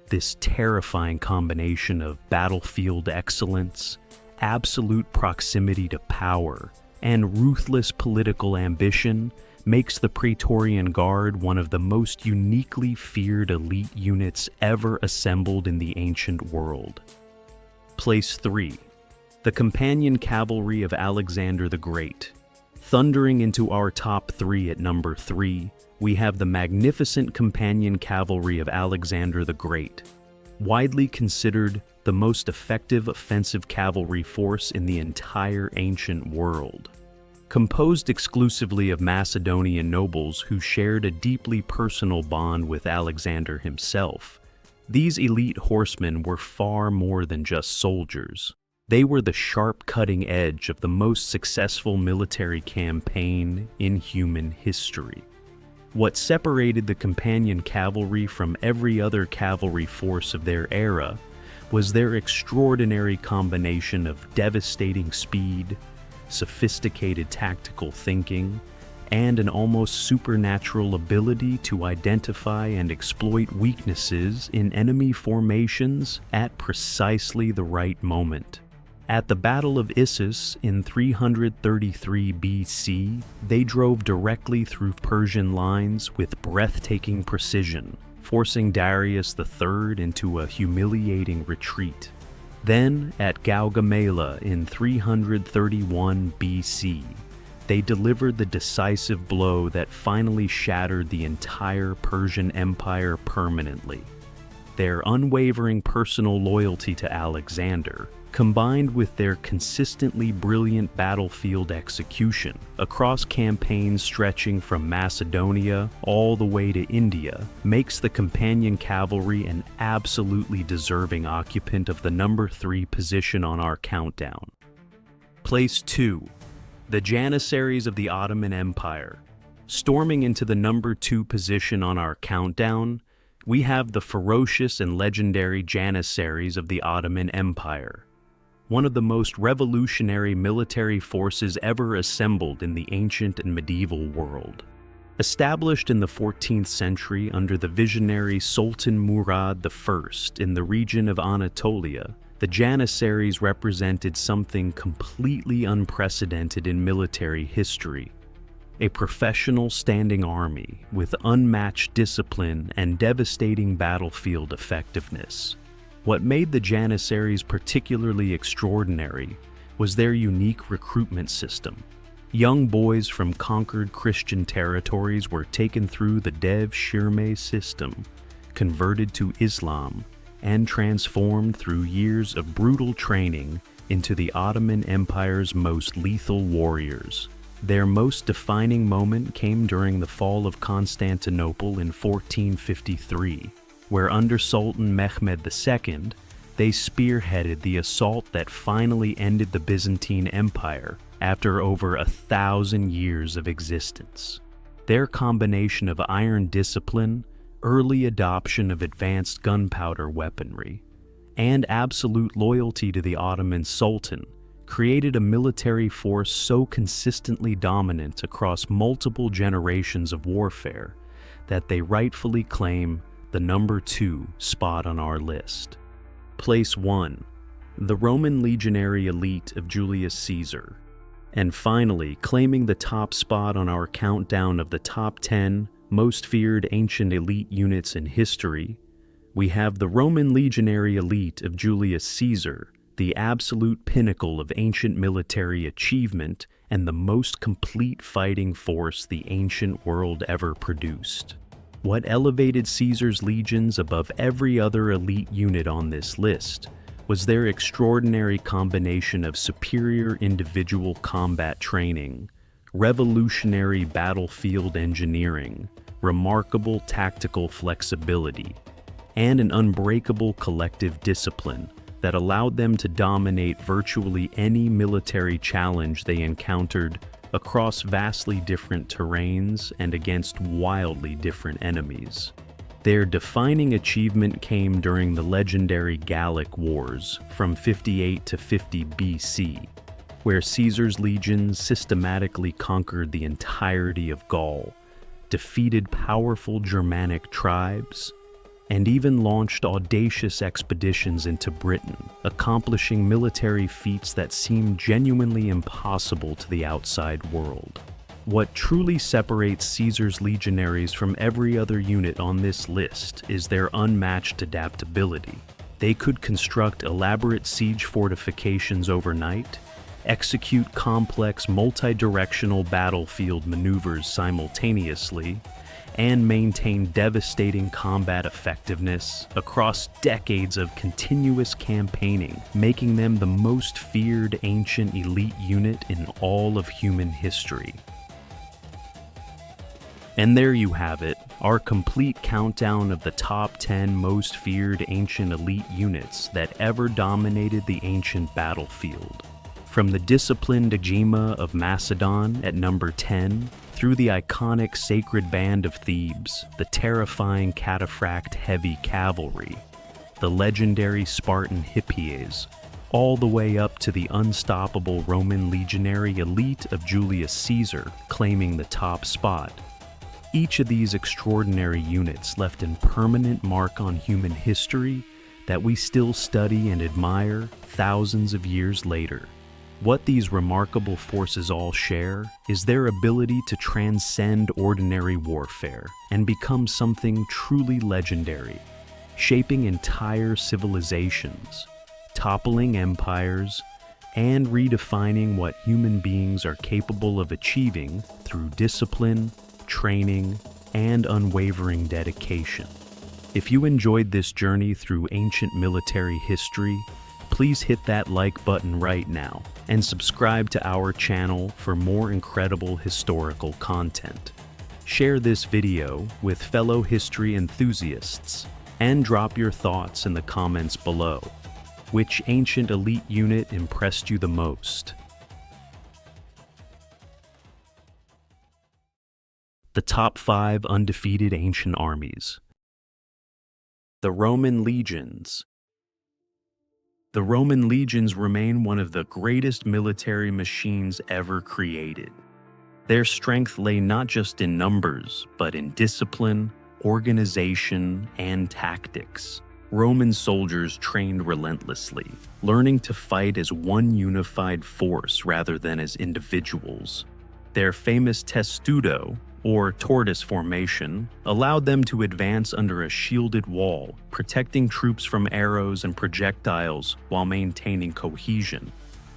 This terrifying combination of battlefield excellence, absolute proximity to power, and ruthless political ambition makes the Praetorian Guard one of the most uniquely feared elite units ever assembled in the ancient world. Place 3. The Companion Cavalry of Alexander the Great. Thundering into our top 3 at number 3, we have the magnificent companion cavalry of Alexander the Great, widely considered the most effective offensive cavalry force in the entire ancient world. Composed exclusively of Macedonian nobles who shared a deeply personal bond with Alexander himself, these elite horsemen were far more than just soldiers. They were the sharp cutting edge of the most successful military campaign in human history. What separated the companion cavalry from every other cavalry force of their era was their extraordinary combination of devastating speed, sophisticated tactical thinking, and an almost supernatural ability to identify and exploit weaknesses in enemy formations at precisely the right moment. At the Battle of Issus in 333 BC, they drove directly through Persian lines with breathtaking precision, forcing Darius III into a humiliating retreat. Then, at Gaugamela in 331 BC, they delivered the decisive blow that finally shattered the entire Persian Empire permanently. Their unwavering personal loyalty to Alexander, combined with their consistently brilliant battlefield execution across campaigns stretching from Macedonia all the way to India, makes the companion cavalry an absolutely deserving occupant of the number 3 position on our countdown. Place 2. The Janissaries of the Ottoman Empire. Storming into the number 2 position on our countdown, we have the ferocious and legendary Janissaries of the Ottoman Empire, one of the most revolutionary military forces ever assembled in the ancient and medieval world. Established in the 14th century under the visionary Sultan Murad I in the region of Anatolia, the Janissaries represented something completely unprecedented in military history. A professional standing army with unmatched discipline and devastating battlefield effectiveness. What made the Janissaries particularly extraordinary was their unique recruitment system. Young boys from conquered Christian territories were taken through the Dev Shirme system, converted to Islam, and transformed through years of brutal training into the Ottoman Empire's most lethal warriors. Their most defining moment came during the fall of Constantinople in 1453, where under Sultan Mehmed II, they spearheaded the assault that finally ended the Byzantine Empire after over 1,000 years of existence. Their combination of iron discipline, early adoption of advanced gunpowder weaponry, and absolute loyalty to the Ottoman Sultan created a military force so consistently dominant across multiple generations of warfare that they rightfully claim the number 2 spot on our list. Place 1. The Roman legionary elite of Julius Caesar. And finally, claiming the top spot on our countdown of the top 10 most feared ancient elite units in history, we have the Roman legionary elite of Julius Caesar, the absolute pinnacle of ancient military achievement and the most complete fighting force the ancient world ever produced. What elevated Caesar's legions above every other elite unit on this list was their extraordinary combination of superior individual combat training, revolutionary battlefield engineering, remarkable tactical flexibility, and an unbreakable collective discipline that allowed them to dominate virtually any military challenge they encountered across vastly different terrains and against wildly different enemies. Their defining achievement came during the legendary Gallic Wars from 58 to 50 BC, where Caesar's legions systematically conquered the entirety of Gaul, defeated powerful Germanic tribes, and even launched audacious expeditions into Britain, accomplishing military feats that seemed genuinely impossible to the outside world. What truly separates Caesar's legionaries from every other unit on this list is their unmatched adaptability. They could construct elaborate siege fortifications overnight, execute complex multi-directional battlefield maneuvers simultaneously, and maintain devastating combat effectiveness across decades of continuous campaigning, making them the most feared ancient elite unit in all of human history. And there you have it, our complete countdown of the top 10 most feared ancient elite units that ever dominated the ancient battlefield. From the disciplined Agema of Macedon at number 10, through the iconic Sacred Band of Thebes, the terrifying Cataphract Heavy Cavalry, the legendary Spartan Hippies, all the way up to the unstoppable Roman legionary elite of Julius Caesar claiming the top spot. Each of these extraordinary units left a permanent mark on human history that we still study and admire thousands of years later. What these remarkable forces all share is their ability to transcend ordinary warfare and become something truly legendary, shaping entire civilizations, toppling empires, and redefining what human beings are capable of achieving through discipline, training, and unwavering dedication. If you enjoyed this journey through ancient military history, please hit that like button right now and subscribe to our channel for more incredible historical content. Share this video with fellow history enthusiasts and drop your thoughts in the comments below. Which ancient elite unit impressed you the most? The top 5 undefeated ancient armies. The Roman legions. The Roman legions remain one of the greatest military machines ever created. Their strength lay not just in numbers, but in discipline, organization, and tactics. Roman soldiers trained relentlessly, learning to fight as one unified force rather than as individuals. Their famous testudo, or tortoise formation, allowed them to advance under a shielded wall, protecting troops from arrows and projectiles while maintaining cohesion.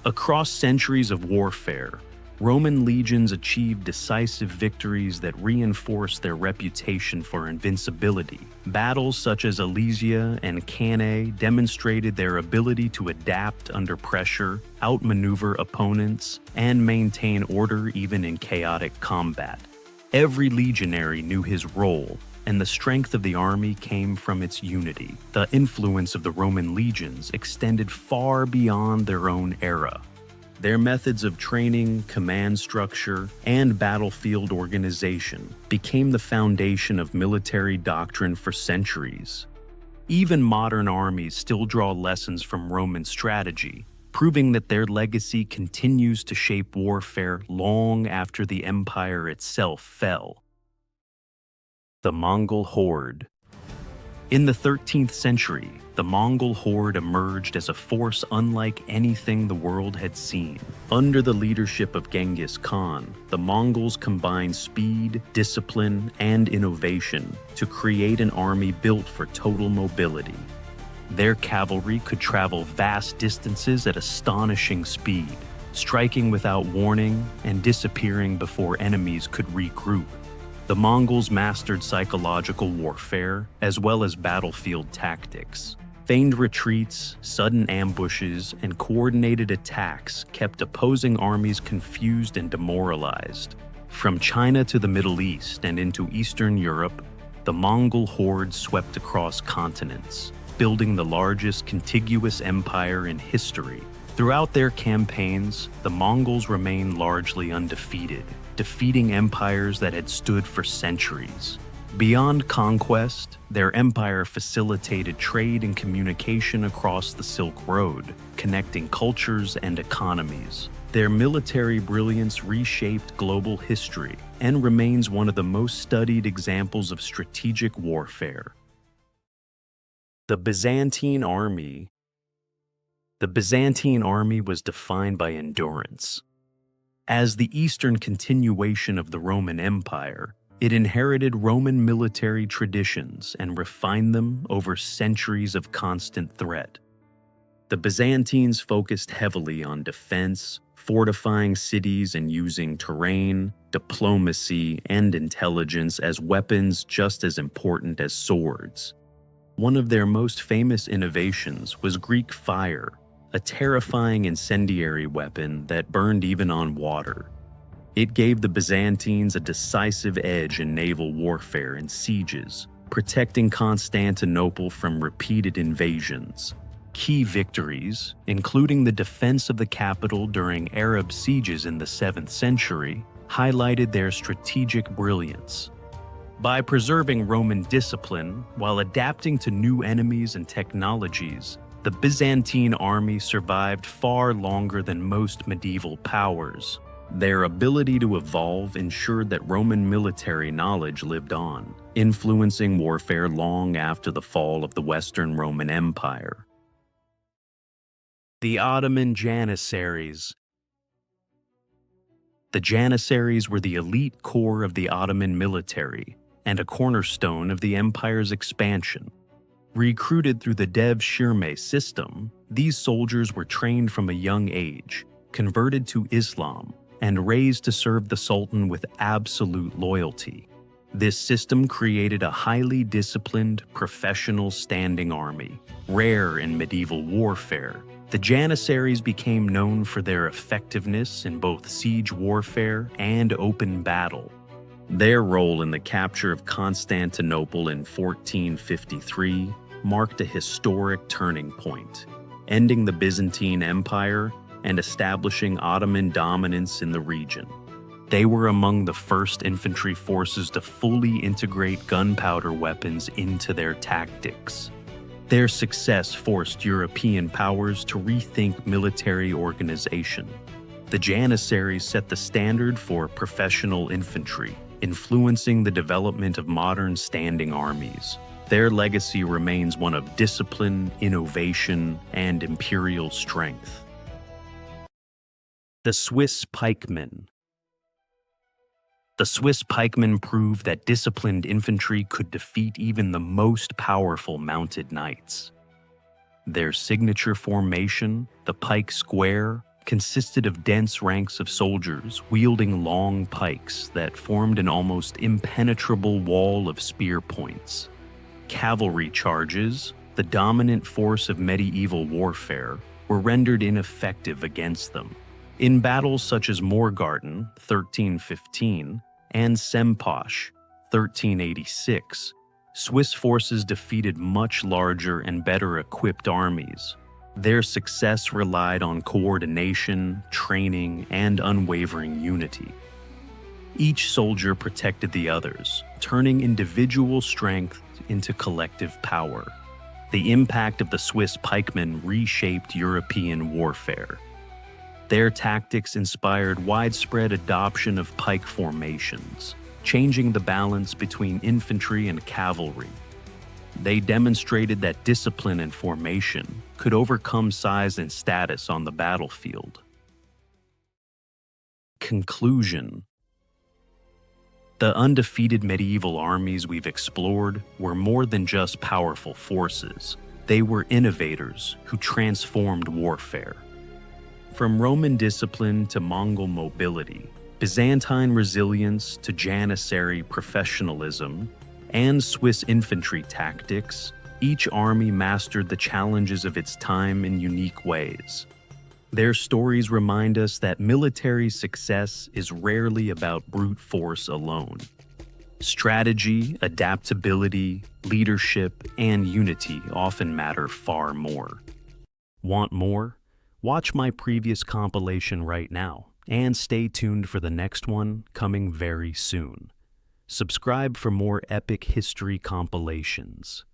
Across centuries of warfare, Roman legions achieved decisive victories that reinforced their reputation for invincibility. Battles such as Alesia and Cannae demonstrated their ability to adapt under pressure, outmaneuver opponents, and maintain order even in chaotic combat. Every legionary knew his role, and the strength of the army came from its unity. The influence of the Roman legions extended far beyond their own era. Their methods of training, command structure, and battlefield organization became the foundation of military doctrine for centuries. Even modern armies still draw lessons from Roman strategy, proving that their legacy continues to shape warfare long after the empire itself fell. The Mongol Horde. In the 13th century, the Mongol horde emerged as a force unlike anything the world had seen. Under the leadership of Genghis Khan, the Mongols combined speed, discipline, and innovation to create an army built for total mobility. Their cavalry could travel vast distances at astonishing speed, striking without warning and disappearing before enemies could regroup. The Mongols mastered psychological warfare as well as battlefield tactics. Feigned retreats, sudden ambushes, and coordinated attacks kept opposing armies confused and demoralized. From China to the Middle East and into Eastern Europe, the Mongol horde swept across continents, building the largest contiguous empire in history. Throughout their campaigns, the Mongols remained largely undefeated, defeating empires that had stood for centuries. Beyond conquest, their empire facilitated trade and communication across the Silk Road, connecting cultures and economies. Their military brilliance reshaped global history and remains one of the most studied examples of strategic warfare. The Byzantine army. The Byzantine army was defined by endurance. As the eastern continuation of the Roman Empire, it inherited Roman military traditions and refined them over centuries of constant threat. The Byzantines focused heavily on defense, fortifying cities and using terrain, diplomacy, and intelligence as weapons just as important as swords. One of their most famous innovations was Greek fire, a terrifying incendiary weapon that burned even on water. It gave the Byzantines a decisive edge in naval warfare and sieges, protecting Constantinople from repeated invasions. Key victories, including the defense of the capital during Arab sieges in the 7th century, highlighted their strategic brilliance. By preserving Roman discipline while adapting to new enemies and technologies, the Byzantine army survived far longer than most medieval powers. Their ability to evolve ensured that Roman military knowledge lived on, influencing warfare long after the fall of the Western Roman Empire. The Ottoman Janissaries. The Janissaries were the elite core of the Ottoman military and a cornerstone of the empire's expansion. Recruited through the Dev-Shirme system, these soldiers were trained from a young age, converted to Islam, and raised to serve the Sultan with absolute loyalty. This system created a highly disciplined, professional standing army, rare in medieval warfare. The Janissaries became known for their effectiveness in both siege warfare and open battle. Their role in the capture of Constantinople in 1453 marked a historic turning point, ending the Byzantine Empire and establishing Ottoman dominance in the region. They were among the first infantry forces to fully integrate gunpowder weapons into their tactics. Their success forced European powers to rethink military organization. The Janissaries set the standard for professional infantry, influencing the development of modern standing armies. Their legacy remains one of discipline, innovation, and imperial strength. The Swiss pikemen. The Swiss pikemen proved that disciplined infantry could defeat even the most powerful mounted knights. Their signature formation, the pike square, consisted of dense ranks of soldiers wielding long pikes that formed an almost impenetrable wall of spear points. Cavalry charges, the dominant force of medieval warfare, were rendered ineffective against them. In battles such as Morgarten, 1315, and Semposch, 1386, Swiss forces defeated much larger and better equipped armies. Their success relied on coordination, training, and unwavering unity. Each soldier protected the others, turning individual strength into collective power. The impact of the Swiss pikemen reshaped European warfare. Their tactics inspired widespread adoption of pike formations, changing the balance between infantry and cavalry. They demonstrated that discipline and formation could overcome size and status on the battlefield. Conclusion. The undefeated medieval armies we've explored were more than just powerful forces. They were innovators who transformed warfare. From Roman discipline to Mongol mobility, Byzantine resilience to Janissary professionalism, and Swiss infantry tactics, each army mastered the challenges of its time in unique ways. Their stories remind us that military success is rarely about brute force alone. Strategy, adaptability, leadership, and unity often matter far more. Want more? Watch my previous compilation right now, and stay tuned for the next one coming very soon. Subscribe for more epic history compilations.